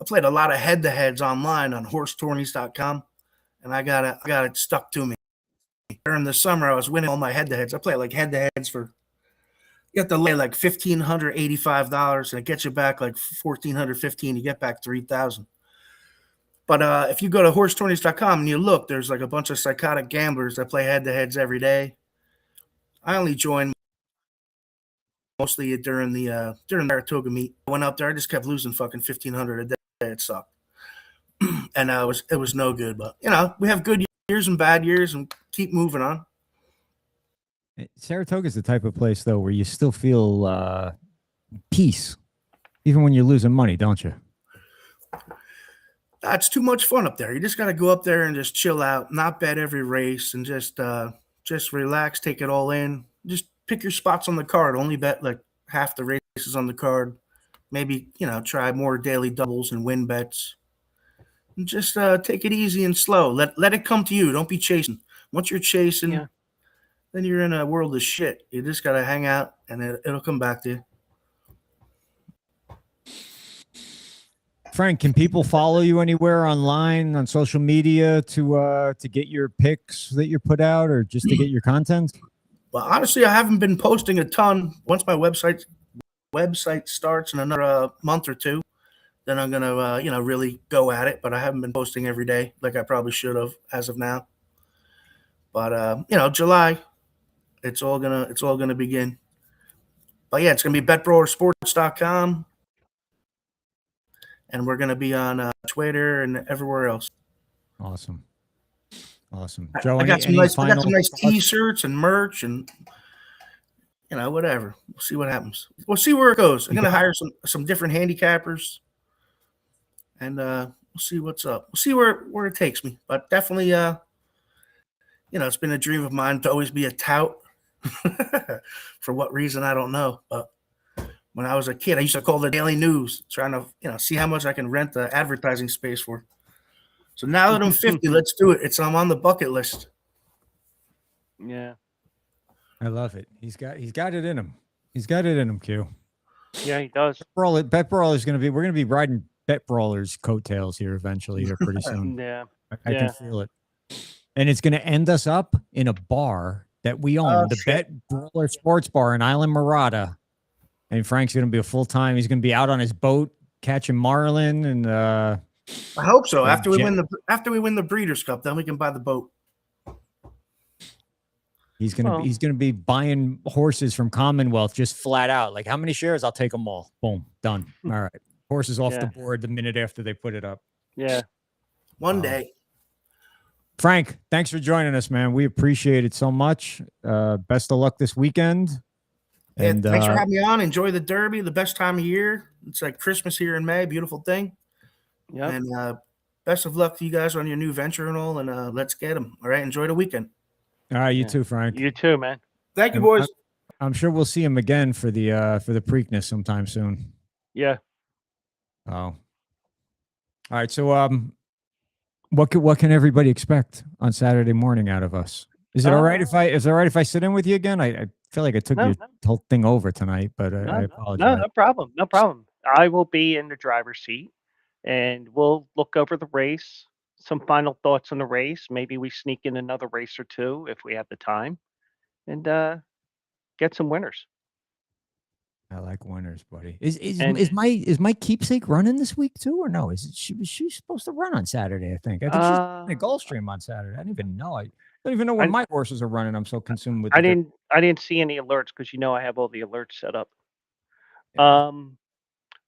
S5: I played a lot of head-to-heads online on horsetourneys.com, and I got it stuck to me. During the summer, I was winning all my head-to-heads. I played like head-to-heads for, you have to lay like $1,585, and it gets you back like $1,415. You get back $3,000. But if you go to horsetourneys.com and you look, there's like a bunch of psychotic gamblers that play head-to-heads every day. I only joined mostly during the Saratoga meet. I went out there, I just kept losing fucking $1,500 a day. It sucked. And it was no good. But we have good years and bad years and keep moving on.
S1: Saratoga is the type of place though where you still feel peace, even when you're losing money, don't you?
S5: It's too much fun up there. You just got to go up there and just chill out, not bet every race, and just relax, take it all in. Just pick your spots on the card. Only bet like half the races on the card. Maybe, try more daily doubles and win bets. And just take it easy and slow. Let it come to you. Don't be chasing. Once you're chasing, then you're in a world of shit. You just got to hang out, and it'll come back to you.
S1: Frank, can people follow you anywhere online on social media to get your picks that you put out, or just to get your content?
S5: Well, honestly, I haven't been posting a ton. Once my website starts in another month or two, then I'm gonna really go at it. But I haven't been posting every day like I probably should have as of now. But July, it's all gonna begin. But yeah, it's gonna be betbrawlersports.com. And we're going to be on Twitter and everywhere else.
S1: Awesome. Joe,
S5: I got some nice T-shirts and merch and, whatever. We'll see what happens. We'll see where it goes. I'm going to hire some different handicappers. And see what's up. We'll see where it takes me. But definitely, it's been a dream of mine to always be a tout. For what reason, I don't know. But when I was a kid, I used to call the Daily News, trying to, see how much I can rent the advertising space for. So now that I'm 50, let's do it. I'm on the bucket list.
S2: Yeah.
S1: I love it. He's got it in him. He's got it in him, Q.
S2: Yeah, he does.
S1: Bet Brawler's we're gonna be riding Bet Brawler's coattails here eventually here pretty soon.
S2: Yeah.
S1: I can feel it. And it's gonna end us up in a bar that we own, the Bet Brawler Sports Bar in Island Murata. And Frank's gonna be he's gonna be out on his boat catching marlin and
S5: I hope so. After we win the Breeders' Cup, then we can buy the boat.
S1: He's gonna be buying horses from Commonwealth just flat out. Like, how many shares? I'll take them all. Boom, done. All right, horses off the board the minute after they put it up.
S2: Yeah,
S5: one day.
S1: Frank, thanks for joining us, man. We appreciate it so much. Best of luck this weekend.
S5: And thanks for having me on. Enjoy the Derby, the best time of year. It's like Christmas here in May. Beautiful thing.
S2: Yeah.
S5: And best of luck to you guys on your new venture and all. And let's get them. All right. Enjoy the weekend.
S1: All right, you too, Frank.
S2: You too, man.
S5: Thank you, boys.
S1: I'm sure we'll see him again for the Preakness sometime soon.
S2: Yeah.
S1: Oh. All right. So what can everybody expect on Saturday morning out of us? Is it all right if I sit in with you again? I feel like I took your whole thing over tonight, but I apologize.
S2: No problem. No problem. I will be in the driver's seat and we'll look over the race. Some final thoughts on the race. Maybe we sneak in another race or two if we have the time, and get some winners.
S1: I like winners, buddy. Is my keepsake running this week too, or no? She's supposed to run on Saturday? I think she's in a Gulfstream on Saturday. I don't even know. I don't even know when my horses are running. I'm so consumed with.
S2: I didn't see any alerts because I have all the alerts set up.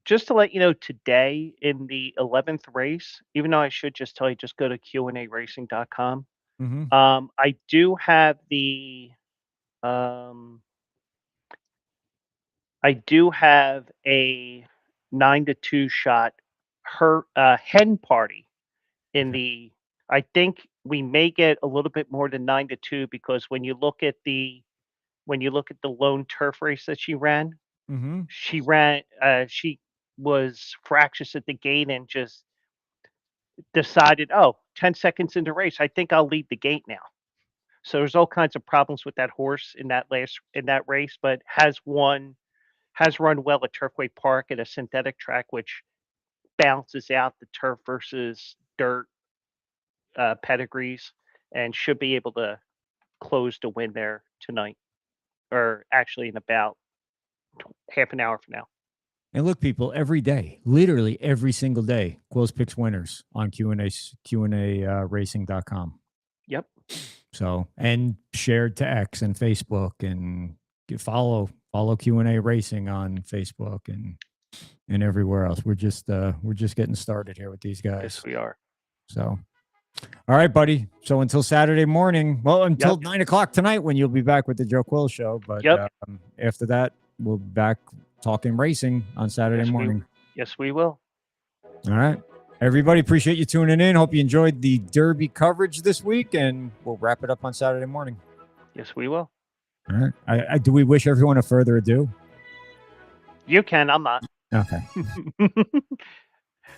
S2: Just to let you know, today in the 11th race, even though I should just tell you, just go to qnaracing.com.
S1: Mm-hmm.
S2: I do have a 9-2 shot hen party in the. I think we may get a little bit more than 9-2 because when you look at the lone turf race that she ran, she was fractious at the gate and just decided, 10 seconds into race, I think I'll lead the gate now. So there's all kinds of problems with that horse in that race, but has run well at Turfway Park at a synthetic track, which balances out the turf versus dirt pedigrees, and should be able to close to win there tonight, or actually in about half an hour from now.
S1: And look, people, every day, literally every single day, Quills picks winners on QNARacing.com.
S2: Yep.
S1: So, and shared to X and Facebook, and follow Q&A Racing on Facebook and everywhere else. We're just getting started here with these guys.
S2: Yes, we are.
S1: So, all right, buddy. So until Saturday morning, until 9 o'clock tonight when you'll be back with the Joe Quill Show. But after that, we'll be back talking racing on Saturday morning.
S2: Yes, we will.
S1: All right. Everybody, appreciate you tuning in. Hope you enjoyed the Derby coverage this week, and we'll wrap it up on Saturday morning.
S2: Yes, we will.
S1: All right. Do we wish everyone a further ado?
S2: You can. I'm not.
S1: Okay.